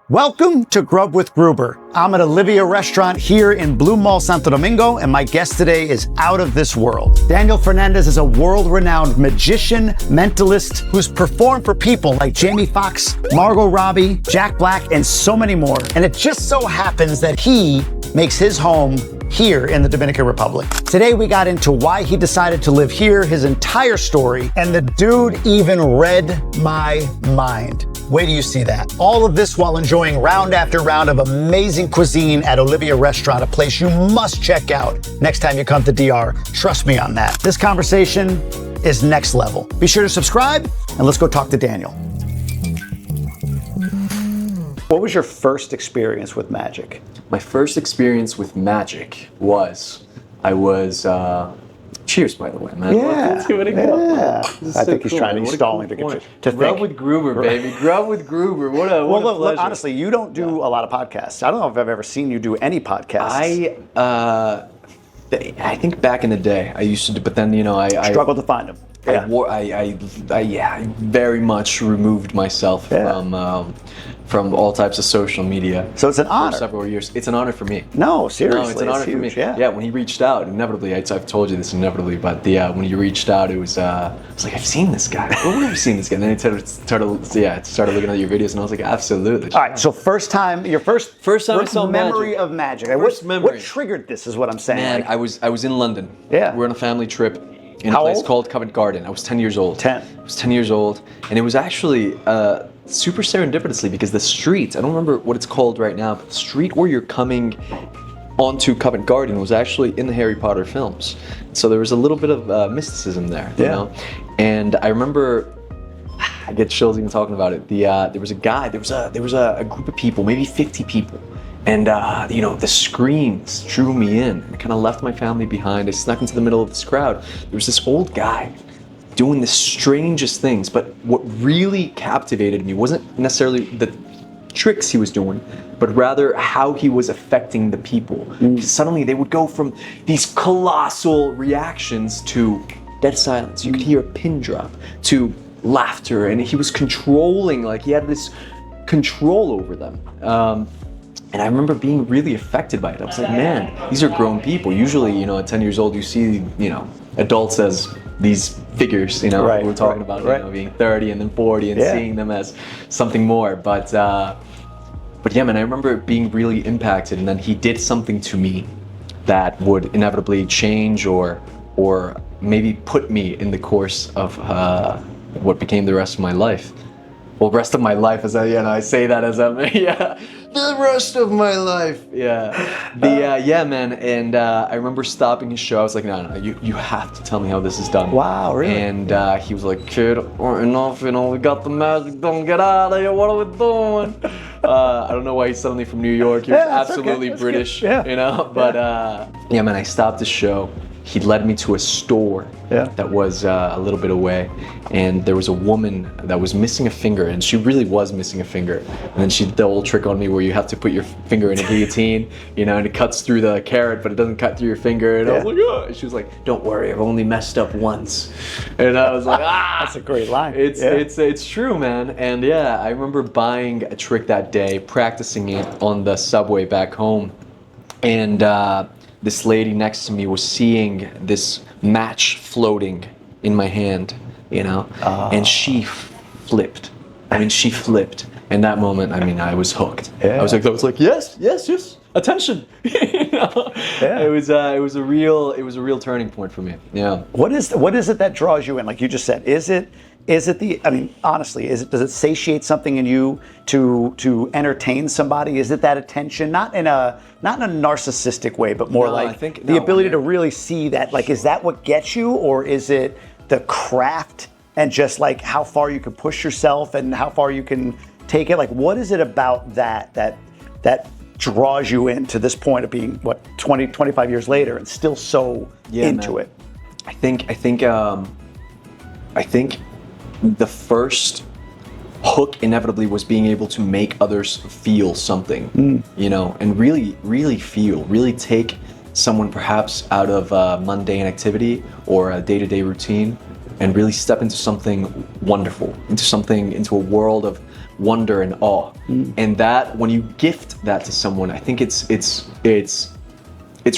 Welcome to Grub with Gruber. I'm at Olivia Restaurant here in Blue Mall, Santo Domingo, and my guest today is out of this world. Daniel Fernandez is a world-renowned magician, mentalist, who's performed for people like Jamie Foxx, Margot Robbie, Jack Black, and so many more. And it just so happens that he makes his home here in the Dominican Republic. Today we got into why he decided to live here, his entire story, and the dude even read my mind. Wait till you see that. All of this while enjoying round after round of amazing cuisine at Olivia Restaurant, a place you must check out next time you come to DR. Trust me on that. This conversation is next level. Be sure to subscribe and let's go talk to Daniel. What was your first experience with magic? My first experience with magic was, cheers, by the way, man. Yeah. Let's give it a go. Yeah. I think he's trying to be stalling to get you to Grub think. with Gruber, baby. Grub with Gruber. What a Look, pleasure. honestly, you don't do a lot of podcasts. I don't know if I've ever seen you do any podcasts. I think back in the day I used to do, but then I struggled to find them. I very much removed myself from all types of social media. So it's an honor. For several years. It's an honor for me. No, seriously. No, it's an honor for me. Yeah. When he reached out, inevitably, I've told you this inevitably, but when he reached out, it was like, I've seen this guy. Where have I seen this guy? And then I started looking at your videos, and I was like, absolutely. All right, so your first time I saw memory magic. of magic. Memory. What triggered this is what I'm saying. Man, I was in London. Yeah. We were on a family trip in How a place old? called Covent Garden. I was 10 years old. 10. I was 10 years old, and it was actually super serendipitously because the street, I don't remember what it's called right now, but the street where you're coming onto Covent Garden was actually in the Harry Potter films. So there was a little bit of mysticism there, you know? And I remember, I get chills even talking about it. There was a guy, there was a group of people, maybe 50 people. And the screams drew me in. I kind of left my family behind. I snuck into the middle of this crowd. There was this old guy doing the strangest things, but what really captivated me wasn't necessarily the tricks he was doing, but rather how he was affecting the people. Suddenly they would go from these colossal reactions to dead silence. You could hear a pin drop, to laughter, and he was controlling, like he had this control over them. And I remember being really affected by it. I was like, man, these are grown people. Usually, at 10 years old, you see, adults as these figures, Right, we were talking about, being 30 and then 40 and seeing them as something more. But yeah, man, I remember being really impacted, and then he did something to me that would inevitably change or maybe put me in the course of what became the rest of my life. Well, rest of my life, as I say that as the rest of my life. Man. And I remember stopping his show. I was like, no, you have to tell me how this is done. Wow, really? And he was like, kid, enough, we got the magic, don't get out of here, what are we doing? I don't know why he's suddenly from New York. He was absolutely British, but man, I stopped the show. He led me to a store that was a little bit away, and there was a woman that was missing a finger, and she really was missing a finger. And then she did the old trick on me where you have to put your finger in a guillotine, and it cuts through the carrot, but it doesn't cut through your finger. And I was like, oh. And she was like, don't worry, I've only messed up once. And I was like, That's a great line. It's true, man. And I remember buying a trick that day, practicing it on the subway back home, and this lady next to me was seeing this match floating in my hand, and she flipped. She flipped. In that moment, I was hooked. I was like, yes, attention. It was a real turning point for me. Yeah. What is it that draws you in? Like you just said, is it honestly, does it satiate something in you to entertain somebody? Is it that attention, not in a narcissistic way, but more the ability to really see that, like, is that what gets you, or is it the craft and just like how far you can push yourself and how far you can take it? Like, what is it about that draws you into this point of being 25 years later and still so into it? I think the first hook inevitably was being able to make others feel something, and really take someone perhaps out of mundane activity or a day-to-day routine and really step into something wonderful, into a world of wonder and awe. And that, when you gift that to someone, I think it's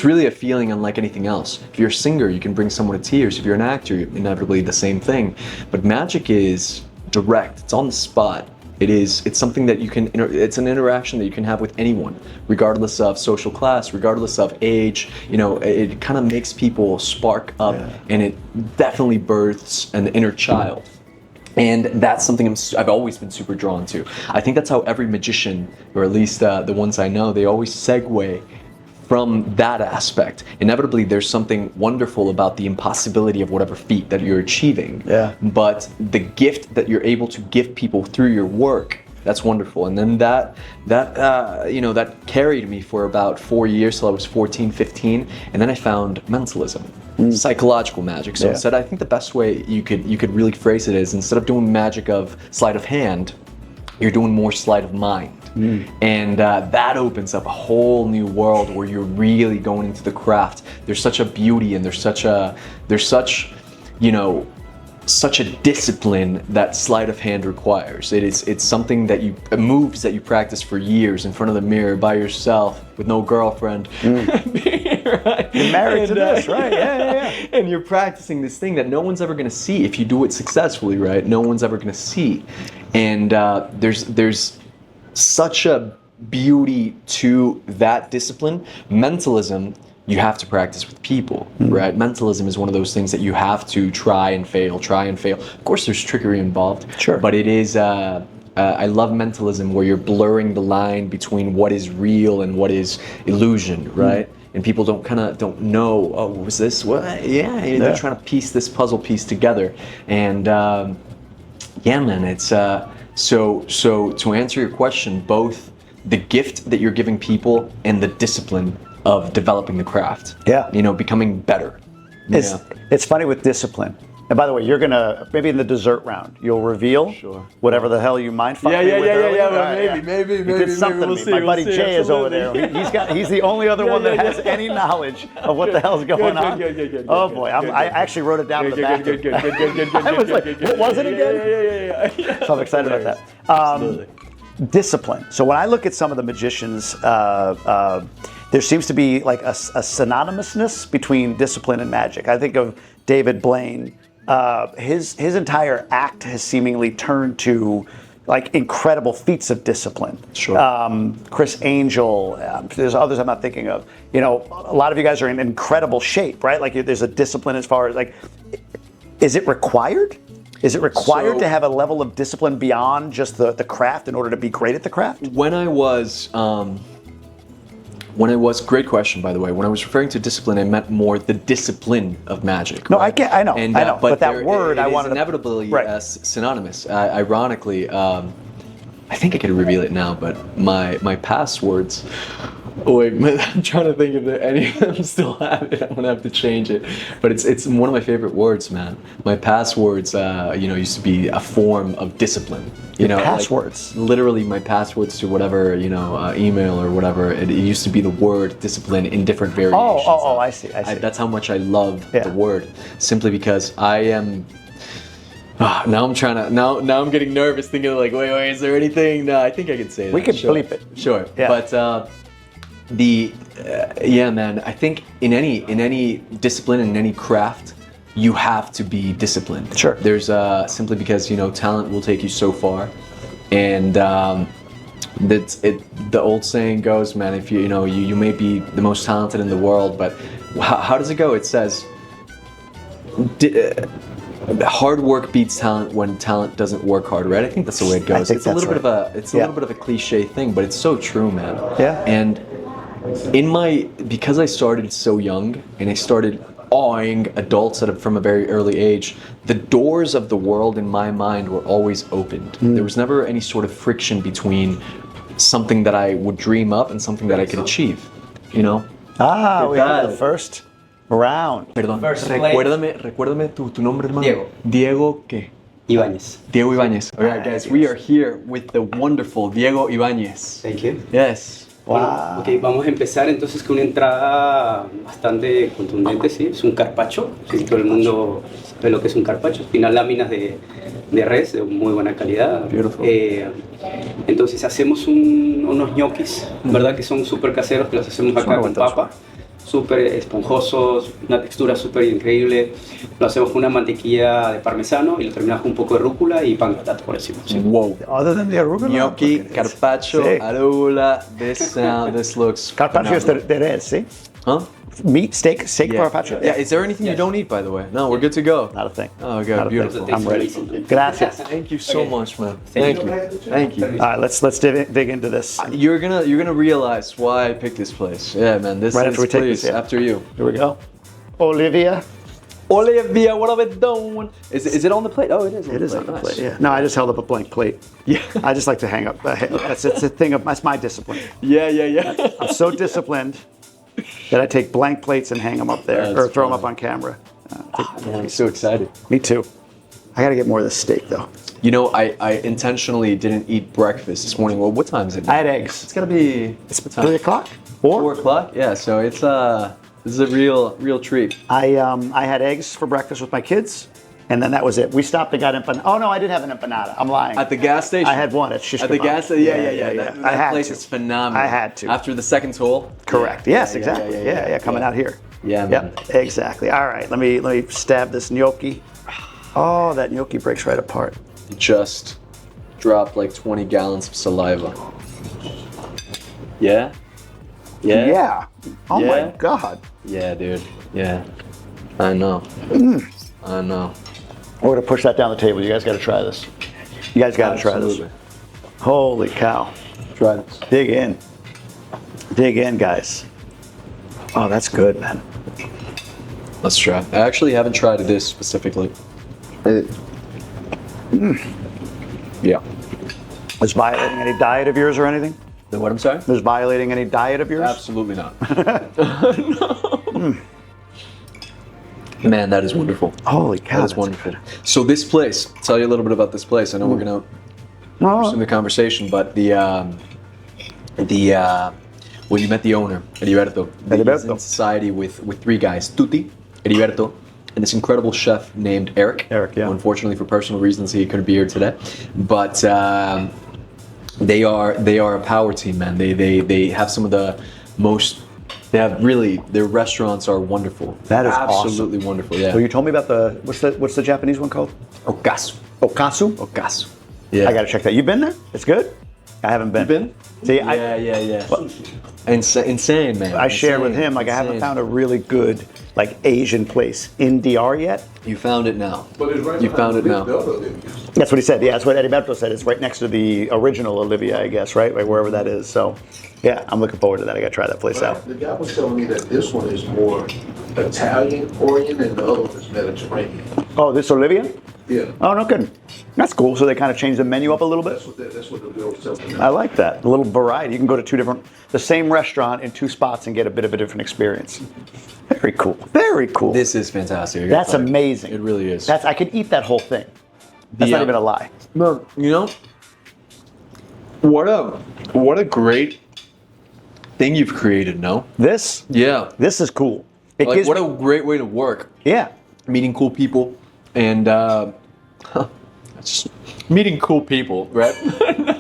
really a feeling unlike anything else. If you're a singer, you can bring someone to tears. If you're an actor, inevitably the same thing. But magic is direct. It's on the spot. It's something that you can, it's an interaction that you can have with anyone, regardless of social class, regardless of age. It kind of makes people spark up, and it definitely births an inner child. And that's something I've always been super drawn to. I think that's how every magician, or at least the ones I know, they always segue from that aspect. Inevitably, there's something wonderful about the impossibility of whatever feat that you're achieving. Yeah. But the gift that you're able to give people through your work, that's wonderful. And then that carried me for about 4 years till I was 14, 15. And then I found mentalism, psychological magic. So instead, I think the best way you could really phrase it is, instead of doing magic of sleight of hand, you're doing more sleight of mind. And that opens up a whole new world where you're really going into the craft. There's such a beauty, and there's such a discipline that sleight of hand requires. It's something that moves that you practice for years in front of the mirror by yourself with no girlfriend. Right? You're married to this, right? Yeah. And you're practicing this thing that no one's ever going to see if you do it successfully, right? No one's ever going to see. And there's such a beauty to that discipline. Mentalism, you have to practice with people, right? Mentalism is one of those things that you have to try and fail. Of course, there's trickery involved. Sure. But it is, I love mentalism, where you're blurring the line between what is real and what is illusion, right? And people don't know, oh, what was this? What? They're trying to piece this puzzle piece together. And man, it's, so to answer your question, both the gift that you're giving people and the discipline of developing the craft. Yeah. Becoming better. It's funny with discipline. And by the way, you're gonna, maybe in the dessert round, you'll reveal whatever the hell you mind fucking me with earlier. Maybe. You did something to me. My buddy Jay is over there. He's the only other one that has any knowledge of what the hell's going on. Oh boy, I actually wrote it down in the bathroom. Good. I was like, what was it again? Yeah. So I'm excited about that. Absolutely. Discipline. So when I look at some of the magicians, there seems to be like a synonymousness between discipline and magic. I think of David Blaine. His entire act has seemingly turned to like incredible feats of discipline. Sure. Chris Angel, there's others I'm not thinking of. A lot of you guys are in incredible shape, right? Like there's a discipline as far as like, is it required? Is it required to have a level of discipline beyond just the craft in order to be great at the craft? When I was, great question, by the way. When I was referring to discipline, I meant more the discipline of magic. No, right? I know. But that word, I wanted inevitably synonymous. Ironically, I think I could reveal it now, but my passwords. Oh wait, I'm trying to think if any of them still have it. I'm gonna have to change it. But it's one of my favorite words, man. My passwords, used to be a form of discipline. Passwords. Like, literally, my passwords to whatever email or whatever. It used to be the word discipline in different variations. I see. That's how much I love the word. Simply because I am. Now I'm getting nervous, thinking like, wait, is there anything? No, I think I can say that. We can bleep it. Sure. Yeah. But man, I think in any discipline, in any craft, you have to be disciplined. Sure. There's simply because talent will take you so far, and the old saying goes, man, if you may be the most talented in the world, but how does it go? It says, hard work beats talent when talent doesn't work hard, right? I think that's the way it goes. It's a little bit of a cliche thing, but it's so true, man. Yeah. And because I started so young and I started awing adults from a very early age, the doors of the world in my mind were always opened. There was never any sort of friction between something that I would dream up and something that I could achieve, We have the first round. Perdón, recuérdame tu nombre, hermano. Diego, ¿qué? Ibáñez. Diego Ibáñez. All right, guys, we are here with the wonderful Diego Ibáñez. Thank you. Yes. Wow. Ok, vamos a empezar entonces con una entrada bastante contundente, ¿sí? Es un carpaccio, ¿sí? Todo el mundo ve lo que es un carpaccio. Al final láminas de de res de muy buena calidad. Beautiful. Entonces hacemos unos ñoquis, ¿verdad? Que son súper caseros, que los hacemos acá con papa. Súper esponjosos, una textura súper increíble. Lo hacemos con una mantequilla de parmesano y lo terminamos con un poco de rúcula y pan grattato por encima. Sí. Wow. Other than the arugula? Gnocchi, Look at this. carpaccio, Sí. arugula. This looks. Carpaccio is phenomenal. de res, see? Huh? Meat, steak Yeah. carpaccio. Yeah. Is there anything you don't eat, by the way? No, we're good to go. Not a thing. Oh, Not God, a beautiful. thing. I'm ready. Gracias. Thank you so much, man. Thank you. Thank you. All right, let's dig into this. You're gonna realize why I picked this place. Yeah, man. This Right is after we take please, this, yeah. after you. Here we go. Olivia. Olivia, what have it done? Is it on the plate? Oh, it is. It is on the Nice. plate. Yeah. No, I just held up a blank plate. Yeah. I just like to hang up. It's a thing of that's my discipline. Yeah. I'm so disciplined that I take blank plates and hang them up there That's or throw them up funny. on camera. Man, I'm so excited. Me too. I got to get more of this steak though. You know, I intentionally didn't eat breakfast this morning. Well, what time is it now? I had eggs. It's gotta be. It's what time? 3 o'clock. 4 o'clock. Yeah. So it's this is a real treat. I had eggs for breakfast with my kids, and then that was it. We stopped and got empanada. Oh no, I did have an empanada. I'm lying. At the gas station. I had one at Shish At the Kebab. gas station. Yeah. I That had place to. is phenomenal. I had to. After the second toll. Correct. Yeah, Yes, exactly. Yeah, coming out here. Yeah, man. Yep, exactly. All right, let me stab this gnocchi. Oh, that gnocchi breaks right apart. Just dropped like 20 gallons of saliva. Yeah? Yeah. Oh Yeah. my God. Yeah, dude. Yeah. I know. I know. We're gonna push that down the table. You guys got to try this. You guys got to try this. Absolutely. Holy cow. Try this. Dig in. Dig in, guys. Oh, that's good, man. Let's try. I actually haven't tried this specifically. Yeah. Is violating any diet of yours or anything? The what, I'm sorry? Is violating any diet of yours? Absolutely not. Man, that is wonderful. Holy cow. That's wonderful. So this place, tell you a little bit about this place. I know we're gonna resume the conversation, but when you met the owner, Heriberto, he's in society with 3 guys, Tutti, Heriberto, and this incredible chef named Eric. Eric, yeah. Who, unfortunately, for personal reasons, he couldn't be here today. But they are a power team, man. They have some of the most. They have really, their restaurants are wonderful. That is absolutely awesome. wonderful. Yeah. So you told me about what's the Japanese one called? Okasu. Okasu? Okasu. Yeah. I gotta check that. You been there? It's good? I haven't been. You been? See, Yeah. Insane, man. I shared with him, like I haven't found a really good, like Asian place in DR yet. You found it now. But it's right You found it now. That's what he said. Yeah, that's what Heriberto said. It's right next to the original Olivia, I guess, right? Like wherever that is. So, yeah, I'm looking forward to that. I gotta try that place out. The guy was telling me that this one is more Italian oriented and the other one is Mediterranean. Oh, this Olivia? Yeah. Oh, no kidding. That's cool. So they kind of changed the menu up a little bit. That's what the girl was telling me. I like that. A little variety. You can go to the same restaurant in 2 spots and get a bit of a different experience. Very cool. Very cool. This is fantastic. I gotta That's tell you. amazing. It really is. I could eat that whole thing. That's not even a lie. No, you know, what a great thing you've created, no? This Yeah. is cool. It Like, gives what me- a great way to work. yeah. Meeting cool people and just meeting cool people, right?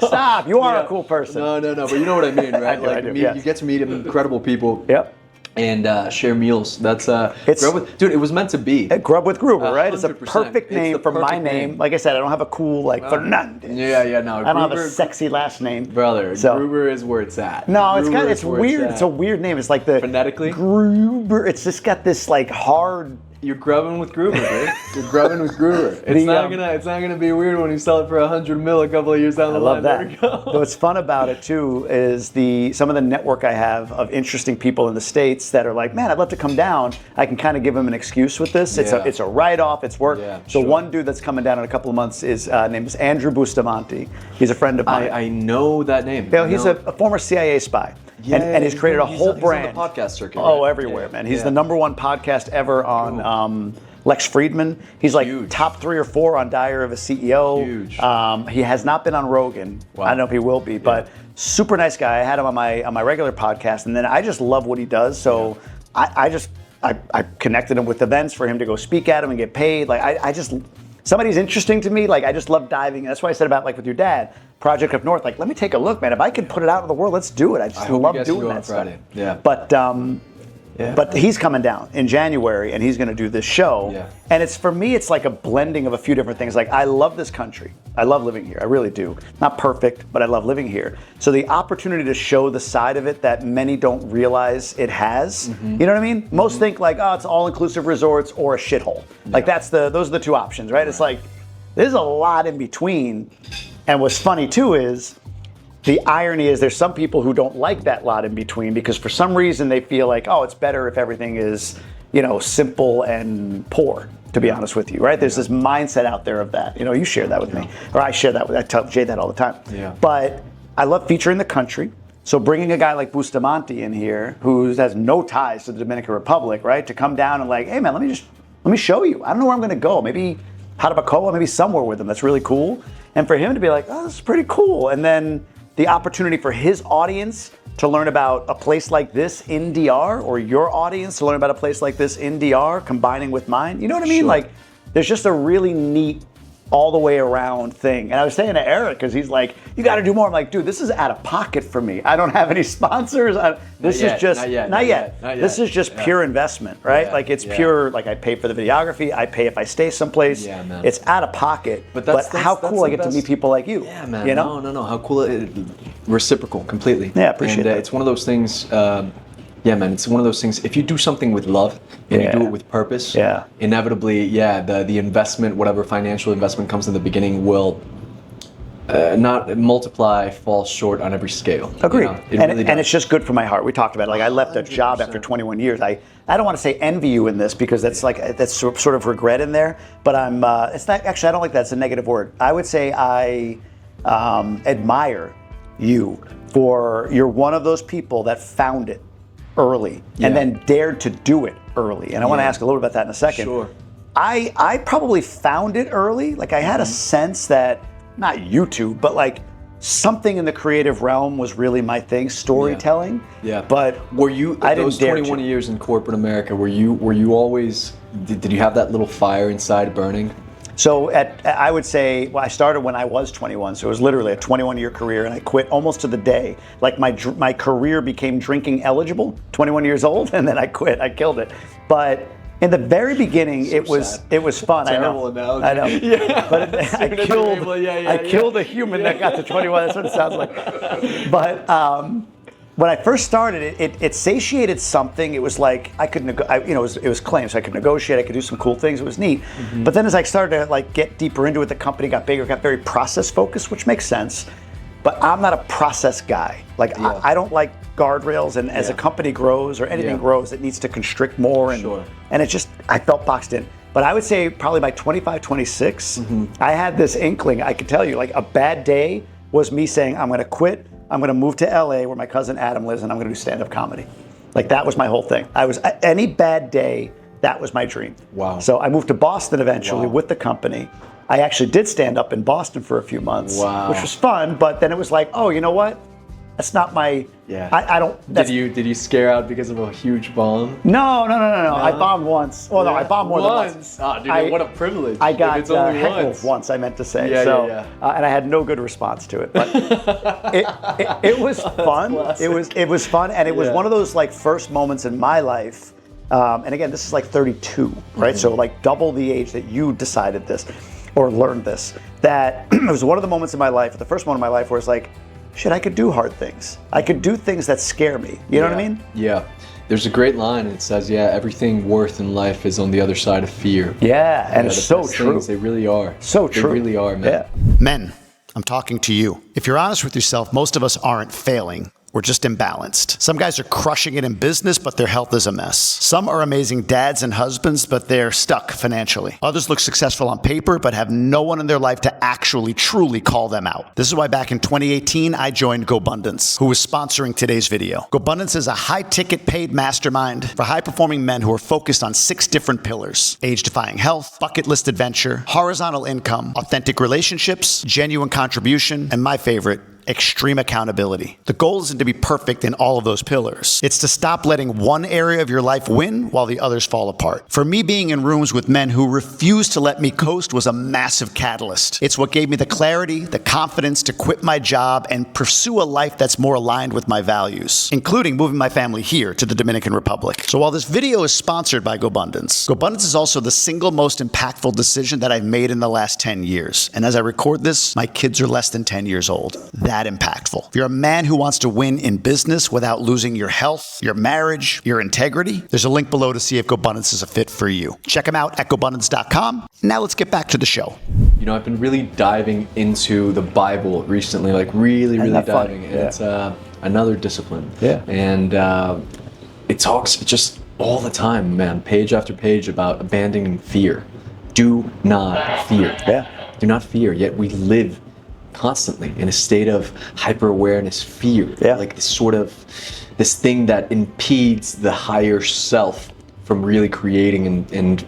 Stop. You are Yeah. a cool person. No, but you know what I mean, right? I do, yes. You get to meet incredible people. Yep. And share meals. That's dude. It was meant to be. Grub with Gruber, right? It's a 100%. perfect It's name the for my perfect name. name. Like I said, I don't have a cool Fernandez. Yeah. No, I don't have a Gruber- sexy last name. Brother, So- Gruber is where it's at. No, it's Gruber got is it's where weird. at. It's a weird name. It's like the Phonetically? Gruber. It's just got this like hard. You're grubbing with Gruber, dude. You're grubbing with Gruber. It's The, not gonna be weird when you sell it for $100 million a couple of years down the I line. love There we that. go. What's fun about it too is some of the network I have of interesting people in the States that are like, man, I'd love to come down. I can kind of give them an excuse with this. Yeah. It's a write-off. It's work. Yeah, so sure. one dude that's coming down in a couple of months is named Andrew Bustamante. He's a friend of mine. I know that name. You know, he's a former CIA spy. and he's created a whole brand. He's on the podcast circuit. Oh, right? everywhere, Yeah. man. He's Yeah. the #1 podcast ever on Lex Friedman. He's like Huge. top 3 or 4 on Diary of a CEO. Huge. He has not been on Rogan. Wow. I don't know if he will be, but super nice guy. I had him on my regular podcast, and then I just love what he does. So I connected him with events for him to go speak at him and get paid. Like I just somebody's interesting to me, like I just love diving. That's why I said about like with your dad, Project Up North. Like, let me take a look, man. If I could put it out in the world, let's do it. I just love doing that stuff. Yeah. But he's coming down in January, and he's going to do this show. Yeah. And it's, for me, it's like a blending of a few different things. Like, I love this country. I love living here. I really do. Not perfect, but I love living here. So the opportunity to show the side of it that many don't realize it has. You know what I mean? Most think like, oh, it's all-inclusive resorts or a shithole. Like those are the two options, right? It's like, there's a lot in between. And what's funny too is, the irony is there's some people who don't like that lot in between because for some reason they feel like, oh, it's better if everything is, simple and poor, to be honest with you, right? There's this mindset out there of that. You share that with me, or I share that with, I tell Jay that all the time. Yeah. But I love featuring the country. So bringing a guy like Bustamante in here who has no ties to the Dominican Republic, right? To come down and like, hey man, let me show you. I don't know where I'm going to go. Maybe Jarabacoa, maybe somewhere with him. That's really cool. And for him to be like, oh, this is pretty cool. And then the opportunity for his audience to learn about a place like this in DR, or your audience to learn about a place like this in DR, combining with mine. You know what I mean? Sure. Like, there's just a really neat all the way around thing. And I was saying to Eric, because he's like, you got to do more. I'm like, dude, this is out of pocket for me. I don't have any sponsors. This is just, not yet. This is just pure investment, right? Yeah, like it's pure, like I pay for the videography. I pay if I stay someplace. Yeah, man. It's out of pocket. But how cool I get to meet people like you. Yeah, man. No. How cool reciprocal, completely. Yeah, appreciate that. It's one of those things, yeah, man, it's one of those things. If you do something with love and you do it with purpose, inevitably, the investment, whatever financial investment comes in the beginning, will not multiply, fall short on every scale. Agreed. And it's just good for my heart. We talked about it. Like I left a job after 21 years. I don't want to say envy you in this because that's sort of regret in there. But it's not actually. I don't like that. It's a negative word. I would say I admire you for you're one of those people that found it early and then dared to do it early. And I want to ask a little bit about that in a second. Sure. I probably found it early. Like I had a sense that, not YouTube, but like something in the creative realm was really my thing, storytelling. Yeah. But were you, I didn't those 21 years in corporate America, were you always, did you have that little fire inside burning? So I would say, I started when I was 21, so it was literally a 21-year career, and I quit almost to the day. Like my career became drinking eligible, 21 years old, and then I quit. I killed it. But in the very beginning, it was fun. Terrible analogy. I know. Yeah. But I killed a human that got to 21. That's what it sounds like. But when I first started, it satiated something. It was like I could, it was claims. So I could negotiate. I could do some cool things. It was neat. Mm-hmm. But then as I started to like get deeper into it, the company got bigger, got very process focused, which makes sense. But I'm not a process guy. Like I don't like guardrails. And as a company grows or anything grows, it needs to constrict more. And it just, I felt boxed in. But I would say probably by 25, 26, I had this inkling. I could tell you, like a bad day was me saying, I'm going to quit. I'm going to move to LA where my cousin Adam lives, and I'm going to do stand-up comedy. Like that was my whole thing. Any bad day, that was my dream. Wow. So I moved to Boston eventually with the company. I actually did stand up in Boston for a few months, which was fun. But then it was like, oh, you know what? That's not my. Yeah. I don't. Did you scare out because of a huge bomb? No. I bombed once. Well, no, I bombed more than once. Oh, dude, what a privilege. I got heckled once. I meant to say. And I had no good response to it. But it was fun. It was fun, and it was one of those like first moments in my life. And again, this is like 32, right? So like double the age that you decided this or learned this. That it was one of the moments in my life, the first moment in my life where it's like, shit, I could do hard things. I could do things that scare me. You know what I mean? Yeah. There's a great line. It says, everything worth in life is on the other side of fear. Yeah, and it's so true. Things, they really are. So true. They really are, man. Yeah. Men, I'm talking to you. If you're honest with yourself, most of us aren't failing. We're just imbalanced. Some guys are crushing it in business, but their health is a mess. Some are amazing dads and husbands, but they're stuck financially. Others look successful on paper, but have no one in their life to actually, truly call them out. This is why back in 2018, I joined GoBundance, who is sponsoring today's video. GoBundance is a high-ticket paid mastermind for high-performing men who are focused on 6 different pillars: age-defying health, bucket list adventure, horizontal income, authentic relationships, genuine contribution, and my favorite, extreme accountability. The goal isn't to be perfect in all of those pillars. It's to stop letting one area of your life win while the others fall apart. For me, being in rooms with men who refused to let me coast was a massive catalyst. It's what gave me the clarity, the confidence to quit my job and pursue a life that's more aligned with my values, including moving my family here to the Dominican Republic. So while this video is sponsored by GoBundance, GoBundance is also the single most impactful decision that I've made in the last 10 years. And as I record this, my kids are less than 10 years old. That impactful. If you're a man who wants to win in business without losing your health, your marriage, your integrity, there's a link below to see if GoBundance is a fit for you. Check them out at GoBundance.com. Now let's get back to the show. You know, I've been really diving into the Bible recently, like really diving. And it's another discipline. Yeah. And it talks just all the time, man, page after page about abandoning fear. Do not fear. Yeah. Do not fear. Yet we live constantly in a state of hyper-awareness, fear. Yeah. Like this thing that impedes the higher self from really creating and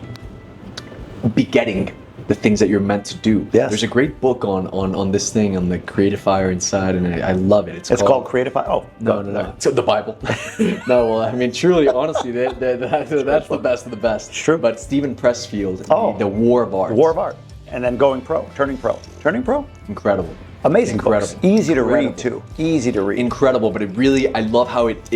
begetting the things that you're meant to do. Yes. There's a great book on this thing, on the creative fire inside, and I love it. It's called Creative Fire? Oh, No. So the Bible. No, well, I mean, truly, honestly, that's the best of the best. It's true. But Stephen Pressfield, Oh. the War of Art. War of Art. And then going pro, turning pro. Turning pro? Incredible. Amazing Incredible. books. Easy to Incredible. read, too. Easy to read. Incredible, but I love how it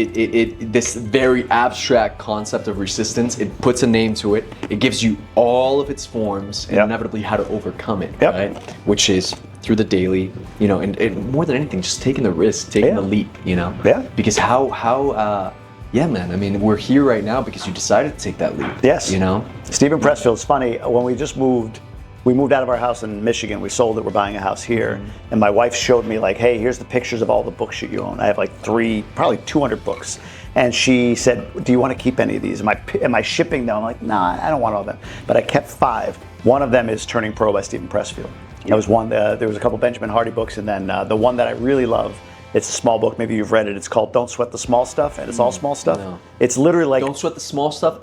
this very abstract concept of resistance, it puts a name to it. It gives you all of its forms and Yep. inevitably how to overcome it, Yep. right? Which is through the daily, you know, and more than anything, just taking the risk, taking Yeah. the leap, you know? Yeah. Because yeah, man, I mean, we're here right now because you decided to take that leap. Yes. You know? Stephen Pressfield's funny. When we just moved, we moved out of our house in Michigan. We sold it. We're buying a house here. And my wife showed me like, hey, here's the pictures of all the books that you own. I have like probably 200 books. And she said, do you want to keep any of these? Am I shipping them? I'm like, nah, I don't want all of them. But I kept 5. One of them is Turning Pro by Stephen Pressfield. That was one. There was a couple Benjamin Hardy books. And then the one that I really love, it's a small book. Maybe you've read it. It's called Don't Sweat the Small Stuff. And it's all small stuff. No. It's literally like, Don't sweat the small stuff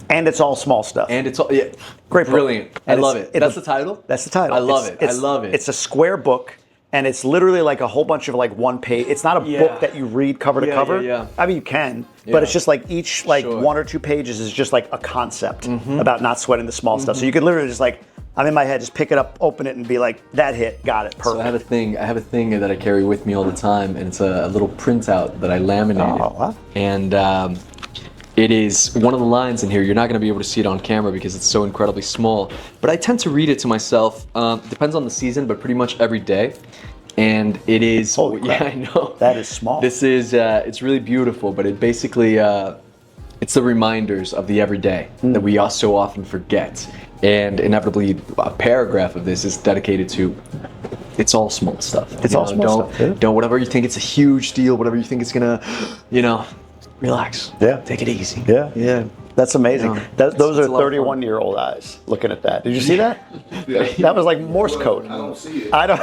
and it's all small stuff. it's all, yeah. Great book. Brilliant. I And love it's- it. That's the title? That's the title. I love it. I love it. It's a square book, and it's literally like a whole bunch of like one page. It's not a Yeah. book that you read cover to Yeah, cover. yeah. I mean, you can, Yeah. but it's just like each like Sure. 1 or 2 pages is just like a concept about not sweating the small stuff. So you could literally just like, I'm in my head, just pick it up, open it, and be like, that hit, got it, perfect. So I have a thing that I carry with me all the time, and it's a little printout that I laminated. Oh, wow. And it is one of the lines in here. You're not going to be able to see it on camera because it's so incredibly small. But I tend to read it to myself. Depends on the season, but pretty much every day. And it is. Holy crap. Yeah, I know. That is small. This is. It's really beautiful, but it basically. It's the reminders of the everyday that we so often forget. And inevitably, a paragraph of this is dedicated to. It's all small stuff. It's all small stuff, yeah. Don't whatever you think it's a huge deal. Whatever you think it's gonna, relax. Yeah. Take it easy. Yeah. Yeah. That's amazing. Yeah. Those It's are a lot of fun. 31-year-old eyes looking at that. Did you see that? That was like Morse code. I don't see it. I don't.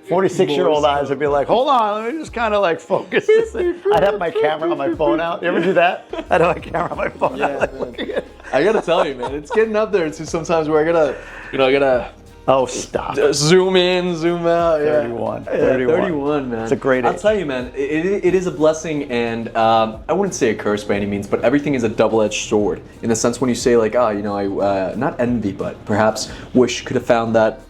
46-year-old eyes would be like, hold on, let me just kind of like focus this in. I'd have my camera on my phone out. You ever do that? I'd have my camera on my phone out, like looking at. I gotta tell you, man, it's getting up there to sometimes where I gotta Oh, stop. zoom in, zoom out. Yeah. 31. Yeah, 31. 31, man. It's a great I'll age. tell you, man, it is a blessing, and I wouldn't say a curse by any means, but everything is a double-edged sword in the sense when you say like, I not envy, but perhaps wish could have found that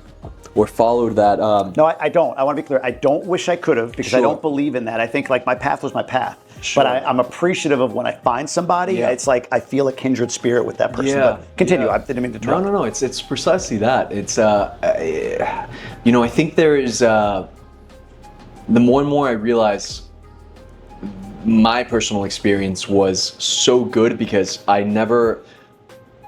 or followed that. No, I don't. I want to be clear. I don't wish I could have because I Sure. don't believe in that. I think like my path was my path. Sure. But I'm appreciative of when I find somebody. Yeah. It's like I feel a kindred spirit with that person. Yeah, But continue. yeah. I didn't mean to interrupt. No. It's precisely that. It's I think there is the more and more I realize my personal experience was so good because I never.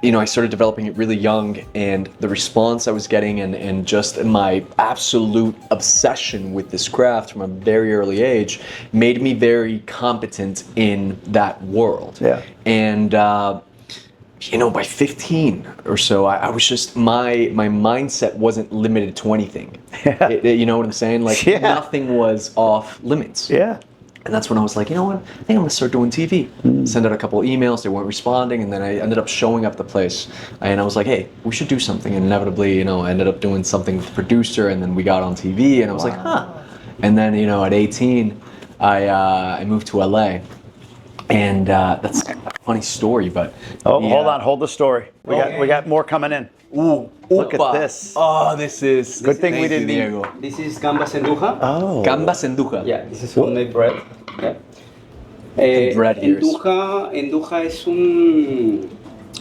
I started developing it really young, and the response I was getting and just my absolute obsession with this craft from a very early age made me very competent in that world. Yeah. And by 15 or so, I was just my mindset wasn't limited to anything. Yeah. You know what I'm saying? Like Yeah. nothing was off limits. Yeah. And that's when I was like, you know what? I think I'm gonna start doing TV. Send out a couple emails, they weren't responding, and then I ended up showing up the place. And I was like, hey, we should do something. And inevitably, I ended up doing something with the producer, and then we got on TV, and I was like, And then, at 18, I moved to LA. And that's a funny story, but... Oh, hold on. Hold the story. We got more coming in. Ooh, Look at this. Oh, this is... Good thing we didn't Diego. This is gambas enduja. Oh. Gambas enduja. Yeah, this is homemade bread. Yeah. bread here is- Enduja es una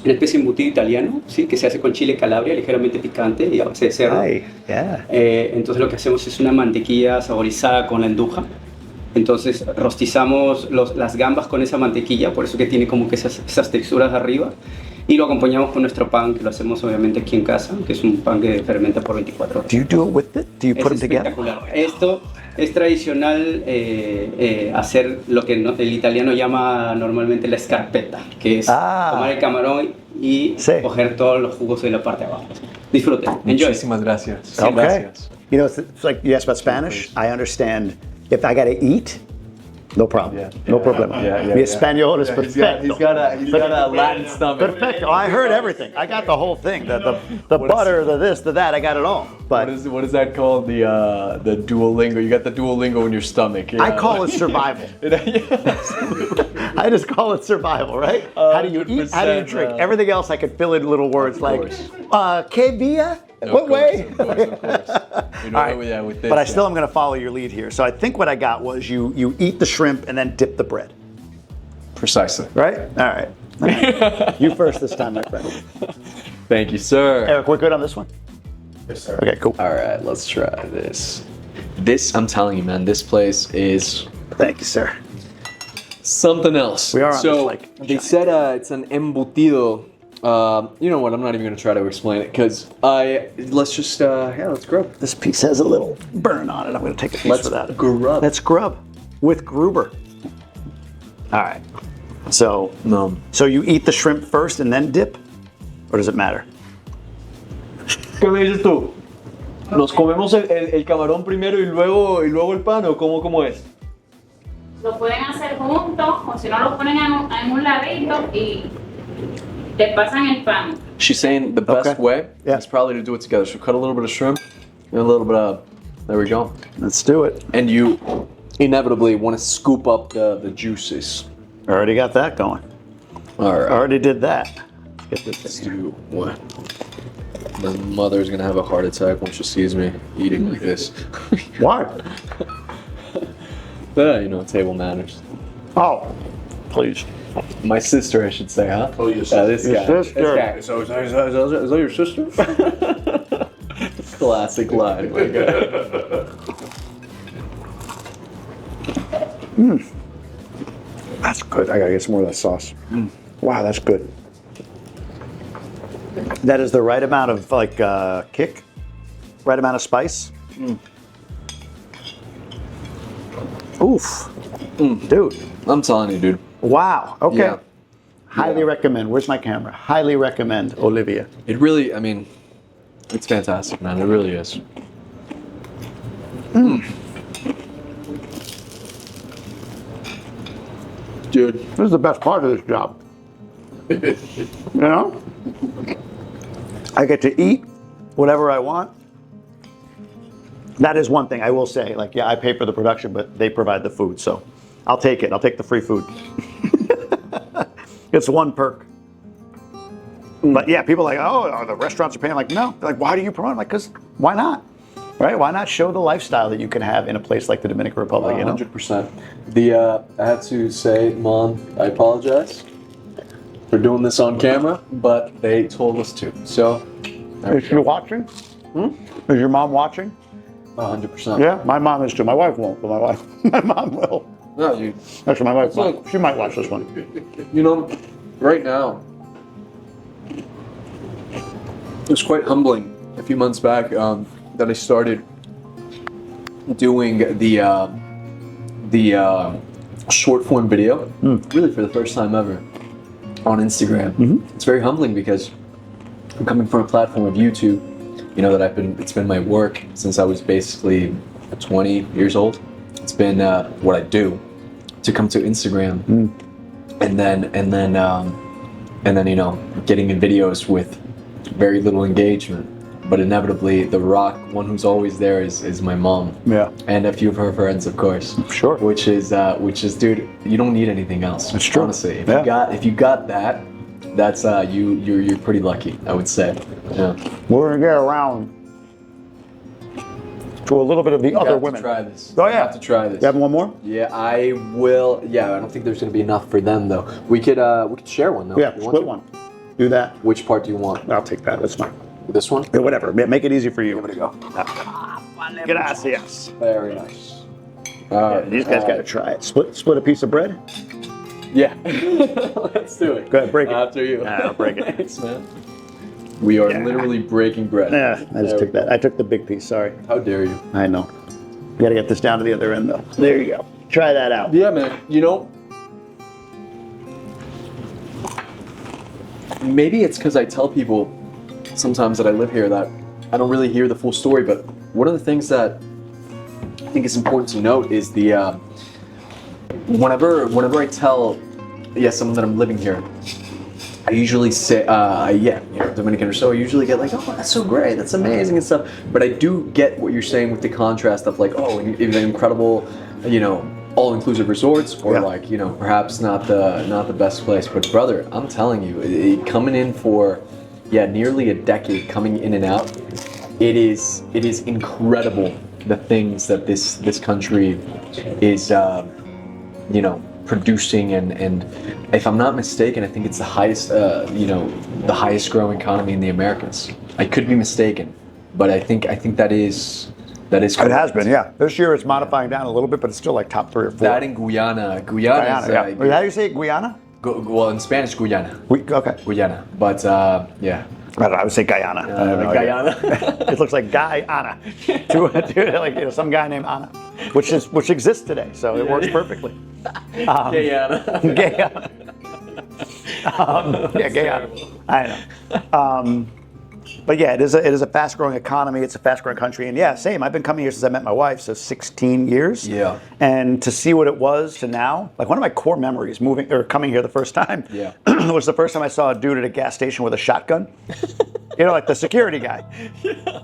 especie de embutido italiano, ¿sí? Que se hace con chile Calabria, ligeramente picante y a base de cerdo. Ay, yeah. Entonces lo que hacemos es una mantequilla saborizada con la enduja. Entonces rostizamos las gambas con esa mantequilla, por eso que tiene como que esas texturas arriba. Y lo acompañamos con nuestro pan, que lo hacemos obviamente aquí en casa, que es un pan que fermenta por 24 horas. Do you do it with it? Do you put Es them together? espectacular. Esto es tradicional hacer lo que el italiano llama normalmente la escarpeta, que es tomar el camarón y coger todos los jugos de la parte de abajo. Disfruten. Enjoy. Muchísimas gracias. Okay. Gracias. You know, it's like you asked about Spanish. I understand. If I gotta eat, no problem. No problema. Mi español is perfecto. He's got a Latin stomach. Perfecto. I heard everything. I got the whole thing. The butter, the this, the that. I got it all. But What is that called? The Duolingo. You got the Duolingo in your stomach. Yeah. I call it survival. I just call it survival, right? How do you eat? How do you drink? Everything else I could fill in little words like, que via? What way? Of course. You know, All right. with this, But I still am going to follow your lead here. So I think what I got was you eat the shrimp and then dip the bread. Precisely. Right? All right. You first this time, my friend. Thank you, sir. Eric, we're good on this one? Yes, sir. Okay, cool. All right, let's try this. This, I'm telling you, man, this place is Thank you, sir. something else. We are on so this, like, they said it's an embutido. You know what? I'm not even gonna try to explain it because let's grub. This piece has a little burn on it. I'm going to take a piece Let's for that. grub. Let's grub with Gruber. All right. So you eat the shrimp first and then dip? Or does it matter? ¿Qué me dices tú? ¿Nos comemos el camarón primero y luego el pan o cómo es? Lo pueden hacer juntos o si no lo ponen en un ladito y te pasan el pan. She's saying the best way is probably to do it together. So cut a little bit of shrimp and a little bit of, there we go. Let's do it. And you inevitably want to scoop up the juices. I already got that going. All right. Already did that. Get this Let's thing. do what? My mother's gonna have a heart attack when she sees me eating like this. Why? Table manners. Oh, please. My sister, I should say, huh? Oh, your This sister. guy. Your sister. This guy. Is that your sister? Classic line. My God. That's good. I gotta get some more of that sauce. Wow, that's good. That is the right amount of kick, right amount of spice. Oof, dude. I'm telling you, dude. Wow. Okay. Yeah. Highly recommend. Where's my camera? Highly recommend Olivia. It really, it's fantastic, man. It really is. Dude. This is the best part of this job. You know, I get to eat whatever I want. That is one thing I will say. I pay for the production, but they provide the food, so I'll take it. I'll take the free food. It's one perk. But yeah, people are like, oh, the restaurants are paying. No. They're like, why do you promote? I'm like, because why not? Right? Why not show the lifestyle that you can have in a place like the Dominican Republic? 100%. I had to say, Mom, I apologize for doing this on camera, but they told us to. So, Is she watching? Is your mom watching? 100%. Yeah, my mom is too. My wife won't, but my mom will. No, you. Actually, my wife like- might. She might watch this one. Right now, it was quite humbling a few months back that I started doing the short form video, really for the first time ever, on Instagram. It's very humbling because I'm coming from a platform of YouTube, that it's been my work since I was basically 20 years old. It's been what I do, to come to Instagram, and then getting in videos with very little engagement, but inevitably the rock, one who's always there, is my mom. Yeah. And a few of her friends, of course. Sure. Which is, dude, you don't need anything else. That's true. Honestly, if Yeah. you got that, that's you're pretty lucky, I would say. Yeah. We're gonna get around to a little bit of the other have women. To try this. Oh I yeah. have to try this. You having one more? Yeah, I will. Yeah, I don't think there's gonna be enough for them though. We could share one though. Yeah, if you want split to. one. Do that. Which part do you want? I'll take that. That's fine. This one? Yeah, whatever. Yeah, make it easy for you. Give it a go. Gracias. Very nice. These guys got to try it. Split a piece of bread. Yeah. Let's do it. Go ahead, break it. After you. I'll break it. Thanks, man. We are literally breaking bread. Yeah, I just took that. I took the big piece. Sorry. How dare you? I know. You got to get this down to the other end though. There you go. Try that out. Yeah, man. You know, maybe it's because I tell people sometimes that I live here that I don't really hear the full story, but one of the things that I think is important to note is the whenever I tell someone that I'm living here, I usually say Dominican or so, I usually get like, oh, that's so great, that's amazing and stuff. But I do get what you're saying with the contrast of like, oh, even incredible, all-inclusive resorts, or like, perhaps not the best place. But brother, I'm telling you, coming in for nearly a decade, coming in and out, it is incredible the things that this country is producing, and if I'm not mistaken, I think it's the highest the highest growing economy in the Americas. I could be mistaken, but I think that is correct. It has been, yeah. This year it's modifying down a little bit, but it's still like top 3 or 4. That in Guyana. Guyana, is, yeah. How do you say it? Guyana? well, in Spanish, Guyana. Okay. Guyana, but yeah. I don't know, I would say Guyana. I have no idea. Guyana. It looks like Guyana. Like some guy named Anna, which exists today, so it works perfectly. Guyana. Guyana. Guyana. I know. But yeah, it is a fast-growing economy. It's a fast-growing country, and yeah, same. I've been coming here since I met my wife, so 16 years. Yeah. And to see what it was to now, like one of my core memories, coming here the first time, was the first time I saw a dude at a gas station with a shotgun. Like the security guy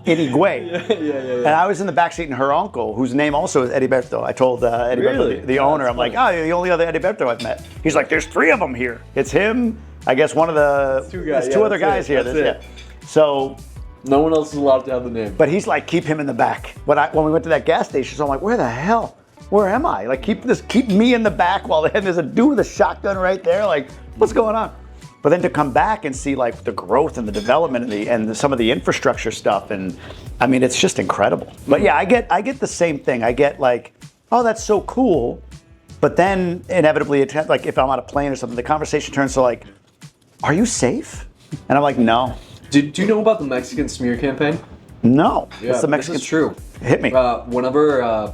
in Higüey. Yeah. And I was in the backseat, and her uncle, whose name also is Ediberto. I told Ediberto, the owner, I'm like, oh, you're the only other Ediberto I've met. He's like, there's 3 of them here. It's him, I guess one of the, there's 2 other guys here. So no one else is allowed to have the name. But he's like, keep him in the back. When we went to that gas station, so I'm like, where am I? Like, keep me in the back while there's a dude with a shotgun right there. Like, what's going on? But then to come back and see like the growth and the development and some of the infrastructure stuff, and I mean, it's just incredible. But yeah, I get the same thing. I get like, oh, that's so cool. But then inevitably, like if I'm on a plane or something, the conversation turns to like, are you safe? And I'm like, no. Do you know about the Mexican smear campaign? No. Yeah, it's the Mexican. This is true. Hit me. Whenever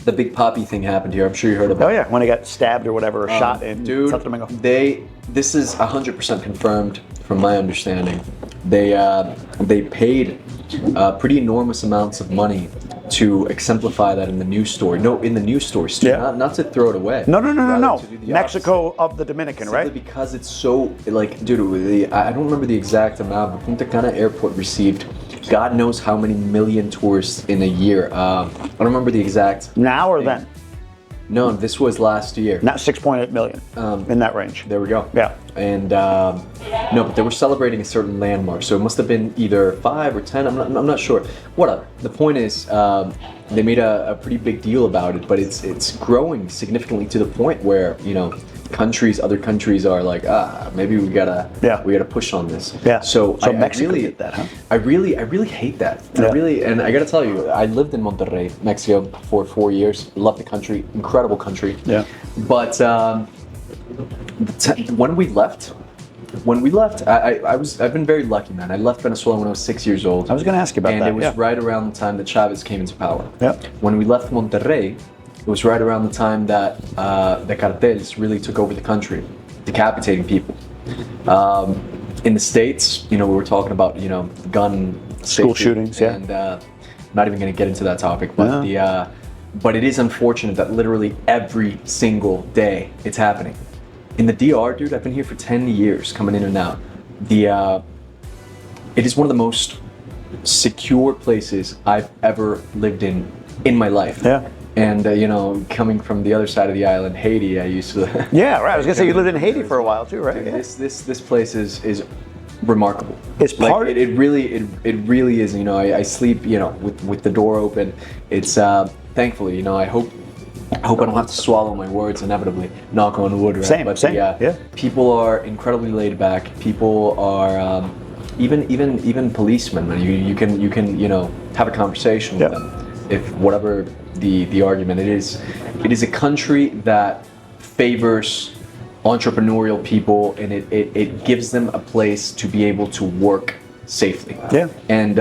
the Big Papi thing happened here, I'm sure you heard about it. Oh yeah, when he got stabbed or whatever, or shot in Santo Domingo. This is 100% confirmed from my understanding. They paid pretty enormous amounts of money to exemplify that in the news story. No, in the news stories too. Yeah. Not to throw it away. No. To do the Mexico of the Dominican, Simply right? because it's so, like, dude, I don't remember the exact amount, but Punta Cana Airport received God knows how many million tourists in a year. I don't remember the exact. Now or then? No, this was last year. Not 6.8 million, in that range. There we go. Yeah. And no, but they were celebrating a certain landmark, so it must have been either 5 or 10. I'm not sure. Whatever. The point is, they made a pretty big deal about it, but it's growing significantly to the point where other countries are like, maybe we gotta push on this. Yeah. So Mexico I really did that, huh? I really hate that. Yeah. And I gotta tell you, I lived in Monterrey, Mexico for 4 years. Love the country, incredible country. Yeah. But when we left, I've been very lucky, man. I left Venezuela when I was 6 years old. I was going to ask you about and that. it was right around the time that Chavez came into power. Yeah. When we left Monterrey, it was right around the time that the cartels really took over the country, decapitating people. In the States, we were talking about, gun School safety, shootings, yeah. And not even going to get into that topic, but but it is unfortunate that literally every single day it's happening. In the DR, dude, I've been here for 10 years, coming in and out. It is one of the most secure places I've ever lived in my life. Yeah. And you know, coming from the other side of the island, Haiti, I used to. Yeah, right. I was gonna say you lived in Haiti for a while too, right? Dude, Yeah. this place is remarkable. It's part- like, it really is. You know, I sleep, you know, with the door open. It's thankfully, you know, I hope I don't have to swallow my words inevitably. Knock on wood, right? Same, But same, yeah, yeah. people are incredibly laid back. People are even policemen. Man, you can you know have a conversation with Yeah. them if whatever the argument it is. It is a country that favors entrepreneurial people, and it gives them a place to be able to work safely. Yeah. And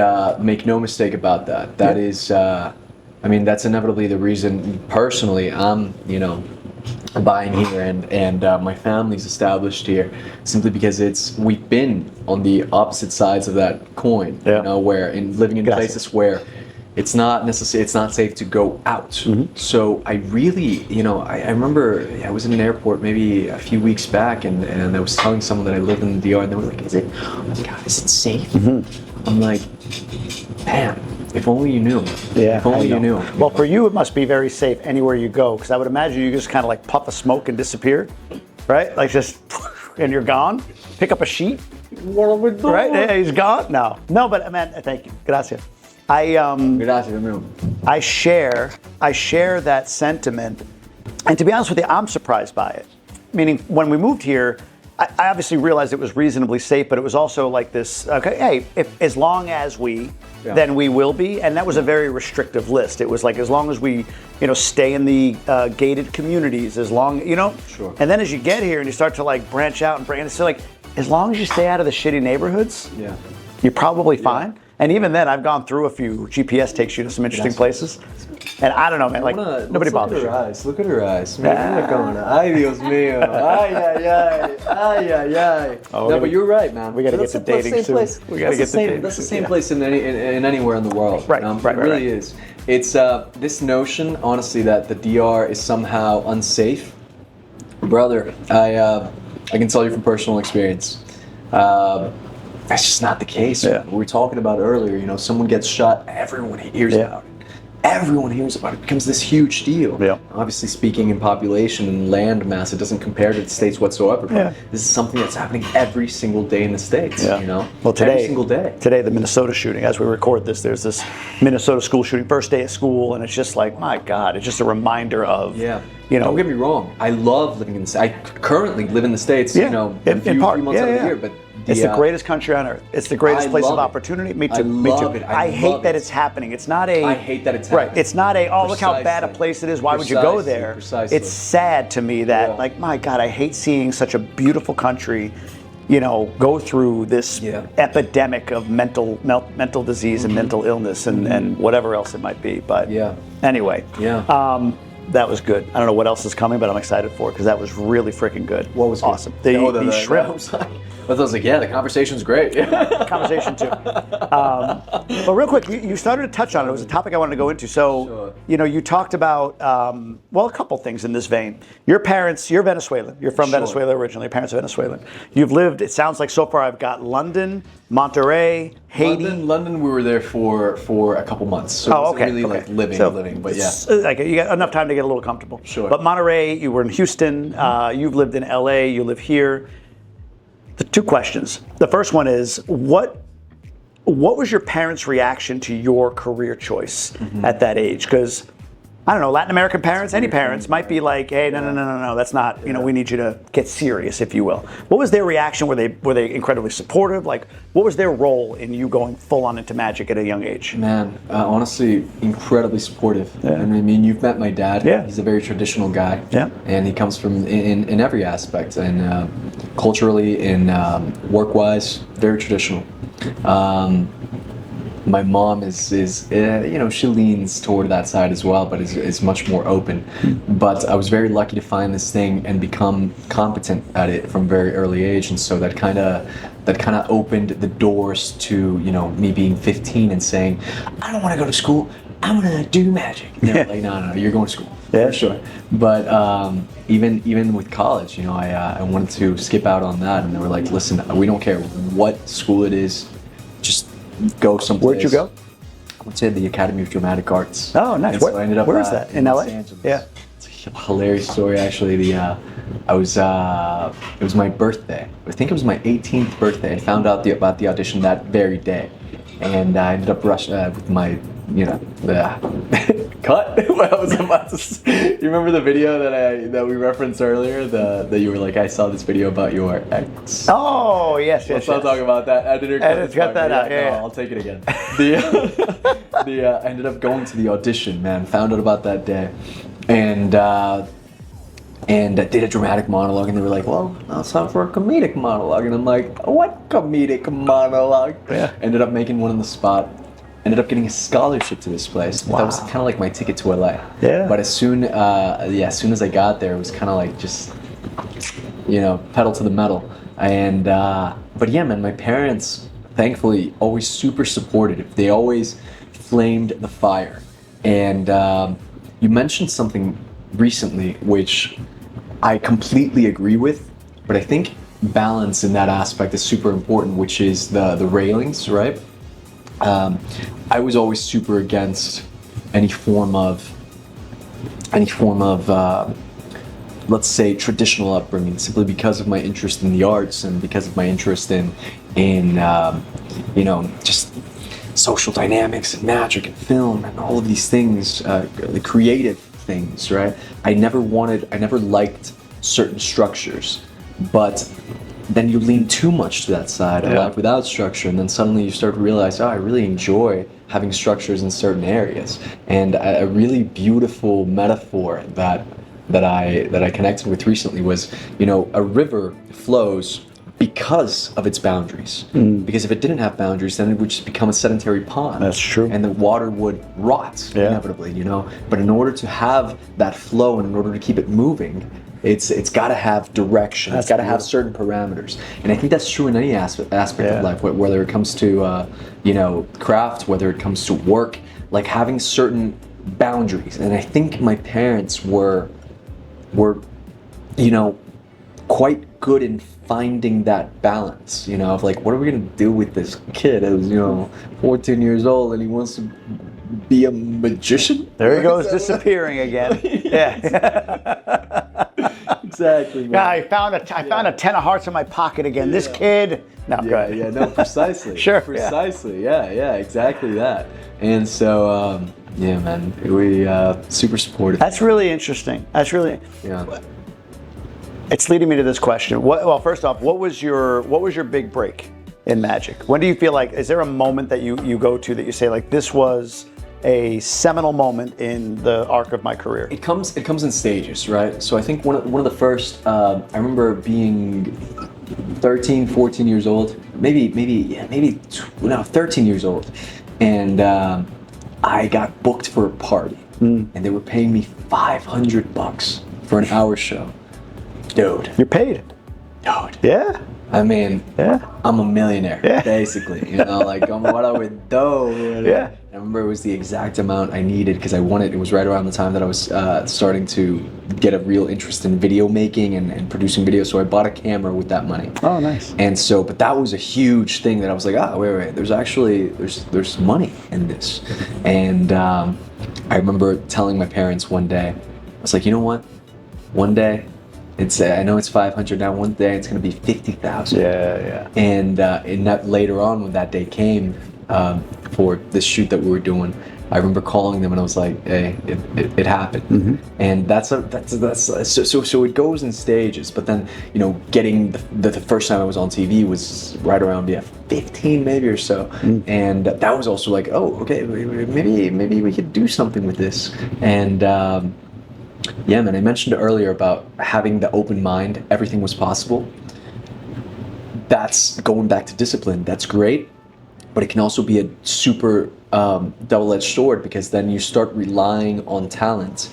make no mistake about that. That Yeah. is, I mean, that's inevitably the reason personally I'm, you know, buying here and my family's established here, simply because we've been on the opposite sides of that coin. Yeah. You know, where living in Gotcha. places where it's not safe to go out. Mm-hmm. So I really, you know, I remember I was in an airport maybe a few weeks back, and I was telling someone that I lived in the DR, and they were like, "Is it? Oh my God, is it safe?" Mm-hmm. I'm like, "Man, if only you knew. Yeah, if only I you knew." know. Well, for you, it must be very safe anywhere you go, because I would imagine you just kind of like puff a smoke and disappear, right? Like just, and you're gone. Pick up a sheet. What are we doing? Right? Yeah, he's gone. No, but man, thank you. Gracias. Gracias, amigo. I share that sentiment, and to be honest with you, I'm surprised by it. Meaning, when we moved here, I obviously realized it was reasonably safe, but it was also like this. Okay, hey, as long as we, then we will be, and that was a very restrictive list. It was like as long as we, you know, stay in the gated communities, as long, you know. Sure. And then as you get here and you start to like branch out and bring, it's like as long as you stay out of the shitty neighborhoods, Yeah. you're probably fine. And even then, I've gone through a few. GPS takes you to some interesting places, and I don't know, man. Like nobody bothers you. Look at her eyes. Mira la cámara. Ay, Dios mío. Ay, ay, ay. Ay, ay, ay. Oh, No, but you're right, man. we gotta But get that's to the same dating soon. place. We gotta That's get to the same- dating That's the soon, same yeah. place in anywhere in the world. Right, It right, really right. is. It's this notion, honestly, that the DR is somehow unsafe. Brother, I can tell you from personal experience. That's just not the case. Yeah. We were talking about earlier, you know, someone gets shot, everyone hears Yeah. about it. Everyone hears about it. It becomes this huge deal. Yeah. Obviously, speaking in population and land mass, it doesn't compare to the States whatsoever. But Yeah. this is something that's happening every single day in the States, Yeah. you know? Well, today, every single day. Today, the Minnesota shooting. As we record this, there's this Minnesota school shooting, first day of school, and it's just like, my God, it's just a reminder of, Yeah. you know, Don't get me wrong. I love living in the States. I currently live in the States, Yeah, you know, in a few part. months Yeah, out of yeah. the year. But it's the greatest country on earth. It's the greatest I place of love it. opportunity. Me I too. Me love too. it. I hate love that it. it's happening. It's not a. I hate that it's Right. happening. It's not a. Oh, look how bad a Precisely. place it is. Why would you go Precisely, there? precisely. It's sad to me that, Yeah. like, my God, I hate seeing such a beautiful country, you know, go through this Yeah. epidemic of mental disease and mental illness and whatever else it might be. But Yeah. anyway. Yeah. That was good. I don't know what else is coming, but I'm excited for it because that was really freaking good. What was good? awesome? The shrimp. I was like, yeah, the conversation's great. Conversation too. But real quick, you started to touch on it. It was a topic I wanted to go into. So, Sure. you know, you talked about, well, a couple things in this vein. Your parents, you're Venezuelan. You're from Sure. Venezuela originally. Your parents are Venezuelan. You've lived, it sounds like so far I've got London, Monterey, Haiti. London, we were there for a couple months. So it Oh, wasn't okay. really okay. like living, So, but yeah. Like you got enough time to get a little comfortable. Sure. But Monterey, you were in Houston. You've lived in LA. You live here. The two questions. The first one is what was your parents' reaction to your career choice at that age? Because I don't know, Latin American parents, any parents might be like, hey, no, that's not, you know, we need you to get serious, if you will. What was their reaction? Were they incredibly supportive? Like, what was their role in you going full on into magic at a young age? Man, honestly, incredibly supportive. Yeah. And I mean, you've met my dad. Yeah. He's a very traditional guy. Yeah. And he comes from in every aspect, and culturally, and work-wise, very traditional. My mom is you know, she leans toward that side as well, but is much more open. But I was very lucky to find this thing and become competent at it from a very early age, and so that kind of opened the doors to, you know, me being 15 and saying, I don't want to go to school. I'm gonna do magic. You know, like, no, you're going to school. Yeah. For sure. But even with college, you know, I wanted to skip out on that, and they were like, listen, we don't care what school it is, just go someplace. Where'd you go? I went to the Academy of Dramatic Arts. Oh, nice. And so I ended up, where is that? In LA? Los Angeles. Yeah. It's a hilarious story, actually. It was my birthday. I think it was my 18th birthday. I found out about the audition that very day, and I ended up with my, cut. What I was about to say. You remember the video that we referenced earlier? That you were like, I saw this video about your ex. Oh, yes. Let's not talk about that. I didn't cut that out. Yeah, no, I'll take it again. I ended up going to the audition, man. Found out about that day, and I did a dramatic monologue, and they were like, well, now it's time for a comedic monologue. And I'm like, what comedic monologue? Yeah. Ended up making one on the spot. Ended up getting a scholarship to this place. Wow. That was kind of like my ticket to LA. Yeah. But as soon as I got there, it was kind of like just, pedal to the metal. And, but yeah, man, my parents, thankfully, always super supportive. They always flamed the fire. And you mentioned something recently, which I completely agree with, but I think balance in that aspect is super important, which is the railings, right? I was always super against any form of let's say traditional upbringing, simply because of my interest in the arts and because of my interest in just social dynamics and magic and film and all of these things, the creative things, right? I never liked certain structures, but then you lean too much to that side of life without structure, and then suddenly you start to realize, I really enjoy having structures in certain areas. And a really beautiful metaphor that I connected with recently was, a river flows because of its boundaries. Because if it didn't have boundaries, then it would just become a sedentary pond. That's true. And the water would rot inevitably, But in order to have that flow and in order to keep it moving, it's got to have direction. It's got to have certain parameters. And I think that's true in any aspect of life, whether it comes to craft, whether it comes to work, like having certain boundaries. And I think my parents were quite good in finding that balance, of like, what are we gonna do with this kid who's 14 years old and he wants to be a magician? There he goes, disappearing again. Exactly, man. Yeah, I found a 10 of hearts in my pocket again. This kid. No, go ahead. No, precisely. Sure. Precisely. Yeah, exactly that. And so, man, we super supportive. That's really interesting. Yeah. It's leading me to this question. Well, first off, what was your big break in magic? When do you feel like, is there a moment that you go to that you say, like, this was a seminal moment in the arc of my career? It comes in stages, right? So I think one of the first, I remember being 13, 14 years old, maybe 13 years old, and I got booked for a party, and they were paying me $500 for an hour show. Dude. You're paid. Dude. Yeah. I mean, I'm a millionaire, Yeah. basically. Like, what I would do. Yeah. I remember it was the exact amount I needed because it was right around the time that I was starting to get a real interest in video making and producing videos. So I bought a camera with that money. Oh, nice. And so, but that was a huge thing that I was like, wait, there's money in this. And I remember telling my parents one day, I was like, you know what? One day, I know it's 500 now. One day it's going to be 50,000. Yeah. And that later on, when that day came for this shoot that we were doing, I remember calling them and I was like, "Hey, it happened." Mm-hmm. And that's so it goes in stages. But then getting the first time I was on TV was right around 15 maybe or so, and that was also like, oh, okay, maybe we could do something with this. And yeah, man, I mentioned earlier about having the open mind, everything was possible. That's going back to discipline. That's great, but it can also be a super double-edged sword, because then you start relying on talent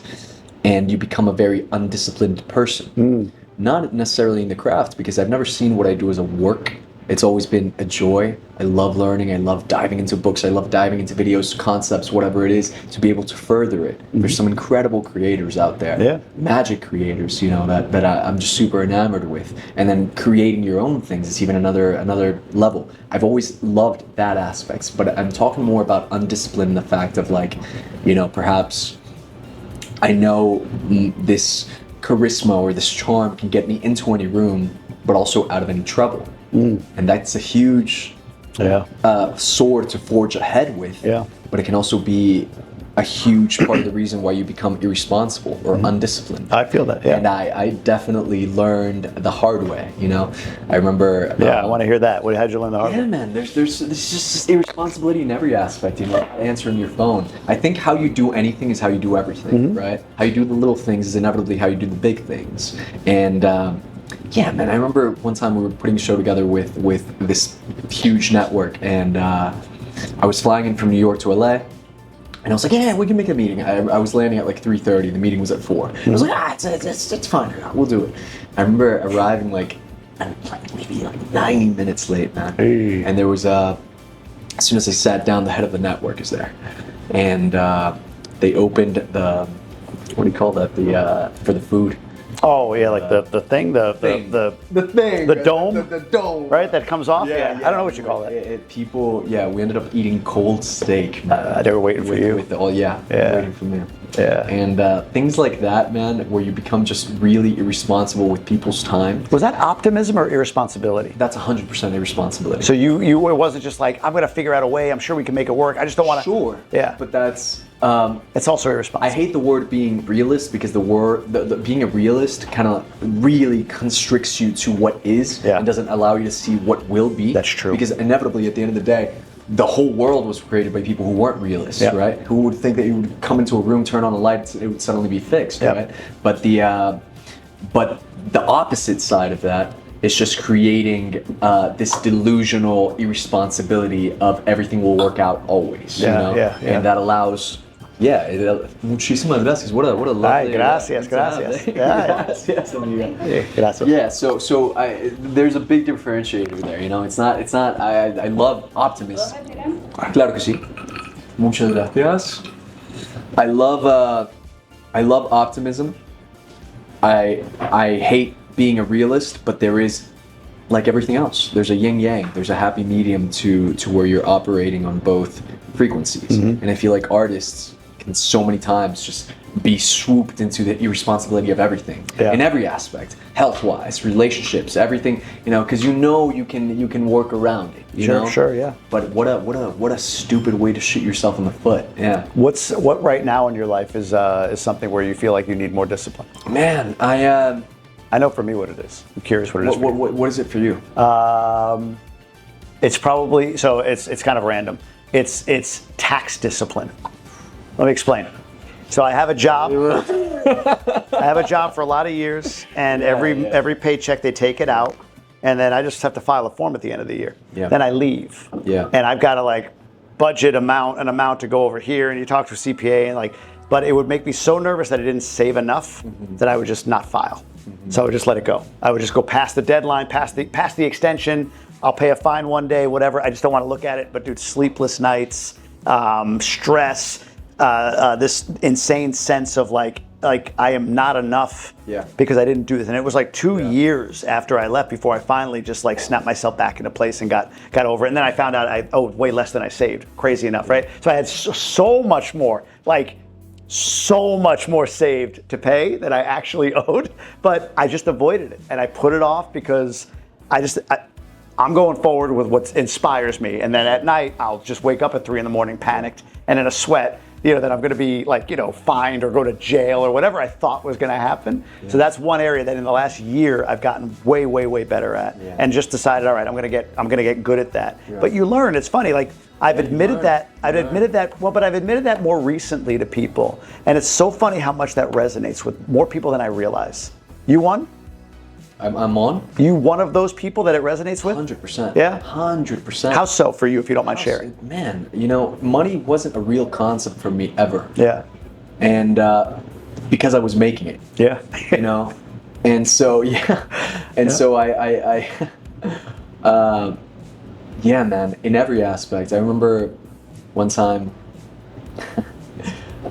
and you become a very undisciplined person. Not necessarily in the craft, because I've never seen what I do as a work, It's always been a joy. I love learning. I love diving into books. I love diving into videos, concepts, whatever it is, to be able to further it. There's some incredible creators out there, Yeah. magic creators, that I'm just super enamored with. And then creating your own things is even another level. I've always loved that aspect, but I'm talking more about undisciplined, the fact of like, perhaps I know this charisma or this charm can get me into any room, but also out of any trouble. And that's a huge sword to forge ahead with. Yeah. But it can also be a huge part of the reason why you become irresponsible or undisciplined. I feel that, yeah. And I definitely learned the hard way, I remember... Yeah, I want to hear that. How'd you learn the hard way? Yeah, man, there's just irresponsibility in every aspect, answering your phone. I think how you do anything is how you do everything, right? How you do the little things is inevitably how you do the big things. And yeah, man, I remember one time we were putting a show together with this huge network, and I was flying in from New York to LA. And I was like, yeah, we can make a meeting. I was landing at like 3:30. The meeting was at 4. I was like, it's fine. We'll do it. I remember arriving maybe 90 minutes late, man. Hey. And there was as soon as I sat down, the head of the network is there, and they opened the what do you call that? For the food. Oh yeah, like the thing, the thing, the dome, the dome, right? That comes off. Yeah, I don't know what you call that. We ended up eating cold steak. They were waiting for you. Waiting for me. Yeah. And things like that, man, where you become just really irresponsible with people's time. Was that optimism or irresponsibility? That's 100% irresponsibility. So you it wasn't just like, I'm gonna figure out a way. I'm sure we can make it work. I just don't want to. Sure. Yeah. But that's. It's also irresponsible. I hate the word being realist, because the being a realist kind of really constricts you to what is and doesn't allow you to see what will be. That's true. Because inevitably, at the end of the day, the whole world was created by people who weren't realists, right? Who would think that you would come into a room, turn on a light, it would suddenly be fixed, right? But the opposite side of that is just creating this delusional irresponsibility of everything will work out always, And that allows. Muchísimas gracias. What a lovely. Ay, gracias. Gracias, amiga. Gracias. Yeah, so there's a big differentiator there, It's not. I love optimism. Claro que sí. Muchas gracias. I love optimism. I hate being a realist, but there is, like everything else, there's a yin yang. There's a happy medium to where you're operating on both frequencies. And I feel like artists can so many times just be swooped into the irresponsibility of everything in every aspect, health-wise, relationships, everything, because you can work around it. Sure, yeah. But what a stupid way to shoot yourself in the foot. Yeah. What right now in your life is something where you feel like you need more discipline? Man, I know for me what it is. I'm curious what it is. What is it for you? It's probably it's kind of random. It's tax discipline. Let me explain. So I have a job. I have a job for a lot of years, and every paycheck they take it out, and then I just have to file a form at the end of the year. Yeah. Then I leave. Yeah. And I've got to budget an amount to go over here, and you talk to a CPA and but it would make me so nervous that I didn't save enough that I would just not file. So I would just let it go. I would just go past the deadline, past the extension. I'll pay a fine one day, whatever. I just don't want to look at it. But dude, sleepless nights, stress, this insane sense of like I am not enough because I didn't do this. And it was 2 years after I left before I finally just snapped myself back into place and got over it. And then I found out I owed way less than I saved. Crazy enough, right? So I had so much more, so much more saved to pay that I actually owed, but I just avoided it. And I put it off because I'm going forward with what inspires me. And then at night, I'll just wake up at 3 a.m. panicked and in a sweat, that I'm going to be fined or go to jail or whatever I thought was going to happen. Yeah. So that's one area that in the last year I've gotten way, way, way better at, and just decided, all right, I'm going to get good at that. Yeah. But you learn. It's funny. I've admitted that. But I've admitted that more recently to people, and it's so funny how much that resonates with more people than I realize. You won? I'm on. You one of those people that it resonates with? 100%. Yeah? 100%. How so for you, if you don't mind sharing? Man, money wasn't a real concept for me ever. Yeah. And because I was making it. Yeah. And so, so Yeah, man, in every aspect. I remember one time,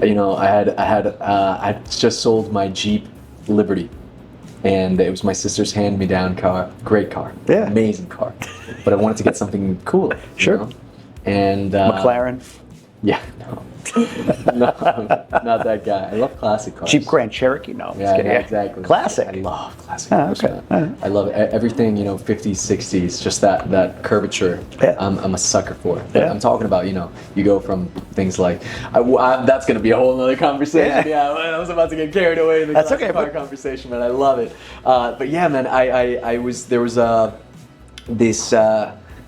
I just sold my Jeep Liberty, and it was my sister's hand-me-down car. Great car, Yeah. amazing car. But I wanted to get something cooler. Sure. You know? And McLaren, Yeah, no, not that guy. I love classic cars. Jeep Grand Cherokee. No, Yeah, exactly. Classic. I love classic Ah, cars, okay. man. I love everything, 50s, 60s, just that curvature. Yeah. I'm a sucker for. Yeah. I'm talking about, you go from things like, that's going to be a whole other conversation. Yeah. I was about to get carried away in the That's classic okay, car but- conversation, man. I love it. But yeah, man, there was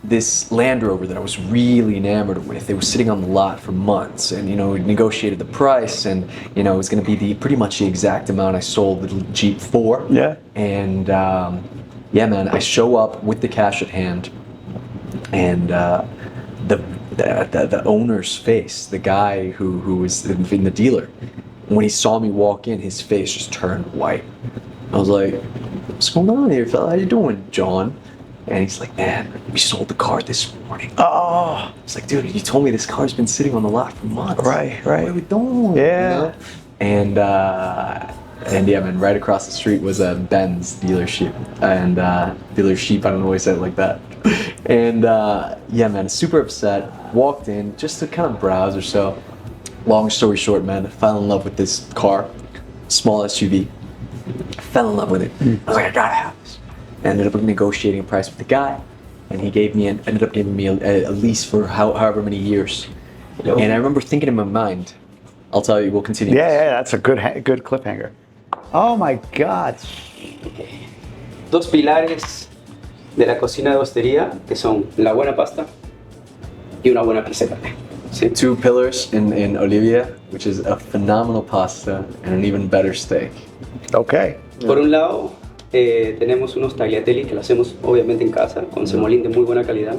this Land Rover that I was really enamored with. It was sitting on the lot for months, and we negotiated the price, and it was going to be pretty much the exact amount I sold the Jeep for. Yeah. And yeah, man, I show up with the cash at hand, and the owner's face, the guy who was in the dealer, when he saw me walk in, his face just turned white. I was like, "What's going on here, fella? How you doing, John?" And he's like, "Man, we sold the car this morning." Oh, It's like, "Dude, you told me this car's been sitting on the lot for months. Right. What are we doing?" Yeah. And yeah, man, right across the street was a Benz dealership. And dealership, I don't know why I said it like that. And yeah, man, super upset. Walked in just to kind of browse or so. Long story short, man, I fell in love with this car, small SUV. Fell in love with it. I was like, I gotta have this. Ended up negotiating a price with the guy, and he ended up giving me a lease for however many years. And I remember thinking in my mind, I'll tell you, we'll continue. yeah, that's a good cliffhanger. Oh my God. Dos pilares de la cocina de hostería, que son la buena pasta y una buena pizza de carne. ¿Sí? Two pillars in Olivia, which is a phenomenal pasta and an even better steak. Okay. Por un lado, tenemos unos tagliatelle que lo hacemos obviamente en casa, con semolín de muy buena calidad.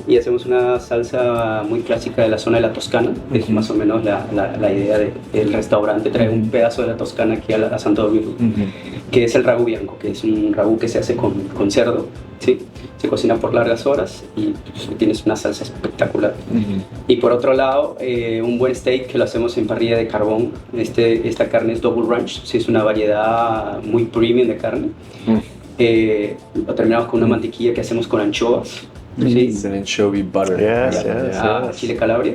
Y hacemos una salsa muy clásica de la zona de la Toscana, que es más o menos la idea del restaurante, traer un pedazo de la Toscana aquí a Santo Domingo, que es el ragú bianco, que es un ragú que se hace con cerdo, ¿sí? Se cocina por largas horas y tienes una salsa espectacular. Y por otro lado, un buen steak que lo hacemos en parrilla de carbón. Esta carne es Double Ranch, sí, es una variedad muy premium de carne. Lo terminamos con una mantequilla que hacemos con anchoas. ¿sí? It's an anchovy butter. a Chile Calabria.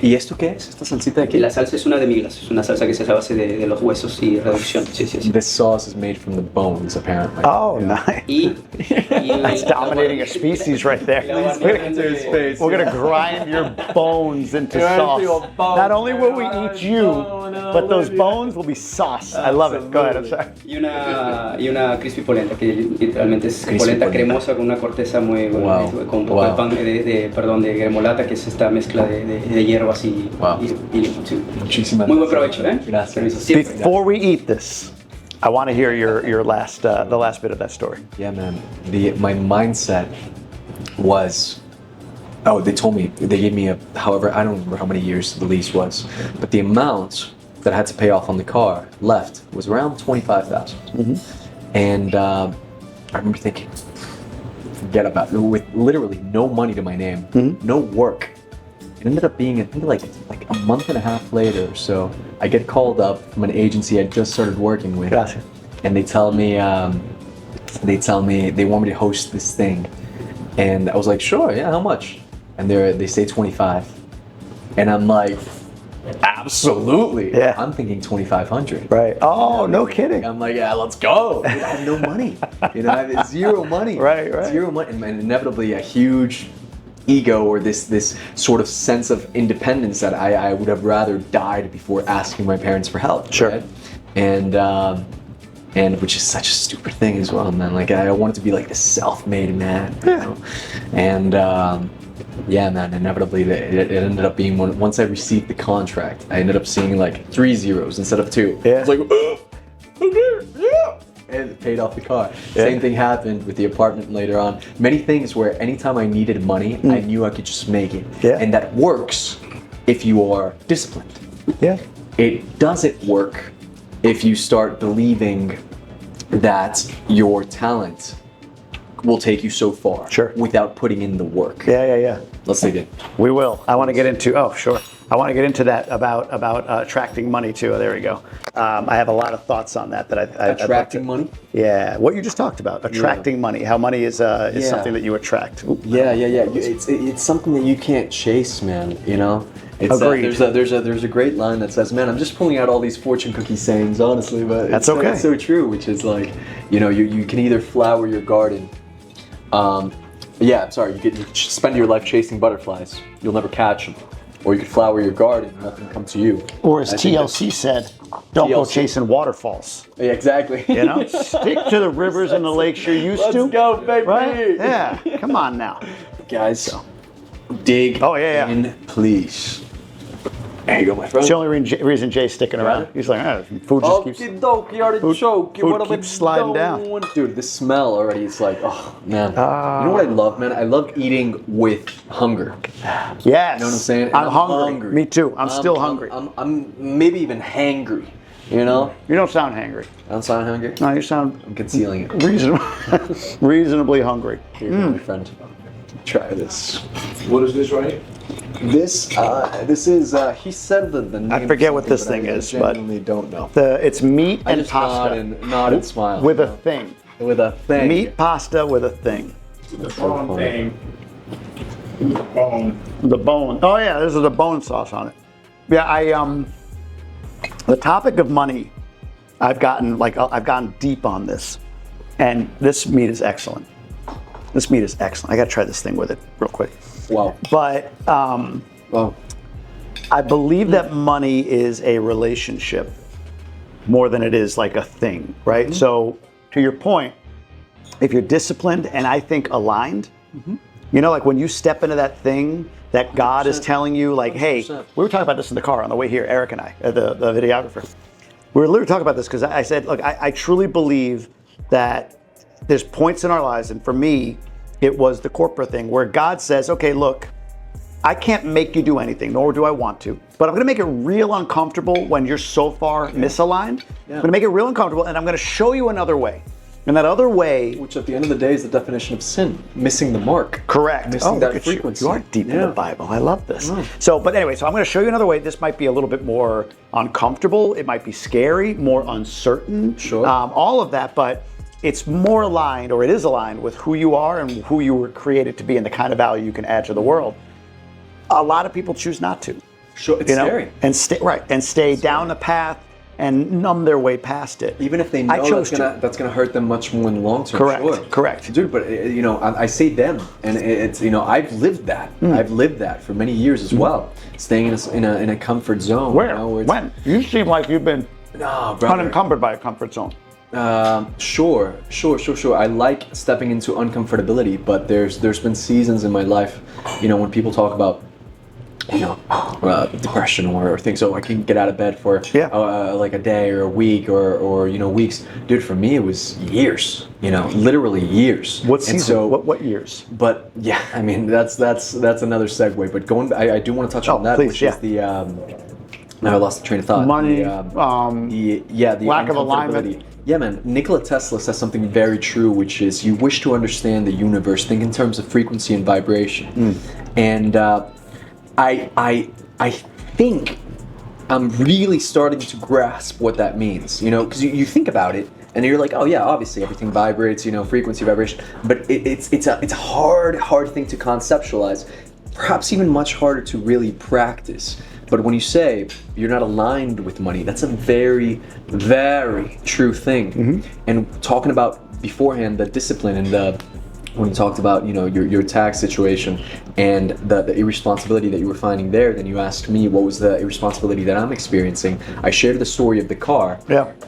¿Y esto qué es? ¿Esta salsita de Y aquí? la salsa es una demi-glace, es una salsa que se hace a base de los huesos y reducción. Sí. This sauce is made from the bones, apparently. Oh, nice. Y That's dominating a species right there. We're gonna grind your bones into sauce. Not only will we eat you, but those bones will be sauce. I love it. Go ahead. I'm sorry. Y una crispy polenta, que literalmente es Crispy polenta polenta. cremosa con una corteza muy Wow. con un poco de Wow. pan de gremolata, que es esta mezcla de hierbas y Wow. limón. Sí. Muchísimas Muy buen gracias. provecho, ¿eh? Gracias. Permiso. Siempre. Before we eat this, I want to hear your last the last bit of that story. Yeah, man. My mindset was, they told me, they gave me however, I don't remember how many years the lease was, but the amount that I had to pay off on the car left was around $25,000. And I remember thinking, forget about it, with literally no money to my name, no work. It ended up being, I think, like a month and a half later or so, I get called up from an agency I just started working with. Gotcha. And they tell me they want me to host this thing. And I was like, sure, yeah, how much? And they say 25. And I'm like, absolutely. Yeah. I'm thinking 2,500. Right. Oh, no kidding. I'm like, yeah, let's go. Dude, I have no money. I have zero money. Right. Zero money. And inevitably a huge ego or this sort of sense of independence that I would have rather died before asking my parents for help. Sure. Right? And which is such a stupid thing as well, man. Like I wanted to be like a self-made man. You know? And yeah, man, inevitably it ended up being once I received the contract, I ended up seeing like 3 zeros instead of 2. Yeah. I was like, okay, yeah. And it paid off the car. Same thing happened with the apartment later on. Many things where anytime I needed money, I knew I could just make it. Yeah. And that works if you are disciplined. Yeah. It doesn't work if you start believing that your talent will take you so far. Sure. Without putting in the work. Yeah. Let's dig in. We will. I want to get into. Oh, sure. I want to get into that about attracting money too. There we go. I have a lot of thoughts on that. Attracting money. Yeah, what you just talked about, attracting money. How money is something that you attract. Ooh. Yeah. It's something that you can't chase, man. You know. It's, Agreed. There's a great line that says, "Man, I'm just pulling out all these fortune cookie sayings, honestly, but That's okay. It's so true." Which is like, you know, you can either flower your garden. You could spend your life chasing butterflies. You'll never catch them. Or you could flower your garden and nothing come to you. Or as TLC said, don't go chasing waterfalls. Yeah, exactly. You know, stick to the rivers and the lakes you're used to. Let's go, baby. Right? Yeah. Come on now. Guys, dig in, please. There you go, my friend. It's the only reason Jay's sticking around. He's like, food just keeps... Okie dokie, artichoke. Food keeps sliding down. Dude, this smell already is like, oh, man. You know what I love, man? I love eating with hunger. Yes. You know what I'm saying? And I'm hungry. Me too. I'm still hungry. I'm maybe even hangry, you know? You don't sound hangry. I don't sound hungry? No, you sound... I'm concealing it. Reasonably hungry. Here, my friend. Try this. What is this right here? This is, he said the name. I forget what this thing is, but... I genuinely don't know. It's meat I and just pasta. nod and smile. With a thing. With a thing. Meat pasta with a thing. The bone thing. The bone. The bone. Oh yeah, this is the bone sauce on it. Yeah, the topic of money, I've gotten deep on this, and this meat is excellent. This meat is excellent. I gotta try this thing with it real quick. Wow. But I believe that money is a relationship more than it is like a thing, right? So to your point, if you're disciplined and I think aligned, you know, like when you step into that thing that God is telling you, like, hey, we were talking about this in the car on the way here, Eric and I, the videographer. We were literally talking about this because I said, look, I truly believe that there's points in our lives, and for me, it was the corporate thing where God says, okay, look, I can't make you do anything, nor do I want to, but I'm gonna make it real uncomfortable when you're so far misaligned. I'm gonna make it real uncomfortable, and I'm gonna show you another way. And that other way... Which at the end of the day is the definition of sin, missing the mark. Correct. Missing that frequency. You are deep in the Bible. I love this. So, but anyway, so I'm gonna show you another way. This might be a little bit more uncomfortable. It might be scary, more uncertain. Sure. All of that, but it's more aligned, or it is aligned with who you are and who you were created to be and the kind of value you can add to the world. A lot of people choose not to. Sure, it's scary. And stay down the path and numb their way past it. Even if they know that's gonna hurt them much more in the long term. Correct. Correct. Dude, but you know, I say them, and it's, you know, I've lived that. I've lived that for many years as well. Staying in a comfort zone. Where? You know, when? You seem like you've been unencumbered by a comfort zone. Sure. I like stepping into uncomfortability, but there's been seasons in my life, you know, when people talk about, you know, depression or things, so I can get out of bed for like a day or a week or you know, weeks. Dude, for me it was years, you know, literally years. What season? So, what years? But yeah, I mean that's another segue. But I do want to touch on that, please, which is the now I lost the train of thought. Money, the lack of alignment. Yeah, man. Nikola Tesla says something very true, which is you wish to understand the universe, think in terms of frequency and vibration. And I think I'm really starting to grasp what that means, you know, because you think about it and you're like, oh yeah, obviously everything vibrates, you know, frequency, vibration, but it's a hard thing to conceptualize, perhaps even much harder to really practice. But when you say you're not aligned with money, that's a very, very true thing. And talking about beforehand, the discipline and when you talked about, you know, your tax situation and the irresponsibility that you were finding there, then you asked me what was the irresponsibility that I'm experiencing. I shared the story of the car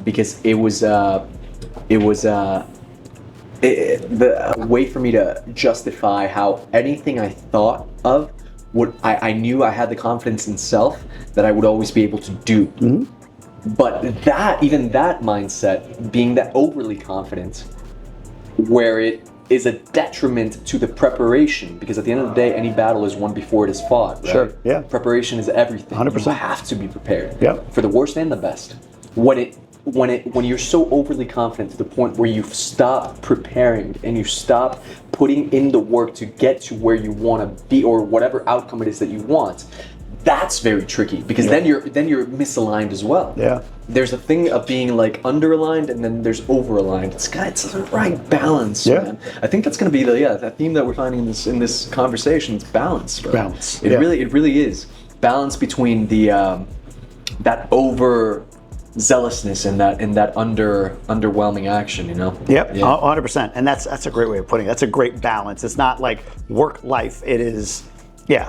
because it was a way for me to justify how anything I thought of, I knew I had the confidence in self that I would always be able to do. But even that mindset, being that overly confident, where it is a detriment to the preparation, because at the end of the day, any battle is won before it is fought, right? Sure, yeah. Preparation is everything. 100%. You have to be prepared. Yeah. For the worst and the best. When when you're so overly confident to the point where you stop preparing and you stop putting in the work to get to where you want to be or whatever outcome it is that you want, that's very tricky because then you're misaligned as well. Yeah. There's a thing of being like underaligned and then there's overaligned. It's the right balance, man. I think that's going to be that theme that we're finding in this conversation. It's balance, bro. Balance. It really is balance between the that over zealousness and that underwhelming action, you know. Yep, 100%. And that's a great way of putting it. That's a great balance. It's not like work life. It is, the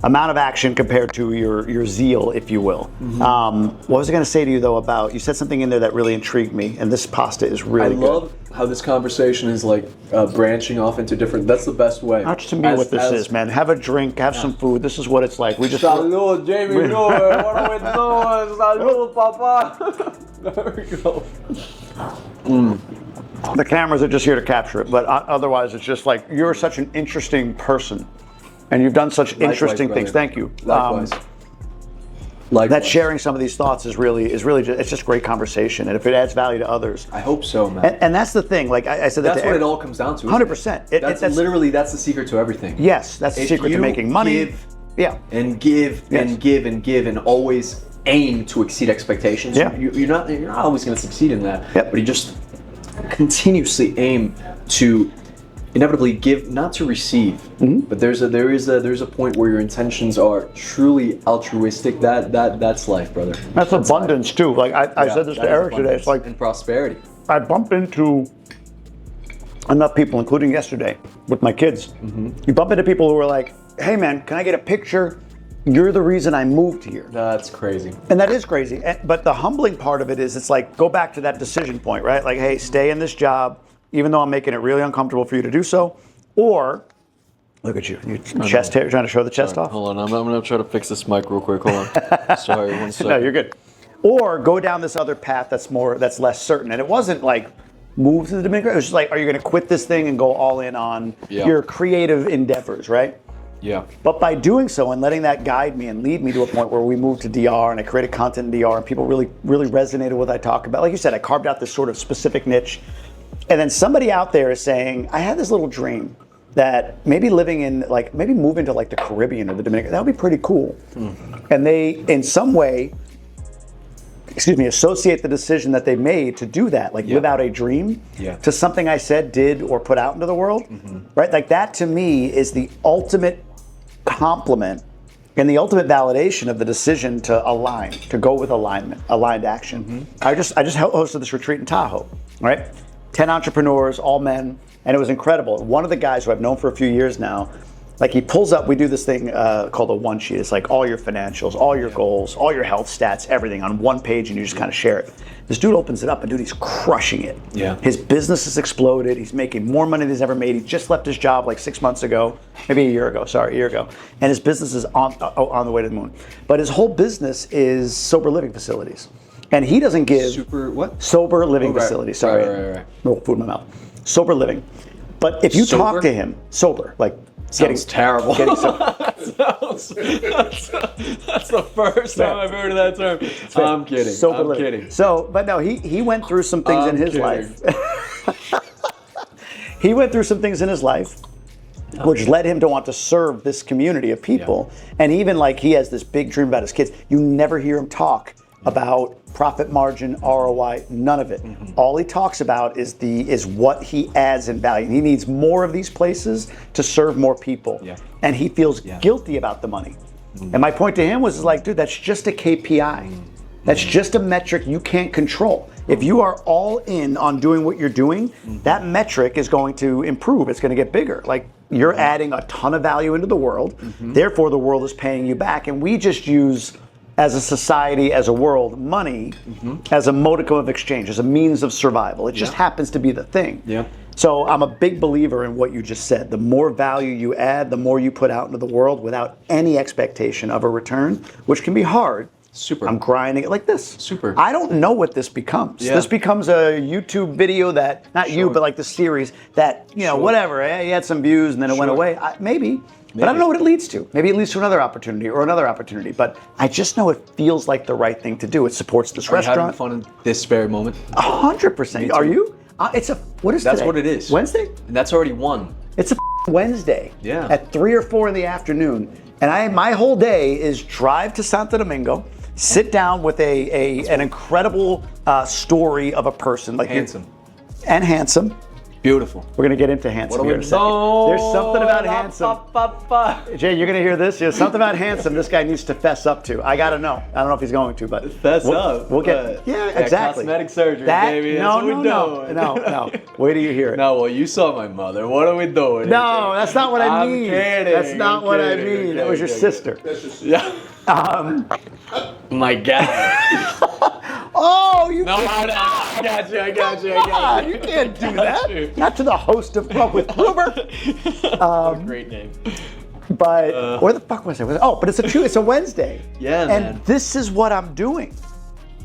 amount of action compared to your zeal, if you will. What was I going to say to you though about, you said something in there that really intrigued me, and this pasta is really good. I love how this conversation is like branching off into different, that's the best way. That's to me what this is, man. Have a drink, have some food. This is what it's like. We just Salud, Jamie Gruber. What are we doing? Salud, papa. There we go. The cameras are just here to capture it, but otherwise it's just like, you're such an interesting person. And you've done such interesting things. Thank you. Likewise. That sharing some of these thoughts is really it's just great conversation. And if it adds value to others, I hope so, man. And that's the thing. Like I said, that's what it all comes down to. 100%. That's literally the secret to everything. Yes, that's the secret to making money. And give and always aim to exceed expectations. You're not always going to succeed in that. But you just continuously aim to inevitably give, not to receive. But there is a point where your intentions are truly altruistic. That's life, brother. That's abundance too. Like I said this to Eric today. It's like, and prosperity. I bump into enough people, including yesterday with my kids. You bump into people who are like, "Hey man, can I get a picture? You're the reason I moved here." That's crazy. And that is crazy. But the humbling part of it is, it's like, go back to that decision point, right? Like, hey, stay in this job, even though I'm making it really uncomfortable for you to do so. Or, look at you, chest hair, trying to show the chest off. Hold on, I'm going to try to fix this mic real quick. Hold on. Sorry, 1 second. No, you're good. Or go down this other path that's less certain. And it wasn't like, move to the Dominican. It was just like, are you going to quit this thing and go all in on your creative endeavors, right? Yeah. But by doing so and letting that guide me and lead me to a point where we moved to DR and I created content in DR and people really resonated with what I talk about. Like you said, I carved out this sort of specific niche. And then somebody out there is saying, I had this little dream that maybe maybe moving to like the Caribbean or the Dominican, that would be pretty cool. And they, in some way, associate the decision that they made to do that, like live out a dream, to something I said, did, or put out into the world, right? Like that to me is the ultimate compliment and the ultimate validation of the decision to align, to go with aligned action. I just hosted this retreat in Tahoe, right? 10 entrepreneurs, all men, and it was incredible. One of the guys who I've known for a few years now, like he pulls up, we do this thing called a one sheet. It's like all your financials, all your goals, all your health stats, everything on one page, and you just kind of share it. This dude opens it up, and dude, he's crushing it. His business has exploded. He's making more money than he's ever made. He just left his job like 6 months ago, maybe a year ago. And his business is on the way to the moon. But his whole business is sober living facilities. And he doesn't give sober living facilities. Right. No food in my mouth. Sober living. But if you talk to him, sober, like sounds terrible. Getting sober. That's the first time I've heard of that term. I'm kidding. Sober I'm living. kidding. So, but no, he went through some things in his life. He went through some things in his life which led him to want to serve this community of people. And even like he has this big dream about his kids. You never hear him talk about profit margin, ROI, none of it. All he talks about is what he adds in value. He needs more of these places to serve more people. And he feels guilty about the money. And my point to him was like, dude, that's just a KPI. That's just a metric you can't control. If you are all in on doing what you're doing, that metric is going to improve. It's going to get bigger. Like you're adding a ton of value into the world. Therefore, the world is paying you back. And we just use, as a society, as a world, money as a modicum of exchange, as a means of survival. It just happens to be the thing. So I'm a big believer in what you just said. The more value you add, the more you put out into the world without any expectation of a return, which can be hard. I'm grinding it like this. I don't know what this becomes. This becomes a YouTube video that, not you, but like the series that, you know, whatever, he had some views and then it went away. Maybe. But I don't know what it leads to. Maybe it leads to another opportunity or another opportunity. But I just know it feels like the right thing to do. It supports this Are you having restaurant. fun in this very moment? 100%. Are you? What is That's today? what it is. Wednesday? And that's already one. It's a Wednesday. Yeah. At 3 or 4 in the afternoon. And my whole day is drive to Santo Domingo, sit down with an incredible story of a person. Like Handsome. And handsome. Beautiful. We're going to get into handsome here in a second. There's something about handsome. Jay, you're going to hear this. There's something about handsome this guy needs to fess up to. I got to know. I don't know if he's going to, but Fess up? We'll get, yeah, exactly. Cosmetic surgery, baby. That's what we're doing. No. Wait till you hear it. No, well, you saw my mother. What are we doing? No, that's not what I mean. I'm kidding. That's not what I mean. Okay, That was your okay. sister. Yeah. My God. Oh, you No, I got you. you can't do that. Not to the host of Club with Gruber. Great name. But where the fuck was I? But it's a Wednesday. Yeah, and man. this is what I'm doing,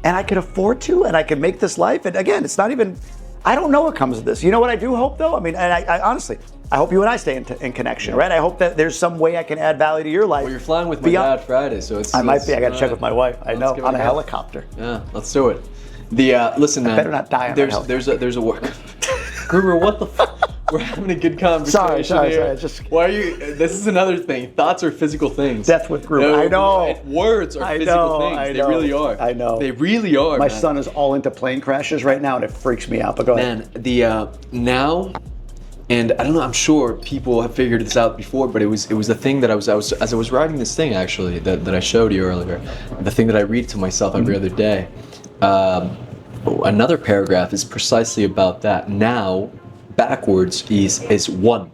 and I can afford to, and I can make this life. And again, it's not even. I don't know what comes of this. You know what I do hope though? I mean, and I honestly, I hope you and I stay in connection, right? I hope that there's some way I can add value to your life. Well, you're flying with my dad Friday, so it's. I might be. I got to check with my wife. I know give it on a a go. helicopter. Yeah, let's do it. Listen, man. better not die on that helicopter. There's a work. Gruber, what the fuck? We're having a good conversation Sorry. here. Just Why are you? This is another thing. Thoughts are physical things. Death with Gruber. No, I know. Words are physical things. I They know. really are. I know. They really are. My man. son is all into plane crashes right now, and it freaks me out. But go ahead. Man, the now, and I don't know. I'm sure people have figured this out before, but it was the thing that I was as I was writing this thing actually that I showed you earlier. The thing that I read to myself every other day. Another paragraph is precisely about that. Now, backwards is one.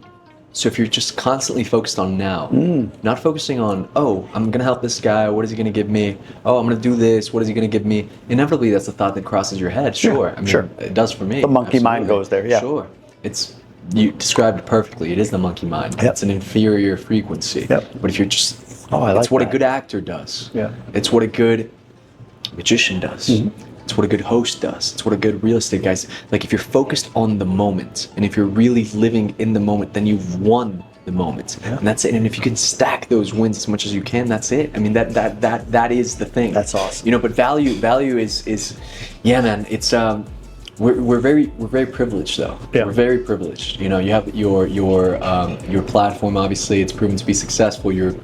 So if you're just constantly focused on now, not focusing on, oh, I'm gonna help this guy, what is he gonna give me? Oh, I'm gonna do this, what is he gonna give me? Inevitably, that's the thought that crosses your head. Sure, I mean, it does for me. The monkey mind Absolutely. goes there, yeah. Sure, you described it perfectly. It is the monkey mind. Yep. It's an inferior frequency. Yep. But if you're just, I like it's what that. a good actor does. Yeah. It's what a good magician does. It's what a good host does. It's what a good real estate guy. Like if you're focused on the moment, and if you're really living in the moment, then you've won the moment, and that's it. And if you can stack those wins as much as you can, that's it. I mean, that is the thing. That's awesome. You know, but value is, yeah, man. It's we're very privileged though. Yeah. We're very privileged. You know, you have your platform. Obviously, it's proven to be successful. You're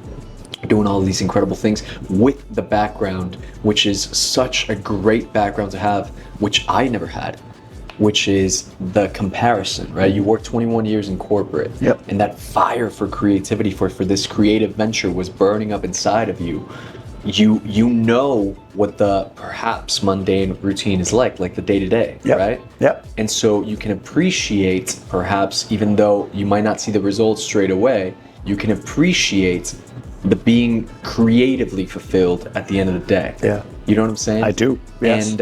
doing all these incredible things with the background, which is such a great background to have, which I never had, which is the comparison, right? You worked 21 years in corporate, Yep. and that fire for creativity, for this creative venture was burning up inside of you. You know what the perhaps mundane routine is like the day-to-day, Yep. right? Yep. And so you can appreciate, perhaps, even though you might not see the results straight away, you can appreciate the being creatively fulfilled at the end of the day. Yeah. You know what I'm saying? I do, yes.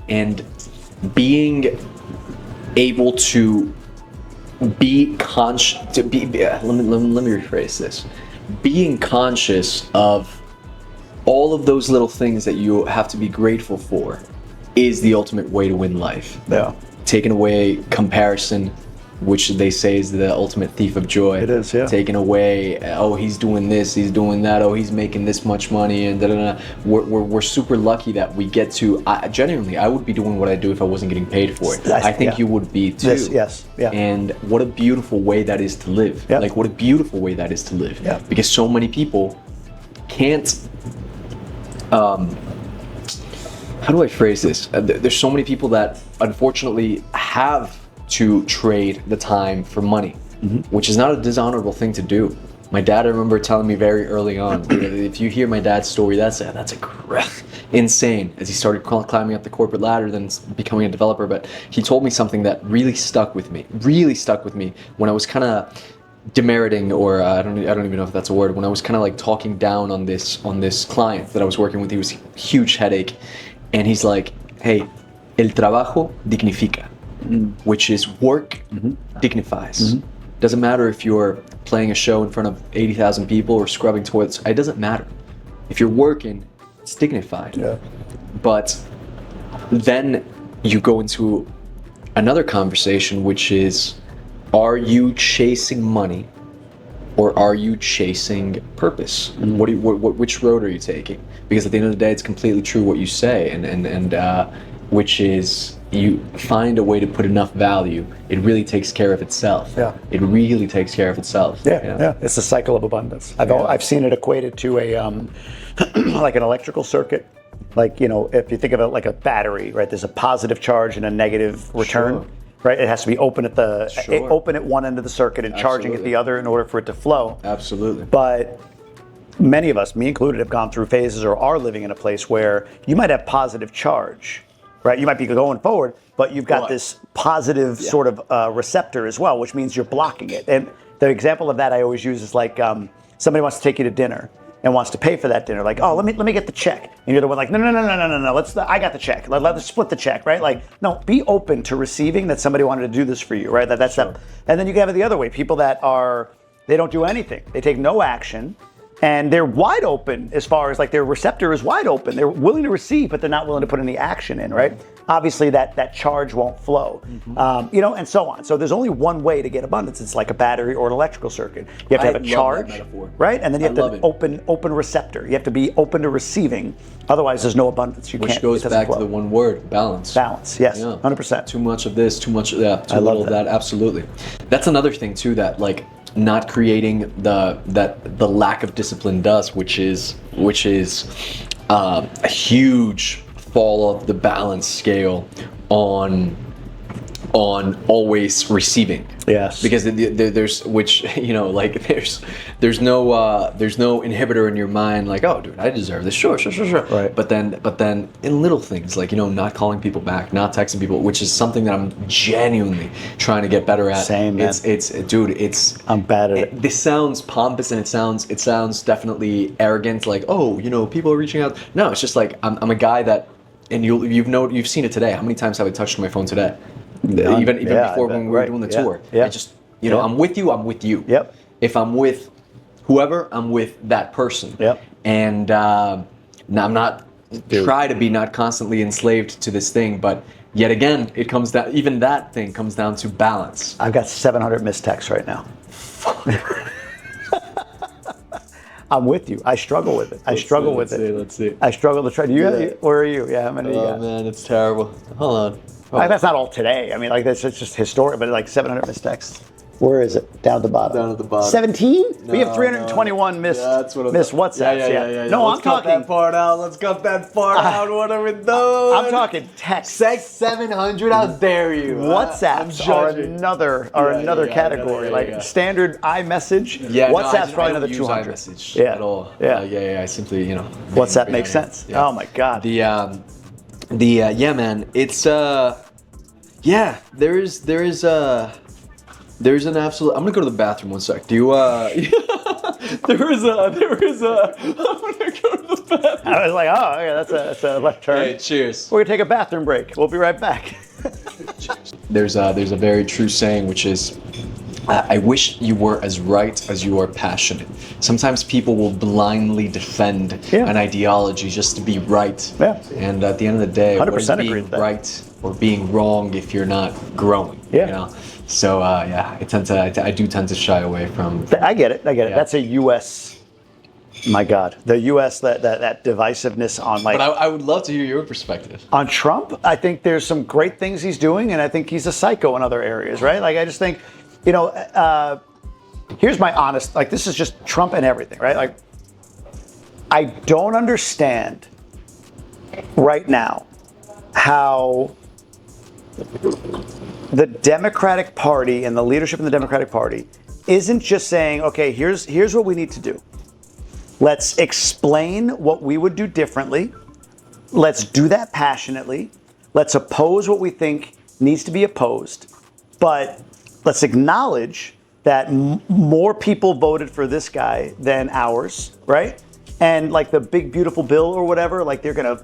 And being able to be conscious, let me rephrase this. Being conscious of all of those little things that you have to be grateful for is the ultimate way to win life. Yeah. Taking away comparison, which they say is the ultimate thief of joy. It is, yeah. Taking away, oh, he's doing this, he's doing that, oh, he's making this much money, and da-da-da. We're super lucky that we get to, genuinely, I would be doing what I do if I wasn't getting paid for it. I think yeah. you would be too. Yes, yeah. And what a beautiful way that is to live. Yeah. Like, what a beautiful way that is to live. Yeah. Because so many people can't, how do I phrase this? There's so many people that unfortunately have to trade the time for money, which is not a dishonorable thing to do. My dad, I remember telling me very early on, if you hear my dad's story, that's insane. As he started climbing up the corporate ladder, then becoming a developer. But he told me something that really stuck with me when I was kind of demeriting, or I don't even know if that's a word, when I was kind of like talking down on this client that I was working with. He was a huge headache, and he's like, hey, el trabajo dignifica. Which is work dignifies. Doesn't matter if you're playing a show in front of 80,000 people or scrubbing toilets. It doesn't matter. If you're working, it's dignified. Yeah. But then you go into another conversation, which is, are you chasing money or are you chasing purpose? What which road are you taking? Because at the end of the day, it's completely true what you say, and which is you find a way to put enough value, it really takes care of itself. Yeah. It really takes care of itself. Yeah. It's a cycle of abundance. I've seen it equated to a like an electrical circuit. Like, you know, if you think of it like a battery, right? There's a positive charge and a negative return. Sure. Right? It has to be open at Sure. open at one end of the circuit and charging at Absolutely. the other in order for it to flow. Absolutely. But many of us, me included, have gone through phases or are living in a place where you might have positive charge, right? You might be going forward, but you've got this positive sort of receptor as well, which means you're blocking it. And the example of that I always use is like somebody wants to take you to dinner and wants to pay for that dinner. Like, oh, let me get the check. And you're the one like, no. I got the check. Let's split the check, right? Like, no, be open to receiving that somebody wanted to do this for you, right? That's that. And then you have it the other way. People that they don't do anything. They take no action. And they're wide open as far as like their receptor is wide open. They're willing to receive, but they're not willing to put any action in, right? Obviously that charge won't flow, you know, and so on. So there's only one way to get abundance. It's like a battery or an electrical circuit. You have to have a charge, right? And then you have to open receptor. You have to be open to receiving. Otherwise there's no abundance. Which goes back to the one word, balance. Balance, yes, 100%. Too much of this, too much of that, too little of that. Absolutely. That's another thing too that like not creating the lack of discipline does, which is a huge fall of the balance scale on always receiving. Yes. Because there's which, you know, like there's no inhibitor in your mind like, oh dude, I deserve this. Sure. Right. But then in little things like, you know, not calling people back, not texting people, which is something that I'm genuinely trying to get better at. Same, man. I'm bad at it. This sounds pompous and it sounds definitely arrogant, like, oh, you know, people are reaching out. No, it's just like I'm a guy that, and you've seen it today. How many times have I touched my phone today? Even before when we were doing the tour. I just, you know, I'm with you. Yep. If I'm with whoever, I'm with that person. Yep. And now I'm not try to be not constantly enslaved to this thing, but yet again, it comes down, even that thing comes down to balance. I've got 700 missed texts right now. I'm with you. I struggle with it. Let's see. I struggle to try. Where are you? Yeah, how many do you got? Oh man, it's terrible. Hold on. That's not all today. I mean, like it's just historic, but like 700 missed texts. Where is it? Down at the bottom. Down at the bottom. 17? We have 321 missed WhatsApps. Yeah. No, Let's I'm talking. Cut that part out. Let's cut that part out. What are we doing? I'm talking text. 700. How dare you? WhatsApps are another category. Like standard iMessage. Yeah, WhatsApp's probably I don't another use 200. iMessage Yeah. at all. Yeah. I simply, you know. WhatsApp makes sense. Yeah. Oh my God. Yeah, man. It's there's an absolute. I'm gonna go to the bathroom 1 sec. Do you there is a. I'm gonna go to the bathroom. I was like, oh, okay, that's a left turn. Hey, cheers. We're gonna take a bathroom break. We'll be right back. There's a very true saying, which is, I wish you were as right as you are passionate. Sometimes people will blindly defend an ideology just to be right. Yeah. And at the end of the day, 100% what is agree being with that. right or being wrong if you're not growing? Yeah. You know? So I do tend to shy away from. I get it. Yeah. That's a U.S. My God, the U.S. that divisiveness on like. But I would love to hear your perspective. On Trump, I think there's some great things he's doing, and I think he's a psycho in other areas, right? Like I just think, you know, here's my honest. Like this is just Trump and everything, right? Like I don't understand right now how the Democratic Party and the leadership in the Democratic Party isn't just saying, okay, here's what we need to do. Let's explain what we would do differently. Let's do that passionately. Let's oppose what we think needs to be opposed. But let's acknowledge that more people voted for this guy than ours, right? And like the big beautiful bill or whatever, like they're gonna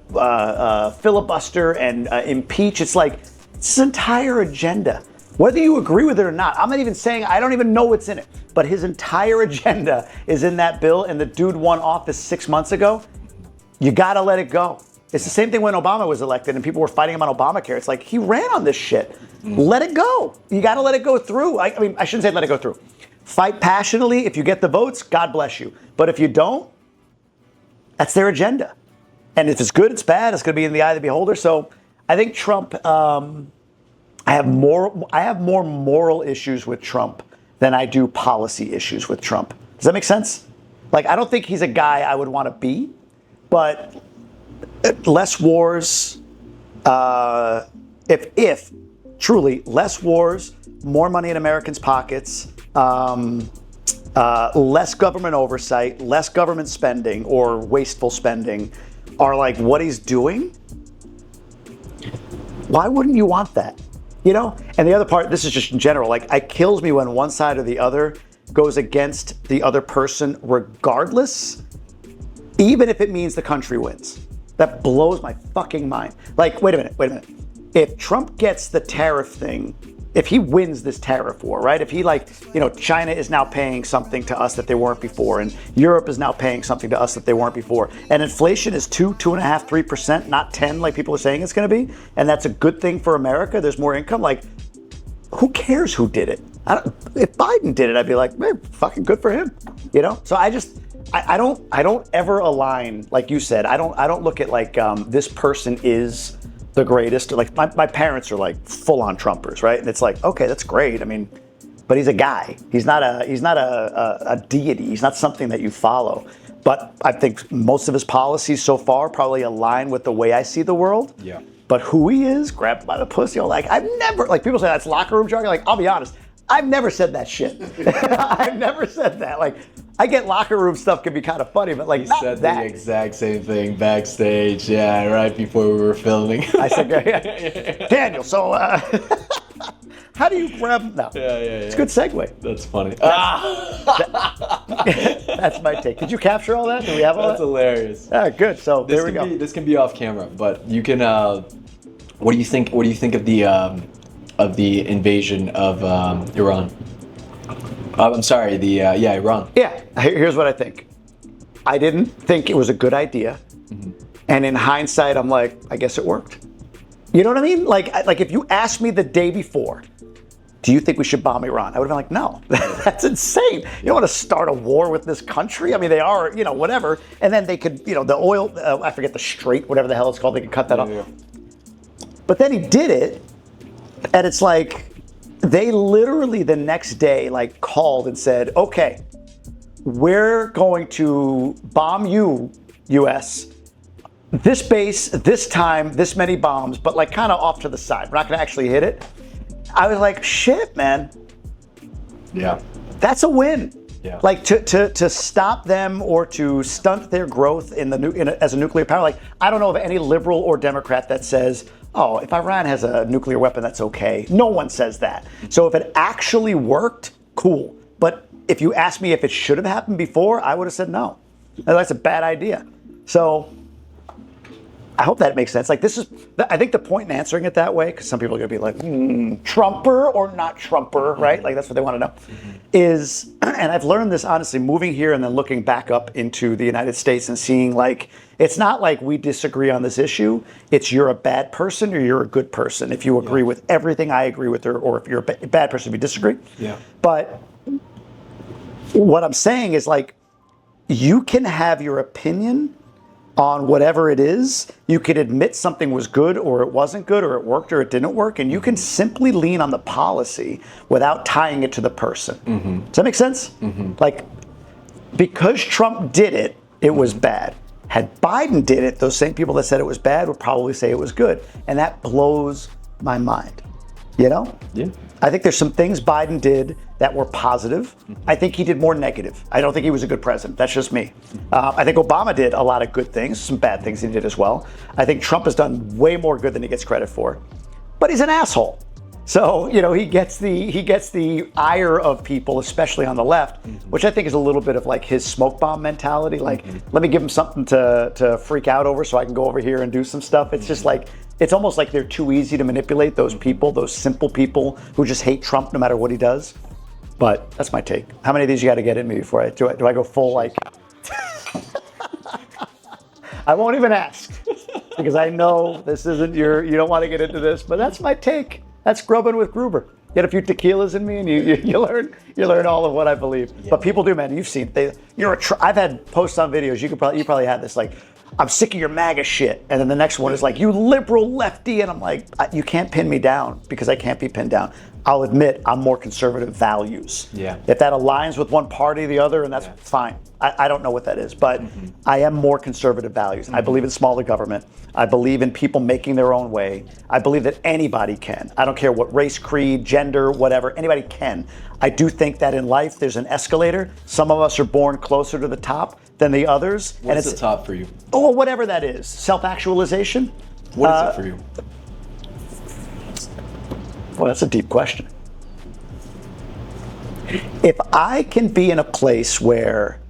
filibuster and impeach. It's like it's his entire agenda. Whether you agree with it or not, I'm not even saying, I don't even know what's in it, but his entire agenda is in that bill, and the dude won office 6 months ago. You gotta let it go. It's the same thing when Obama was elected and people were fighting him on Obamacare. It's like, he ran on this shit. Let it go. You gotta let it go through. I mean, I shouldn't say let it go through. fight passionately. If you get the votes, God bless you. But if you don't, that's their agenda. And if it's good, it's bad. It's going to be in the eye of the beholder. So I think Trump, I have more moral issues with Trump than I do policy issues with Trump. Does that make sense? Like, I don't think he's a guy I would want to be, but less wars, if truly less wars, more money in Americans' pockets, less government oversight, less government spending or wasteful spending are like what he's doing. Why wouldn't you want that? You know? And the other part, this is just in general, like it kills me when one side or the other goes against the other person regardless, even if it means the country wins. That blows my fucking mind. Like, wait a minute. If Trump gets the tariff thing, if he wins this tariff war, right? If he China is now paying something to us that they weren't before, and Europe is now paying something to us that they weren't before, and inflation is 2.5%, 3%, not 10 like people are saying it's going to be, and that's a good thing for America. There's more income. Like, who cares who did it? If Biden did it, I'd be like, man, fucking good for him, you know? So I don't ever align, like you said. I don't look at like this person is the greatest. Like my parents are like full on Trumpers, right? And it's like, okay, that's great. I mean, but he's a guy. He's not a deity. He's not something that you follow. But I think most of his policies so far probably align with the way I see the world. Yeah. But who he is, grabbed by the pussy, like I've never, like people say that's locker room jargon. Like, I'll be honest, I've never said that shit. I've never said that. Like, I get locker room stuff can be kind of funny, but like, he not said that. The exact same thing backstage, yeah, right before we were filming. I said, yeah. Daniel, so how do you grab? No, Yeah. It's a good segue. That's funny. That's my take. Did you capture all that? Do we have all That's that? hilarious. All right, good. So there we go. This can be off camera, but you can. What do you think? What do you think of the invasion of Iran? I'm sorry, Iran. Yeah, here's what I think. I didn't think it was a good idea. Mm-hmm. And in hindsight, I'm like, I guess it worked. You know what I mean? Like if you asked me the day before, do you think we should bomb Iran? I would have been like, no, that's insane. You don't want to start a war with this country. I mean, they are, whatever. And then they could, the oil, I forget the Strait, whatever the hell it's called, they could cut that off. Yeah. But then he did it, and it's like, they literally the next day like called and said, okay, we're going to bomb you, US, this base, this time, this many bombs, but like kind of off to the side. We're not going to actually hit it. I was like, shit, man. Yeah. That's a win. Yeah. Like to stop them or to stunt their growth as a nuclear power. Like, I don't know of any liberal or Democrat that says, oh, if Iran has a nuclear weapon, that's okay. No one says that. So if it actually worked, cool. But if you asked me if it should have happened before, I would have said no. That's a bad idea. So I hope that makes sense. Like, I think the point in answering it that way, because some people are going to be like, Trumper or not Trumper, right? Like, that's what they want to know, is, and I've learned this, honestly, moving here and then looking back up into the United States and seeing, like, it's not like we disagree on this issue. It's you're a bad person or you're a good person. If you agree with everything I agree with, or if you're a bad person, if you disagree. Yeah. But what I'm saying is, like, you can have your opinion on whatever it is. You could admit something was good or it wasn't good or it worked or it didn't work, and you can simply lean on the policy without tying it to the person. Mm-hmm. Does that make sense? Mm-hmm. Like, because Trump did it, it was bad. Had Biden did it, those same people that said it was bad would probably say it was good. And that blows my mind. You know? Yeah. I think there's some things Biden did that were positive. I think he did more negative. I don't think he was a good president. That's just me. I think Obama did a lot of good things, some bad things he did as well. I think Trump has done way more good than he gets credit for. But he's an asshole. So, he gets the ire of people, especially on the left, which I think is a little bit of like his smoke bomb mentality. Like, let me give him something to freak out over so I can go over here and do some stuff. It's just like, it's almost like they're too easy to manipulate, those people, those simple people who just hate Trump no matter what he does. But that's my take. How many of these you got to get in me before do I go full like? I won't even ask because I know this isn't you don't want to get into this, but that's my take. That's Grubbing with Gruber. Get a few tequilas in me, and you learn all of what I believe. Yeah. But people do, man. You've seen I've had posts on videos. You probably had this, like, I'm sick of your MAGA shit, and then the next one is like, you liberal lefty, and I'm like, you can't pin me down because I can't be pinned down. I'll admit I'm more conservative values. Yeah. If that aligns with one party or the other, and that's fine. I don't know what that is, but I am more conservative values. I believe in smaller government. I believe in people making their own way. I believe that anybody can. I don't care what race, creed, gender, whatever, anybody can. I do think that in life there's an escalator. Some of us are born closer to the top than the others. What's the top for you? Oh, whatever that is. Self-actualization? What is it for you? Well, that's a deep question. If I can be in a place where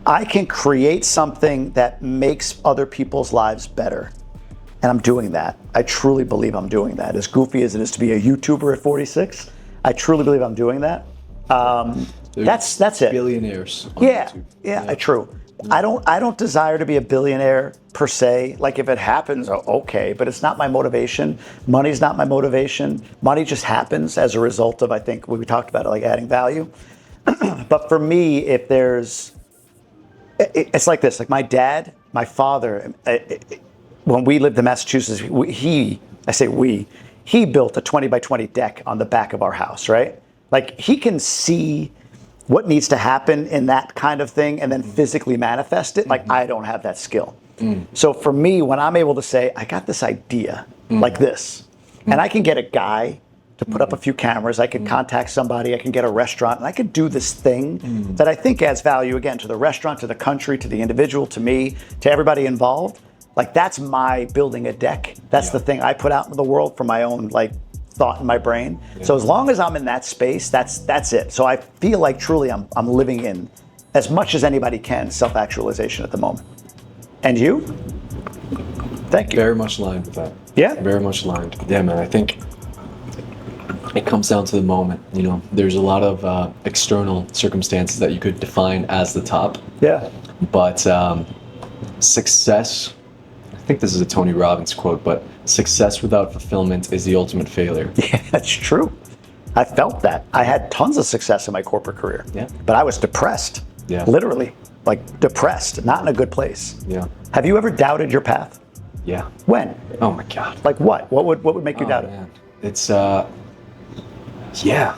I can create something that makes other people's lives better, and I'm doing that. I truly believe I'm doing that. As goofy as it is to be a YouTuber at 46, I truly believe I'm doing that. That's it. Billionaires on Yeah, YouTube. yeah, true. I don't desire to be a billionaire per se. Like, if it happens, okay, but it's not my motivation. Money's not my motivation. Money just happens as a result of, I think, what we talked about, like adding value. But for me, if there's, it's like this, like my dad, my father, when we lived in Massachusetts, he built a 20 by 20 deck on the back of our house, right? Like, he can see what needs to happen in that kind of thing and then physically manifest it. Like, I don't have that skill. So for me, when I'm able to say, I got this idea like this, and I can get a guy to put up a few cameras, I can contact somebody, I can get a restaurant, and I can do this thing that I think adds value, again, to the restaurant, to the country, to the individual, to me, to everybody involved. Like, that's my building a deck. That's the thing I put out into the world for my own, like, thought in my brain. So as long as I'm in that space, that's it. So I feel like truly I'm living in, as much as anybody can, self-actualization at the moment. And you? Thank you. Very much aligned with that. Yeah? Very much aligned. Yeah, man. I think it comes down to the moment. You know, there's a lot of external circumstances that you could define as the top. Yeah. But success, I think this is a Tony Robbins quote, but success without fulfillment is the ultimate failure. Yeah, that's true. I felt that. I had tons of success in my corporate career. Yeah. But I was depressed. Yeah. Literally. Like, depressed, not in a good place. Yeah. Have you ever doubted your path? Yeah. When? Oh my God. Like what? What would make you doubt it? Man. It's yeah.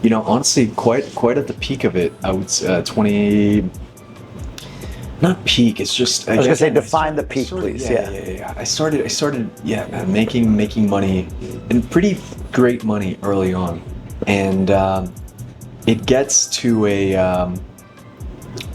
You know, honestly, quite at the peak of it. I would 20. Not peak. It's just. I was gonna say, define the peak, please. Yeah. I started. Yeah, man, making money, and pretty great money early on, and it gets to a.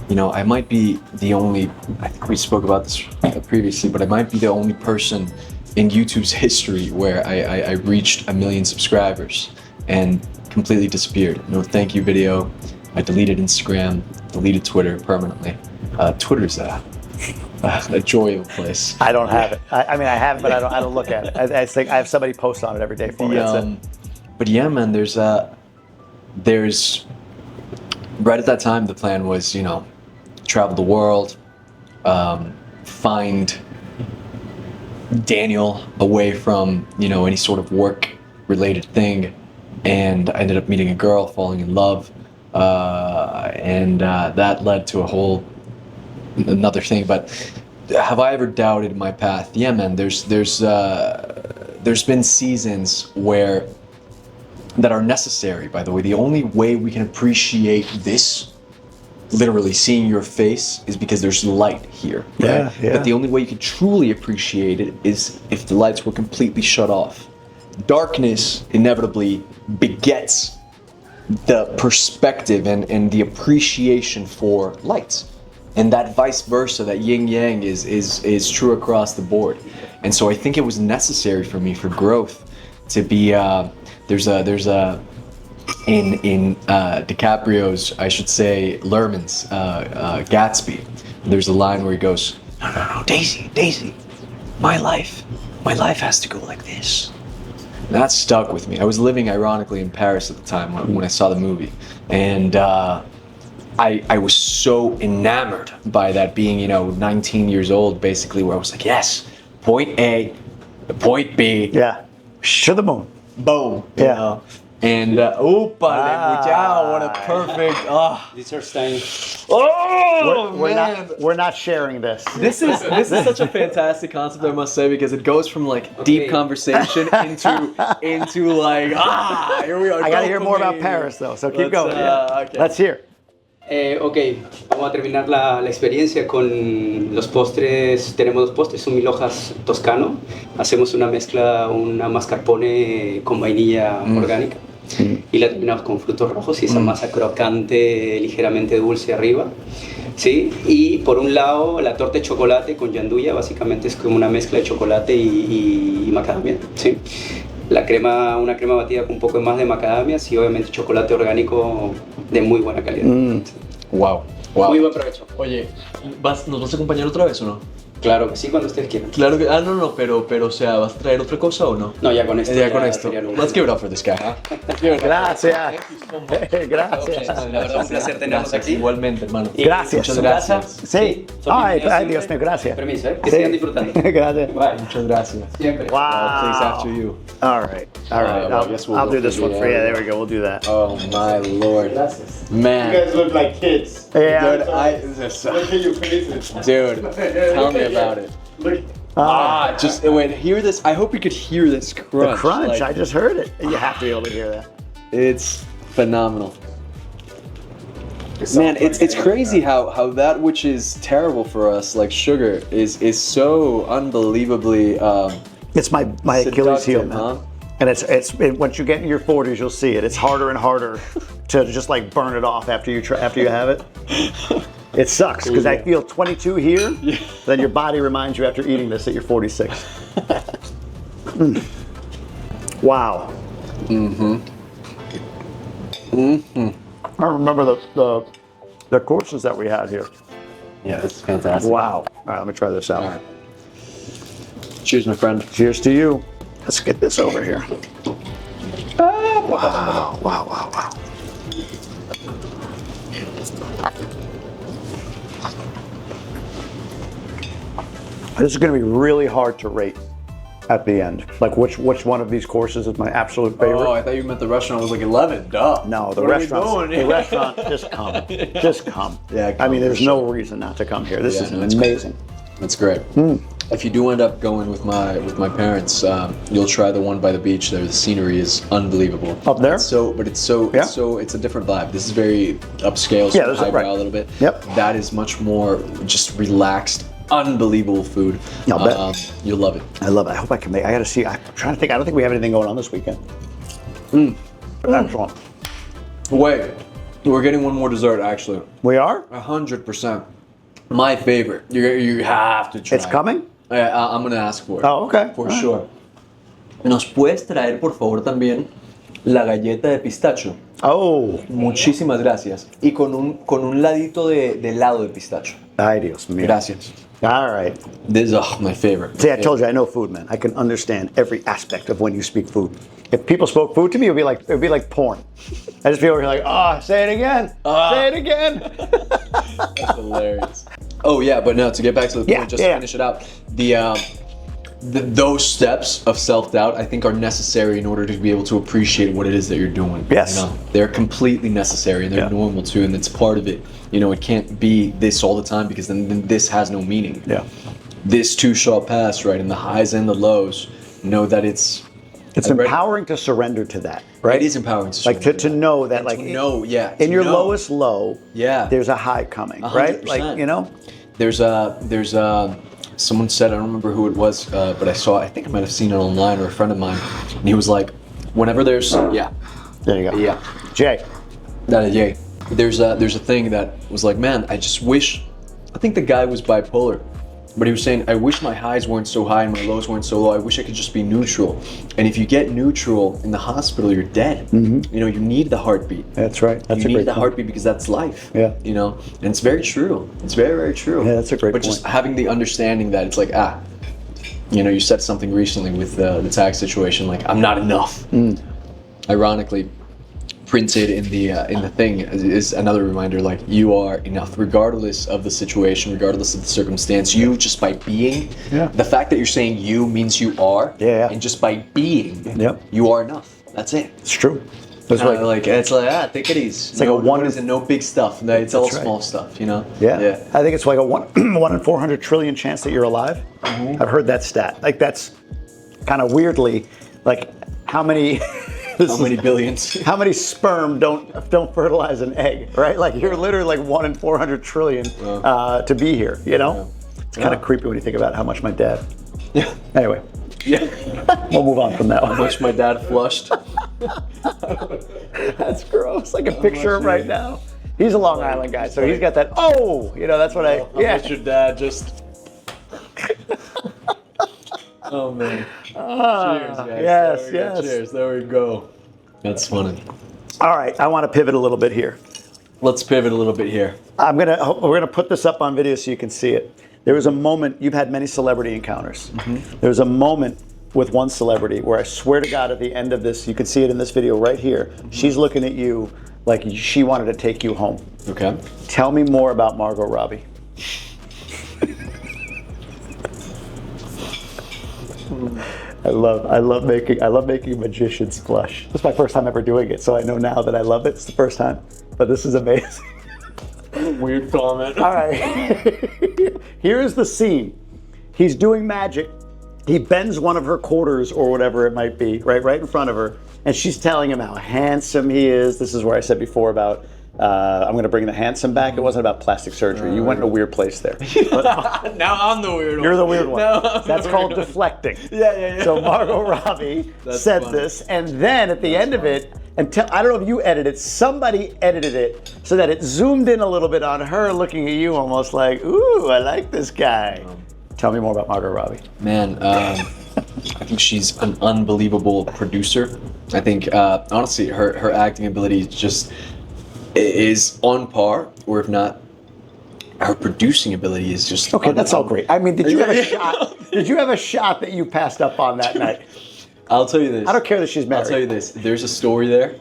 You know, I might be the only. I think we spoke about this previously, but I might be the only person in YouTube's history where I reached 1 million subscribers and completely disappeared. No thank you video. I deleted Instagram, deleted Twitter permanently. Twitter's a joy of a place. I don't have it. I mean, I have it, but I don't look at it. I think I have somebody post on it every day for me. That's it. But yeah, man, there's right at that time the plan was, you know, travel the world, find Daniel away from, you know, any sort of work related thing, and I ended up meeting a girl, falling in love, and that led to another thing. But have I ever doubted my path? Yeah, man. There's been seasons that are necessary. By the way, the only way we can appreciate this, literally seeing your face, is because there's light here. Right? Yeah. But the only way you can truly appreciate it is if the lights were completely shut off. Darkness inevitably begets the perspective and the appreciation for lights. And that vice versa, that yin yang is true across the board. And so I think it was necessary for me, for growth, to be there's a in DiCaprio's, I should say, Lerman's Gatsby, there's a line where he goes, no, Daisy, my life has to go like this. And that stuck with me. I was living ironically in Paris at the time when I saw the movie, and I was so enamored by that, being, you know, 19 years old basically, where I was like, yes, point A, point B. Yeah. To the moon. boom. You Yeah. know? And what a perfect. These are staying. We're not sharing this. This is such a fantastic concept, I must say, because it goes from like deep conversation into like here we are. I gotta hear more about Paris though, so keep going. Okay. Let's hear. Ok, vamos a terminar la experiencia con los postres. Tenemos dos postres, un mil hojas toscano. Hacemos una mezcla, una mascarpone con vainilla orgánica. Y la terminamos con frutos rojos y esa masa crocante, ligeramente dulce arriba. ¿Sí? Y por un lado, la torta de chocolate con yanduya, básicamente es como una mezcla de chocolate y macadamia. ¿Sí? La crema, una crema batida con un poco más de macadamias y obviamente chocolate orgánico de muy buena calidad. Wow. Muy buen provecho. Oye, ¿nos vas a acompañar otra vez o no? Claro que sí, cuando ustedes quieran. Claro que, no, pero, o sea, ¿vas a traer otra cosa o no? No, ya con esto. Ya con esto. sería lo Let's give it up for this guy. Gracias. Gracias. La verdad, un placer tenerlos aquí. Igualmente, hermano. Gracias. Muchas gracias. Sí. Ay, Dios mío, gracias. Permiso, que Sí. sigan disfrutando. Gracias. Bye. Muchas gracias. Siempre. Wow. Please after you. All right. well, I guess we'll I'll go do this for one the for you. area. There we go. We'll do that. Oh my lord. Gracias. Man. You guys look like kids. Yeah. Dude, Look at your faces. dude, tell me about it. Look. Just wait, hear this. I hope you could hear this crunch. The crunch. Like, I just heard it. You have to be able to hear that. it's phenomenal. Man, it's crazy how that which is terrible for us, like sugar, is so unbelievably It's my Achilles heel, seductive, man. huh? And once you get in your 40s, you'll see it. It's harder and harder to just like burn it off after you have it. It sucks because I feel 22 here, then your body reminds you after eating this that you're 46. Wow. I remember the courses that we had here. Yeah, it's fantastic. Wow. All right, let me try this out. All right. Cheers, my friend. Cheers to you. Let's get this over here. Wow. This is going to be really hard to rate at the end. Like which one of these courses is my absolute favorite? Oh, I thought you meant the restaurant was like 11. Duh. No, the What are we restaurant. doing? The restaurant. Just come. Just come. Yeah, I come mean, there's for no sure. reason not to come here. This Yeah, is no, it's amazing. That's great. If you do end up going with my parents, you'll try the one by the beach there. The scenery is unbelievable. Up there? It's Yeah. it's a different vibe. This is very upscale, Yeah, sort of this is highbrow right. a little bit. Yep. That is much more just relaxed, unbelievable food. I'll bet. You'll love it. I love it. I hope I can make. I got to see. I'm trying to think. I don't think we have anything going on this weekend. Excellent. Wait, we're getting one more dessert actually. We are. 100%. My favorite. You have to try. It's coming. I'm gonna ask for it. Oh, okay. For All right. sure. ¿Nos puedes traer, por favor, también la galleta de pistacho? Oh. Muchísimas gracias. Y con un ladito de helado de pistacho. Ay, Dios mío. Gracias. All right. This is my favorite. See, I told you I know food, man. I can understand every aspect of when you speak food. If people spoke food to me, it'd be like porn. I just feel like, say it again. Say it again. That's hilarious. Oh yeah, but no, to get back to the point, Yeah, just yeah. to finish it out, those steps of self-doubt I think are necessary in order to be able to appreciate what it is that you're doing. Yes. You know? They're completely necessary and they're Yeah. normal too, and it's part of it. You know, it can't be this all the time because then this has no meaning. Yeah. This too shall pass, right? And the highs and the lows, know that it's empowering to surrender to that, right? It is empowering to like surrender to that. know that, And like to know, yeah, in to your know. lowest low, Yeah. there's a high coming, right? 100%. Like, you know, There's someone said, I don't remember who it was, but I think I might have seen it online, or a friend of mine, and he was like, whenever there's, there you go. yeah, Jay. that is, yeah, there's a thing that was like, man, I think the guy was bipolar, but he was saying, I wish my highs weren't so high and my lows weren't so low. I wish I could just be neutral. And if you get neutral in the hospital, you're dead. You know, you need the heartbeat. That's right. That's You a need great the point. heartbeat because that's life. Yeah. You know, and it's very true. It's very, very true. Yeah, that's a great But just having the understanding that it's like, you know, you said something recently with the tax situation, like, I'm not enough. Ironically, printed in the thing is another reminder. Like, you are enough, regardless of the situation, regardless of the circumstance. You, just by being, the fact that you're saying you means you are, and just by being, you are enough. That's it. It's true. It's like take it easy. It's like a one and no big stuff. No, it's all small stuff, you know. Yeah. I think it's like a 1 in 400 trillion chance that you're alive. I've heard that stat. Like, that's kind of weirdly, like, how many billions? How many sperm don't fertilize an egg, right? Like, you're literally like 1 in 400 trillion to be here. You know, it's kind of creepy when you think about how much my dad. Yeah. Anyway. Yeah. We'll move on from that one. How much my dad flushed. That's gross. I can picture him right now. He's a Long Island guy, so he's got that. Oh, you know, that's what I. How much your dad just. Oh man. Cheers, guys. Yes. Cheers. There we go. That's funny. All right, I want to pivot a little bit here. Let's pivot a little bit here. We're gonna put this up on video so you can see it. There was a moment, you've had many celebrity encounters. There was a moment with one celebrity where I swear to God, at the end of this, you can see it in this video right here. She's looking at you like she wanted to take you home. Okay. Tell me more about Margot Robbie. I love making magicians blush. This is my first time ever doing it, so I know now that I love it. It's the first time, but this is amazing. Weird comment. All right. Here's the scene. He's doing magic. He bends one of her quarters or whatever it might be, right in front of her, and she's telling him how handsome he is. This is where I said before about I'm going to bring the handsome back. It wasn't about plastic surgery. You went in a weird place there. But now I'm the weird one. You're the weird one. That's called one. deflecting. Yeah. So Margot Robbie said funny. this, and then at the end of it, I don't know if you edited it, somebody edited it so that it zoomed in a little bit on her looking at you almost like, ooh, I like this guy. Tell me more about Margot Robbie. Man, I think she's an unbelievable producer. I think, honestly, her acting ability is on par, or if not, her producing ability is just okay. That's all great. I mean, did you have a shot? Did you have a shot that you passed up on that night? I'll tell you this. I don't care that she's married. I'll tell you this. There's a story there.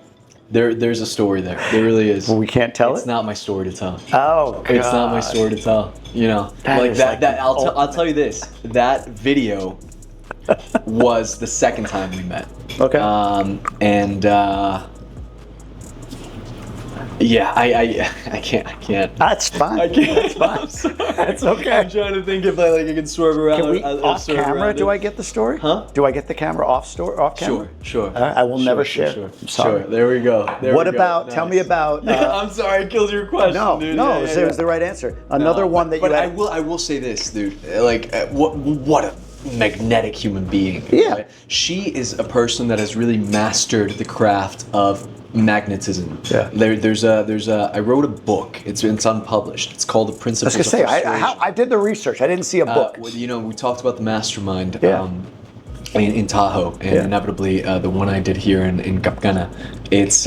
There's a story there. There really is. Well, we can't tell It's not my story to tell. Oh, God. It's not my story to tell. You know, I'll tell you this. That video was the second time we met. Okay. Yeah, I can't. That's fine. I can't. That's fine. I'm sorry. That's okay. I'm trying to think if I can swerve around. Can we I'll off swerve camera? around Do it. I get the story? Huh? Do I get the camera off camera? Sure. All right, I will never share. Sure. I'm sorry. Sure. There we go. What about? Nice. Tell me about. I'm sorry, I killed your question. No, dude. no, Yeah, it was the right answer. Another one that you. But had. I will say this, dude. Like, what a magnetic human being. Yeah. Right? She is a person that has really mastered the craft of magnetism. Yeah. I wrote a book. It's unpublished. It's called The Principles I was gonna of say Persuasion. I did the research. I didn't see a book. You know, we talked about the mastermind. Yeah. In Tahoe, and inevitably the one I did here in Capcana, it's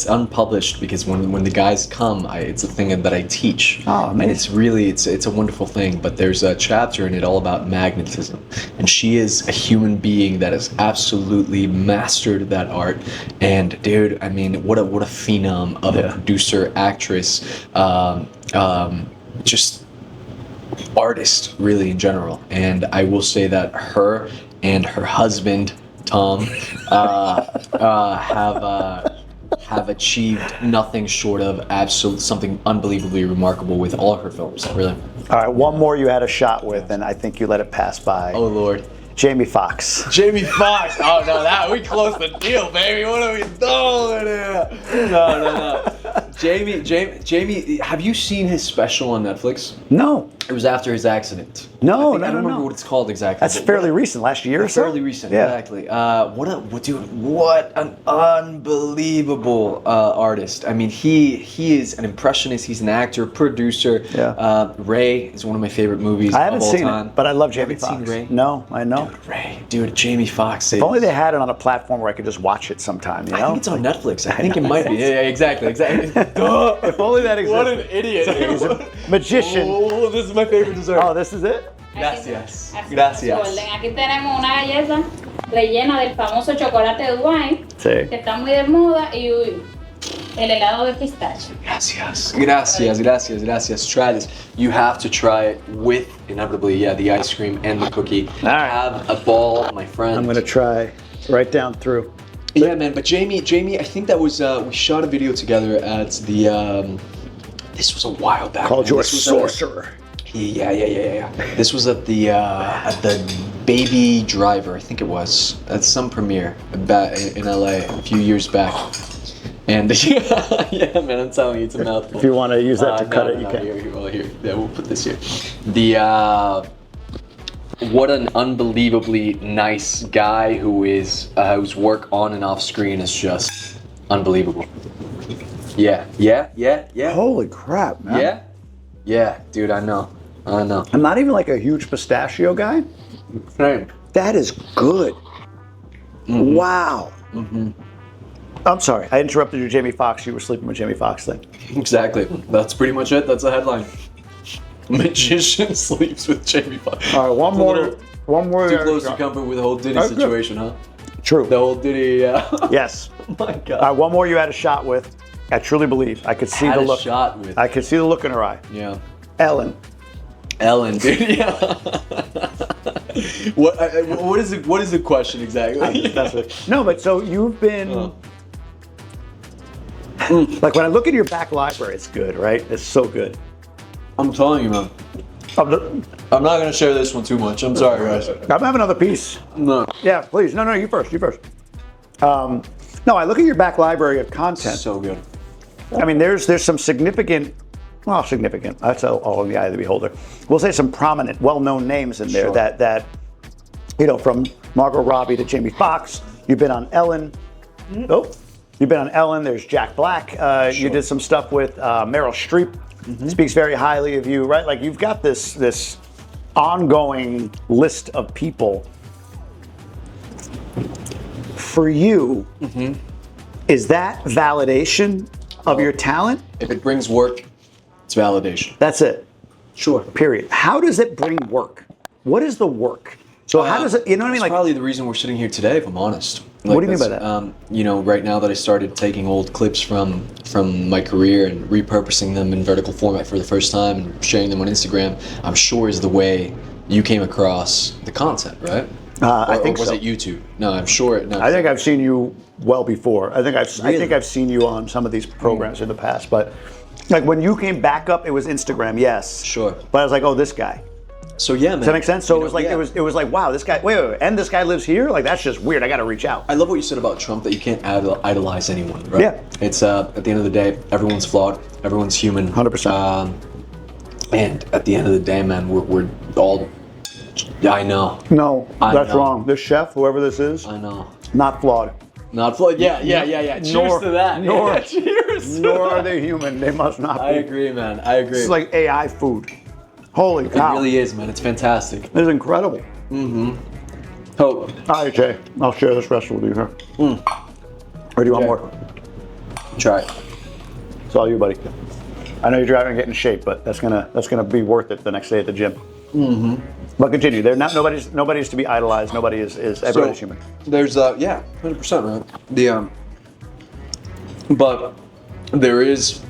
unpublished because when the guys come, it's a thing that I teach, and it's really it's a wonderful thing. But there's a chapter in it all about magnetism, and she is a human being that has absolutely mastered that art. And dude, I mean, what a phenom of a producer, actress, just artist really in general. And I will say that her and her husband Tom have achieved nothing short of something unbelievably remarkable with all of her films, really. All right, one more you had a shot with, and I think you let it pass by. Oh Lord. Jamie Foxx. Jamie Foxx. Oh no, we closed the deal, baby. What are we doing here? No. Jamie, have you seen his special on Netflix? No. It was after his accident. I don't remember what it's called exactly. That's fairly recent, last year or so? Fairly recent, exactly. What an unbelievable artist. I mean, he is an impressionist. He's an actor, producer. Yeah. Ray is one of my favorite movies I haven't of all seen time. it, but I love Jamie Haven't Foxx. seen Ray? No, I know. Dude, Jamie Foxx. If only they had it on a platform where I could just watch it sometime, you know? I think it's on Netflix. I think it might be. Yeah, exactly. Duh. If only that existed. What an idiot. He's a magician. Oh, this is my favorite dessert. Oh, this is it? Gracias. Así Gracias. a su orden. Aquí tenemos una galleta rellena del famoso chocolate de Dubái, Sí. que está muy de moda, y el helado de pistache. Gracias. Try this. You have to try it with, inevitably, the ice cream and the cookie. All right. Have a ball, my friend. I'm gonna try right down through. Yeah, man. But Jamie, I think that was we shot a video together at the. This was a while back. Called man. you a This was sorcerer. Yeah. This was at the Baby Driver, I think it was, at some premiere in LA a few years back. And yeah, man, I'm telling you, it's a mouthful. If you want to use that to cut it, you can. Here. Yeah, we'll put this here. What an unbelievably nice guy whose work on and off screen is just unbelievable. Yeah. Holy crap, man. Yeah, dude, I know. I'm not even like a huge pistachio guy. Same. That is good. Wow. I'm sorry, I interrupted you, Jamie Foxx. You were sleeping with Jamie Foxx thing. Exactly. That's pretty much it. That's the headline. Magician sleeps with Jamie Foxx. All right, one more. Too close to comfort with the whole Diddy Okay. situation, huh? True. The whole Diddy, Yes. Oh my God. All right, one more you had a shot with. I truly believe. I could see Had the a look. shot with. I could see the look in her eye. Yeah. Ellen. Ellen, dude. Yeah. What is the question exactly? That's it. No, but so you've been. Like when I look at your back library, it's good, right? It's so good. I'm telling you, man. I'm not gonna share this one too much. I'm sorry, guys. I'm having another piece. No. Yeah, please. No, you first. No, I look at your back library of content. So good. I mean, there's some significant. That's all in the eye of the beholder. We'll say some prominent, well-known names in there Sure. that from Margot Robbie to Jamie Foxx. You've been on Ellen. Oh, you've been on Ellen. There's Jack Black. You did some stuff with Meryl Streep. Speaks very highly of you, right? Like you've got this ongoing list of people. For you, is that validation of your talent? If it brings work, it's validation. That's it. Sure. Period. How does it bring work? What is the work? So how does it? You know what I mean? That's Like, probably the reason we're sitting here today, if I'm honest. What do you mean by that's, that? Right now that I started taking old clips from my career and repurposing them in vertical format for the first time and sharing them on Instagram, I'm sure is the way you came across the content, right? I think or was so. it YouTube? No, I'm sure. No, I think I've seen you well before. I think Really? I've seen you on some of these programs in the past. But like when you came back up, it was Instagram, yes. Sure. But I was like, oh, this guy. So yeah, man. Does that make sense? So You it was know, like yeah. it was like, wow, this guy. Wait, and this guy lives here. Like that's just weird. I got to reach out. I love what you said about Trump, that you can't idolize anyone, right? Yeah. It's at the end of the day, everyone's flawed, everyone's human. 100%. And at the end of the day, man, we're all. Yeah, I know. No, I that's know. wrong. This chef, whoever this is, I know. not flawed. Not flawed. Yeah. Cheers Nor- to that. nor- Yeah, cheers. to Nor are that. they human. They must not be. I agree, man. I agree. This is like AI food. Holy it cow. really is, man. It's fantastic. This is incredible. Oh, All right, Jay. I'll share this rest with you here. Or do you want Jay. more? try it. It's all you, buddy. I know you're driving and getting in shape, but that's gonna be worth it the next day at the gym. Mm-hmm. But continue. They're not nobody's to be idolized. Nobody is everybody's human. There's 100%, right? But there is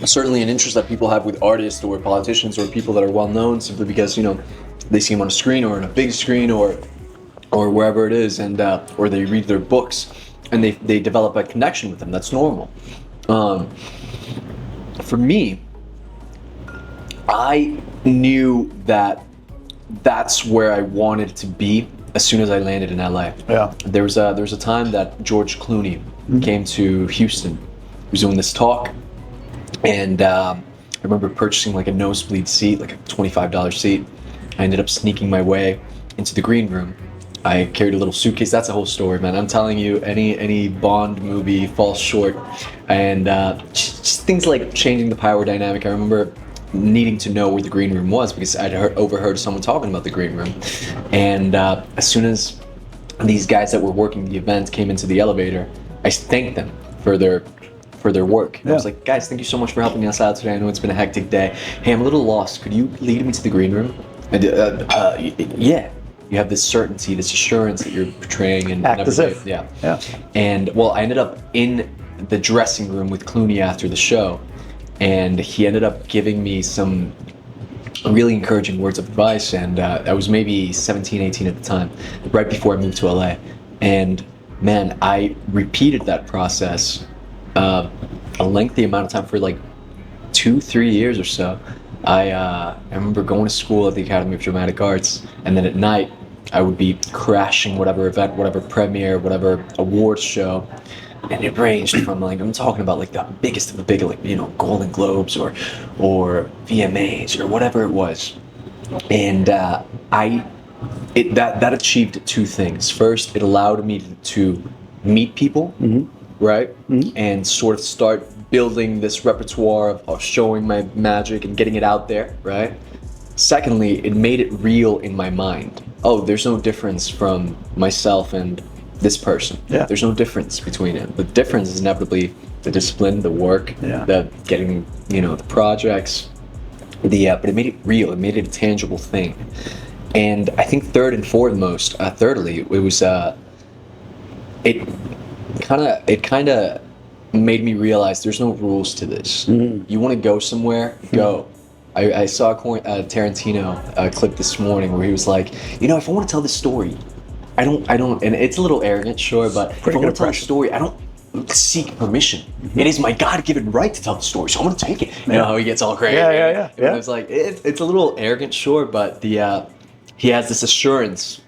certainly an interest that people have with artists or politicians or people that are well known simply because they see them on a screen or on a big screen or wherever it is, and or they read their books and they develop a connection with them. That's normal. For me, I knew that that's where I wanted to be as soon as I landed in LA. Yeah. There was a time that George Clooney came to Houston. He was doing this talk, and I remember purchasing like a nosebleed seat, like a $25 seat. I ended up sneaking my way into the green room. I carried a little suitcase. That's a whole story, man. I'm telling you, any Bond movie falls short. And just things like changing the power dynamic. I remember needing to know where the green room was because I'd overheard someone talking about the green room. And as soon as these guys that were working the event came into the elevator, I thanked them for their work. And I was like, guys, thank you so much for helping us out today. I know it's been a hectic day. Hey, I'm a little lost. Could you lead me to the green room? Yeah. You have this certainty, this assurance that you're portraying, and Act as if. yeah. Yeah. And well, I ended up in the dressing room with Clooney after the show, and he ended up giving me some really encouraging words of advice. And I was maybe 17, 18 at the time, right before I moved to LA. And man, I repeated that process a lengthy amount of time for like 2-3 years or so. I remember going to school at the Academy of Dramatic Arts, and then at night I would be crashing whatever event, whatever premiere, whatever awards show, and it ranged from like, I'm talking about like the biggest of the big, like, you know, Golden Globes or VMAs or whatever it was, and that achieved two things. First, it allowed me to meet people, right, and sort of start building this repertoire of showing my magic and getting it out there, right? Secondly, it made it real in my mind. Oh, there's no difference from myself and this person. Yeah. There's no difference between it. The difference is inevitably the discipline, the work, the getting, you know, the projects, but it made it real. It made it a tangible thing. And I think thirdly, it was it kind of made me realize there's no rules to this. You want to go somewhere, go. I saw a Tarantino clip this morning where he was like, you know, if I want to tell this story, I don't, and it's a little arrogant, sure, but if I want to tell a story, I don't seek permission. It is my God-given right to tell the story, so I'm going to take it. You know how he gets all crazy? Yeah. And it's like, it's a little arrogant, sure, but he has this assurance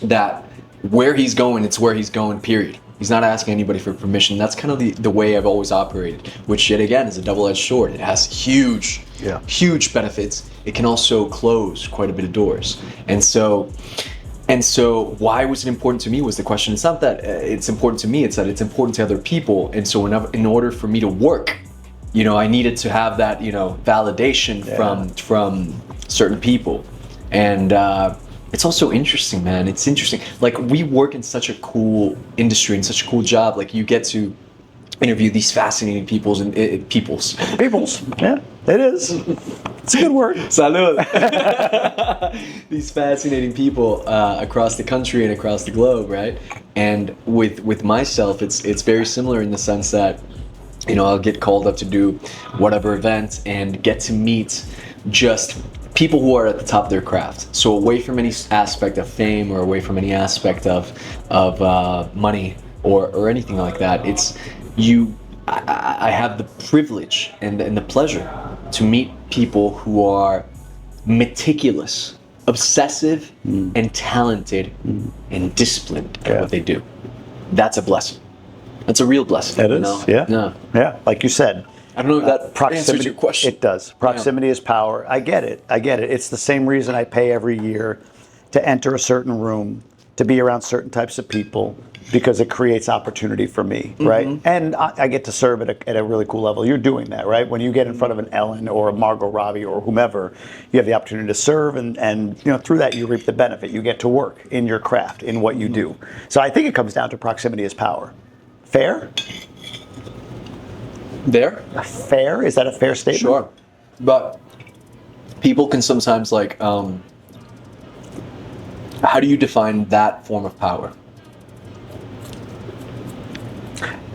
that where he's going, it's where he's going, period. He's not asking anybody for permission. That's kind of the way I've always operated, which yet again is a double-edged sword. It has huge benefits. It can also close quite a bit of doors. And so why was it important to me was the question. It's not that it's important to me, it's that it's important to other people. And so in order for me to work, you know, I needed to have that, you know, validation from certain people. And it's also interesting, man. It's interesting. Like, we work in such a cool industry and such a cool job. Like, you get to interview these fascinating peoples. Yeah, it is. It's a good word. Salud. These fascinating people across the country and across the globe, right? And with myself, it's very similar in the sense that, you know, I'll get called up to do whatever event and get to meet just people who are at the top of their craft. So away from any aspect of fame or away from any aspect of money or anything like that, it's I have the privilege and the pleasure to meet people who are meticulous, obsessive, and talented and disciplined at what they do. That's a blessing. That's a real blessing. It is. You know? Yeah. Like you said. I don't know if that answers your question. It does. Proximity is power. I get it. It's the same reason I pay every year to enter a certain room, to be around certain types of people, because it creates opportunity for me, right? And I get to serve at a really cool level. You're doing that, right? When you get in front of an Ellen or a Margot Robbie or whomever, you have the opportunity to serve, and you know, through that you reap the benefit. You get to work in your craft, in what you do. So I think it comes down to proximity is power. Fair? Fair? Is that a fair statement? Sure. But people can sometimes like, how do you define that form of power?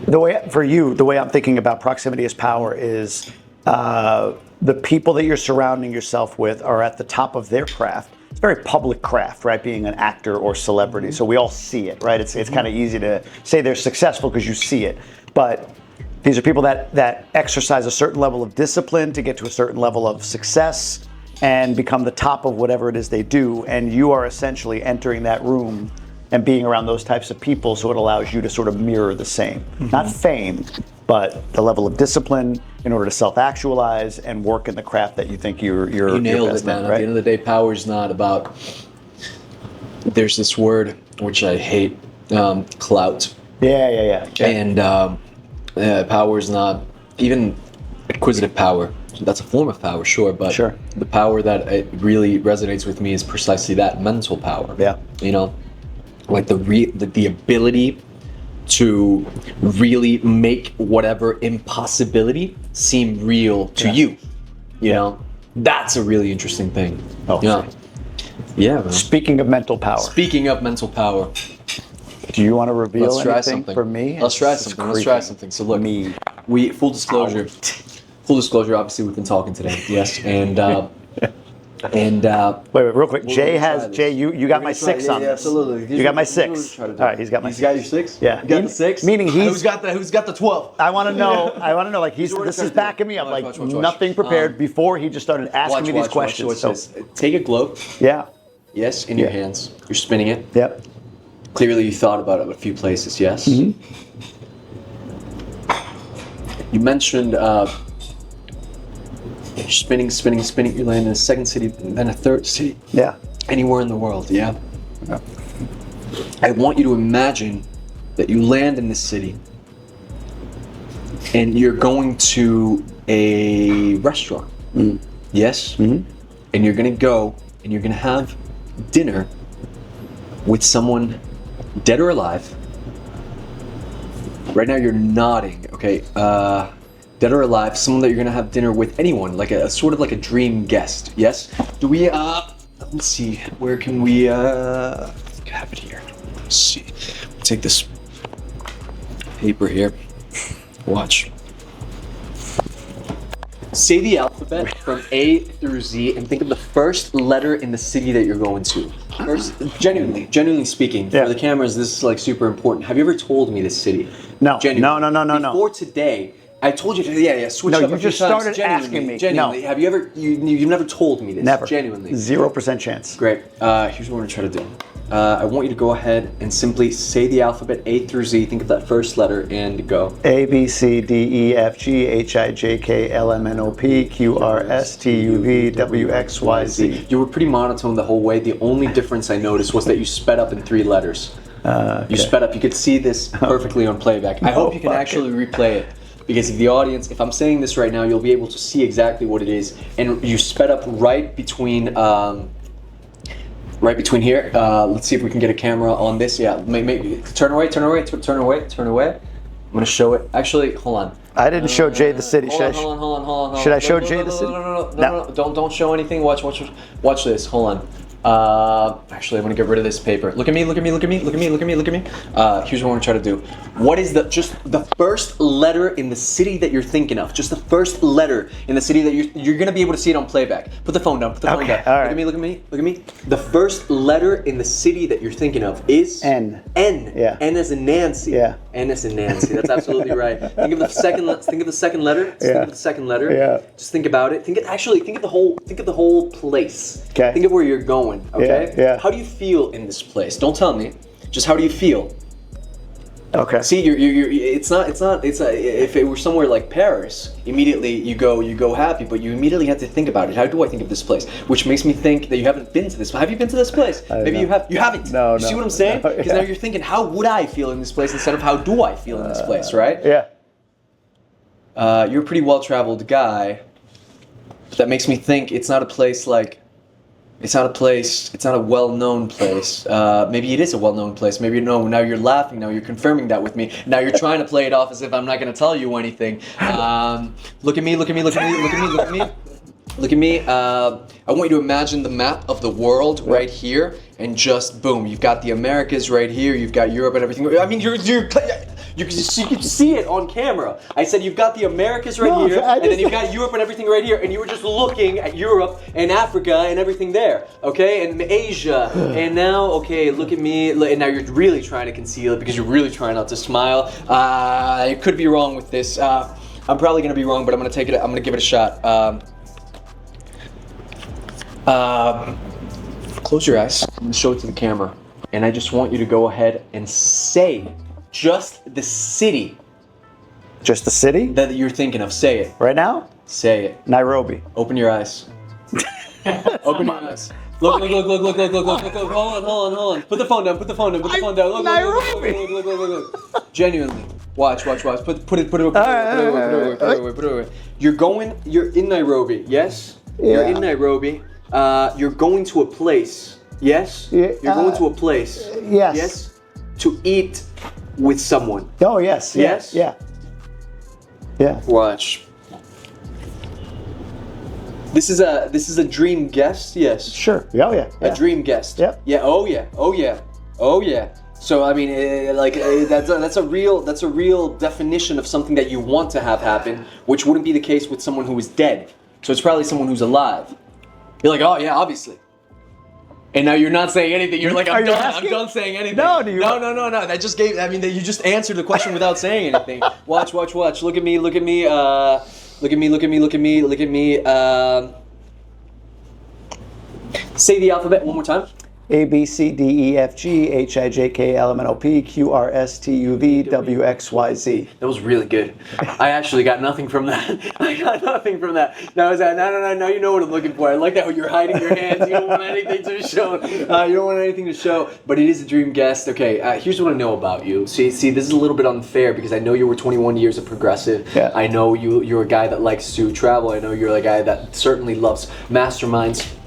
The way I'm thinking about proximity as power is the people that you're surrounding yourself with are at the top of their craft. It's a very public craft, right? Being an actor or celebrity. So we all see it, right? It's kind of easy to say they're successful because you see it. But these are people that exercise a certain level of discipline to get to a certain level of success and become the top of whatever it is they do. And you are essentially entering that room and being around those types of people, so it allows you to sort of mirror the same. Not fame, but the level of discipline in order to self-actualize and work in the craft that you think you're You nailed it, man. right? At the end of the day, power is not about, there's this word which I hate, clout. Yeah. And power is not, even acquisitive power, that's a form of power, sure, but the power that it really resonates with me is precisely that, mental power. Yeah. You know, like the ability to really make whatever impossibility seem real to you. You know, that's a really interesting thing. Oh, yeah. Yeah, man. Speaking of mental power, Speaking of mental power, do you want to reveal let's try anything something. for me? Let's try It's something. Let's try creeping something. So look, me full disclosure. Full disclosure. Obviously, we've been talking today. Yes, and Wait, real quick. We're Jay gonna try has this. Jay. You We're got gonna my try- 6 yeah, on yeah, this. absolutely. You got my Here's what we're 6. trying to do. All right, he's got my. He's got your 6. Yeah. You got the 6. Meaning Who's got the 12? I want to know. Like Here's what we're this is trying to do. backing me up. Watch, Like watch. nothing prepared before he just started asking me these questions. Watch So this. Take a globe. yeah. Yes, in your hands. You're spinning it. Yep. Clearly, you thought about it a few places. Yes. Mm-hmm. You mentioned spinning. You land in a second city, then a third city. Yeah. Anywhere in the world. Yeah. I want you to imagine that you land in this city, and you're going to a restaurant. Yes. Mm-hmm. And you're gonna go and you're gonna have dinner with someone dead or alive. Right now you're nodding, okay? Dead or alive, someone that you're gonna have dinner with, anyone, like a sort of like a dream guest, yes? Do we, let's see, where can we, I think I have it here. Let's see, take this paper here, watch. Say the alphabet from A through Z and think of the first letter in the city that you're going to. First, genuinely speaking, Yeah. for the cameras, this is like super important. Have you ever told me this city? No. Genuinely. No. Before today, I told you to, switch No, up you a few just times. started asking me. Genuinely. No. Have you ever, you've never told me this? Never. Genuinely. 0% chance. Great. Here's what we're gonna try to do. I want you to go ahead and simply say the alphabet A through Z. Think of that first letter and go. A B C D E F G H I J K L M N O P Q R S T U V W X Y Z. You were pretty monotone the whole way. The only difference I noticed was that you sped up in 3 letters. You sped up. You could see this perfectly on playback. I hope you can actually replay it. Because if the audience, if I'm saying this right now, you'll be able to see exactly what it is. And you sped up right between here. Let's see if we can get a camera on this. Yeah, maybe turn away. I'm gonna show it. Actually, hold on. I didn't show Jay the city. Hold on. Should I show Jay the city? No. Don't show anything. Watch this. Hold on. Actually, I'm gonna get rid of this paper. Look at me. Here's what I'm gonna try to do. What is just the first letter in the city that you're thinking of? Just the first letter in the city that you're gonna be able to see it on playback. Put the phone down. All right. Look at me. The first letter in the city that you're thinking of is N. N. Yeah. N as in Nancy. Yeah. N as in Nancy. That's absolutely right. Think of the second letter. Think of the second letter. Yeah. Just think about it. Think of the whole place. Okay. Think of where you're going. Okay. Yeah. How do you feel in this place? Don't tell me. Just how do you feel? Okay. See, it's not. If it were somewhere like Paris, immediately you go happy, but you immediately have to think about it. How do I think of this place? Which makes me think that you haven't been to this. Have you been to this place? Maybe you have. You haven't. No. You see what I'm saying? No, Because now you're thinking, how would I feel in this place instead of how do I feel in this place, right? Yeah. You're a pretty well-traveled guy. But that makes me think it's not a place like. It's not a well-known place. Maybe it is a well-known place. Maybe no. Now you're laughing. Now you're confirming that with me. Now you're trying to play it off as if I'm not going to tell you anything. Look at me. I want you to imagine the map of the world right here, and just boom. You've got the Americas right here. You've got Europe and everything. I mean, you can see it on camera. I said you've got the Americas right here, and then you've got Europe and everything right here, and you were just looking at Europe and Africa and everything there, okay? And Asia, and now, okay, look at me, and now you're really trying to conceal it because you're really trying not to smile. I could be wrong with this. I'm probably gonna be wrong, but I'm gonna take it. I'm gonna give it a shot. Close your eyes and show it to the camera, and I just want you to go ahead and say. Just the city. Just the city? That you're thinking of. Say it. Right now? Say it. Nairobi. Open your eyes. Open your eyes. Look. Hold on. Put the phone down. Look. Look. Genuinely. Watch. Put it away. You're in Nairobi, yes? Yeah. You're in Nairobi. You're going to a place. Yes? Yeah, You're going to a place. Yes. Yes? To eat with someone. Oh, yes. Yeah. Watch. This is a dream guest, yes. Sure. Oh, yeah. A dream guest. Yep. Yeah. Oh yeah. Oh yeah. Oh yeah. So I mean, that's a real definition of something that you want to have happen, which wouldn't be the case with someone who is dead. So it's probably someone who's alive. You're like, oh yeah, obviously. And now you're not saying anything. You're like, I'm done saying anything. No, No. That just gave. I mean, you just answered the question without saying anything. Watch. Look at me. Look at me. Say the alphabet one more time. A, B, C, D, E, F, G, H, I, J, K, L, M, N, O, P, Q, R, S, T, U, V, W, X, Y, Z. That was really good. I actually got nothing from that. No, you know what I'm looking for. I like that when you're hiding your hands. You don't want anything to show. But it is a dream guest. Okay, here's what I know about you. See, this is a little bit unfair because I know you were 21 years of progressive. Yeah. I know you're a guy that likes to travel. I know you're a guy that certainly loves masterminds.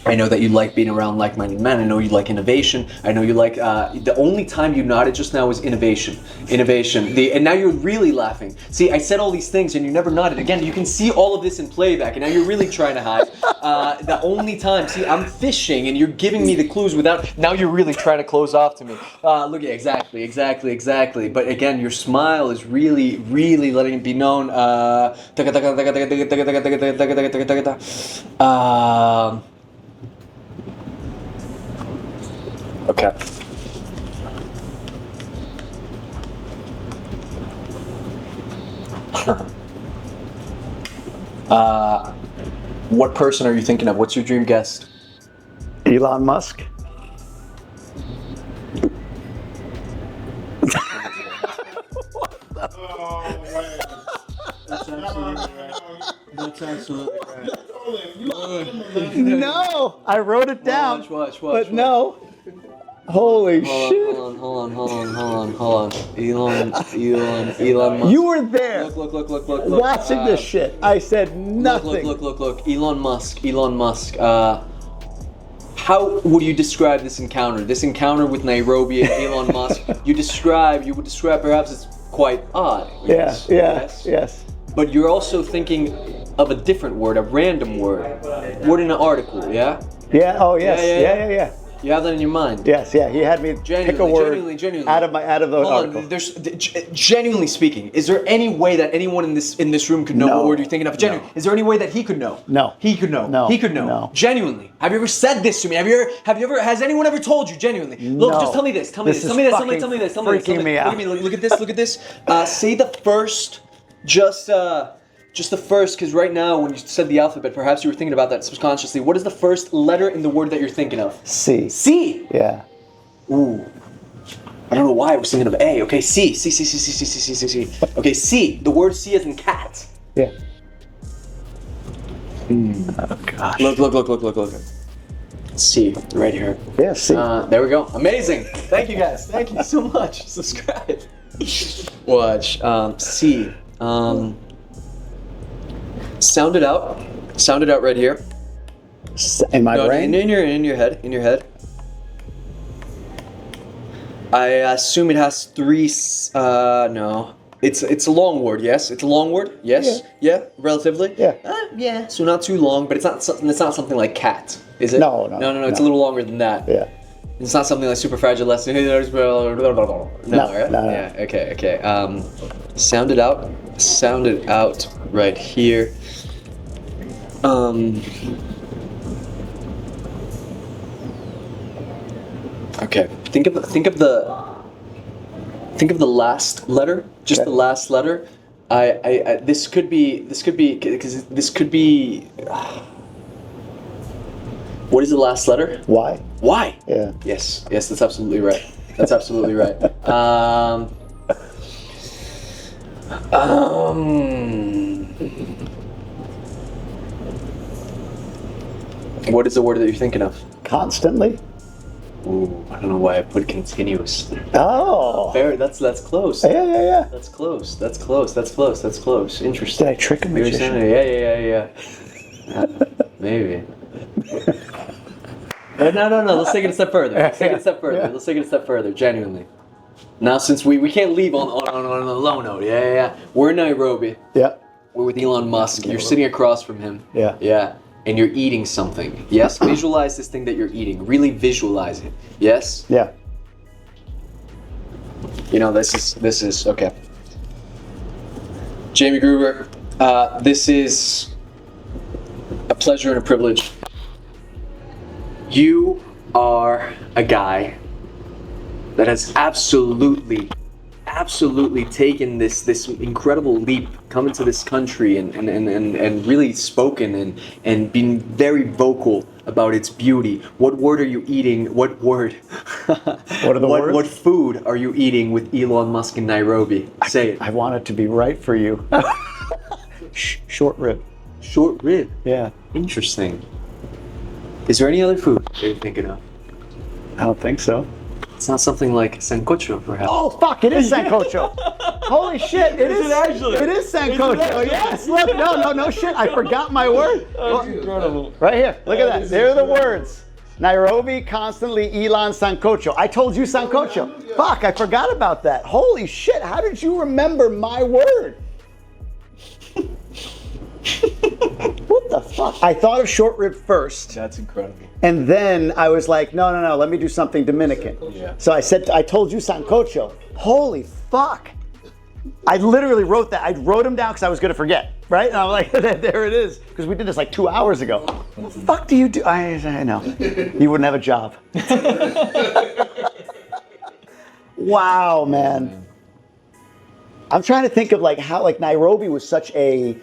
I know that you like being around like-minded men. I know you like innovation. I know you like, the only time you nodded just now was innovation. And now you're really laughing. See, I said all these things and you never nodded. Again, you can see all of this in playback and now you're really trying to hide. The only time, see, I'm fishing and you're giving me the clues now you're really trying to close off to me. Look, exactly. But again, your smile is really, really letting it be known. Okay. What person are you thinking of? What's your dream guest? Elon Musk. Oh, man. That's absolutely right. No, I wrote it down. Watch. But no. Holy shit. Hold on. Elon Musk. You were there. Look. Watching this shit. I said nothing. Look. Elon Musk. How would you describe this encounter? This encounter with Nairobi and Elon Musk, you would describe perhaps it's quite odd. Yes. But you're also thinking of a different word, a random word in an article, yeah? Yeah, oh yes. Yeah. You have that in your mind. Yes, yeah. He had me pick a word genuinely. out of the article. Genuinely speaking, is there any way that anyone in this room could know what word you're thinking of? Genuinely, is there any way that he could know? No. He could know. No. He could know. No. Genuinely. Have you ever said this to me? Has anyone ever told you genuinely? Look, No. just tell me this. Tell me This this. is Tell me this. fucking Tell me this. freaking me out. Look at me. Look at this. Look at this. Say the first. Just the first, because right now when you said the alphabet, perhaps you were thinking about that subconsciously. What is the first letter in the word that you're thinking of? C. C. Yeah. Ooh. I don't know why I was thinking of A. Okay, C. Okay, C. The word C as in cat. Yeah. Oh gosh. Look. C. Right here. Yeah, C. There we go. Amazing. Thank you guys. Thank you so much. Subscribe. Watch. C. Sound it out. Sound it out right here. In my brain? In your head. I assume it has three. No. It's a long word. Yes. It's a long word. Yes. Yeah. Relatively. Yeah. Yeah. So not too long, but it's not something like cat, is it? No. It's a little longer than that. Yeah. It's not something like super fragile. No. Right? No. Yeah. Okay. Sound it out. Sound it out right here. Okay. Think of the last letter. Just the last letter. This could be. What is the last letter? Y. Y. Yeah. Yes. That's absolutely right. What is the word that you're thinking of? Constantly. Ooh, I don't know why I put continuous. Oh. Fair. That's close. Yeah. That's close. Interesting. Did I trick a magician? Yeah. Maybe. No. Let's take it a step further. Let's take it a step further. Genuinely. Now, since we can't leave on a low note. Yeah. We're in Nairobi. Yeah. We're with Elon Musk. You're sitting across from him. Yeah. Yeah. and you're eating something. Yes? Visualize this thing that you're eating. Really visualize it. Yes? Yeah. You know, this is okay. Jamie Gruber, this is a pleasure and a privilege. You are a guy that has absolutely taken this incredible leap, come into this country and really spoken and been very vocal about its beauty. What word are you eating? What word? What are the words? What food are you eating with Elon Musk in Nairobi? Say it. I want it to be right for you. Short rib. Short rib. Yeah. Interesting. Is there any other food that you're thinking of? I don't think so. It's not something like sancocho, perhaps. Oh fuck! It is sancocho. Holy shit! It is actually? It is sancocho. Yes. Look. No shit. I forgot my word. That's incredible. Right here. Look at that. There are the words. Nairobi constantly Elon sancocho. I told you sancocho. Fuck! I forgot about that. Holy shit! How did you remember my word? What the fuck? I thought of short rib first. That's incredible. And then I was like, no, let me do something Dominican. Yeah. So I told you sancocho. Holy fuck. I literally wrote that. I wrote them down because I was going to forget, right? And I'm like, there it is. Because we did this like 2 hours ago. What the fuck do you do? I know. You wouldn't have a job. Wow, man. I'm trying to think of like how like Nairobi was such a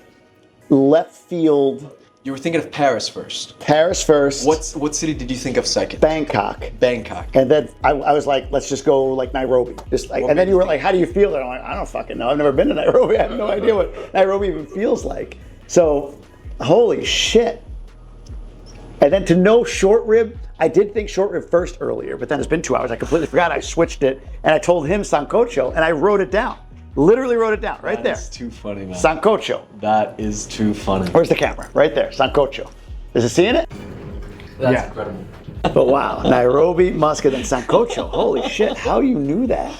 left field. You were thinking of Paris first. Paris first. What city did you think of second? Bangkok. Bangkok. And then I was like, let's just go like Nairobi. Just like, and then you were like, how do you feel there? I'm like, I don't fucking know. I've never been to Nairobi. I have no idea what Nairobi even feels like. So, holy shit. And then to know short rib, I did think short rib first earlier, but then it's been 2 hours. I completely forgot. I switched it and I told him sancocho and I wrote it down. Literally wrote it down right there. That's too funny, man. Sancocho. That is too funny. Where's the camera? Right there. Sancocho. Is it seeing it? That's incredible. But wow, Nairobi, Muscat, and sancocho. Holy shit, how you knew that?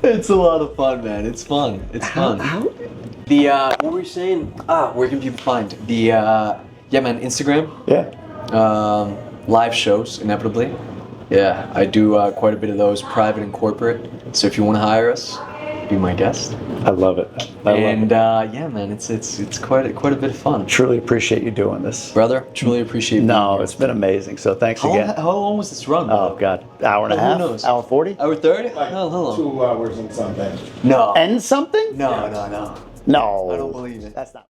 It's a lot of fun, man. It's fun. It's fun. What were you saying? Where can people find yeah, man, Instagram. Yeah. Live shows, inevitably. Yeah, I do quite a bit of those, private and corporate. So if you want to hire us, be my guest. I love it. Yeah, man, it's quite a bit of fun. Truly appreciate you doing this. Brother, truly appreciate you. No, it's been amazing. So thanks again. How long was this run? Oh God, hour and a half. Who knows? Hour 40. Hour 30? Like Hello. 2 hours and something. No. And something? No. No. I don't believe it. That's not.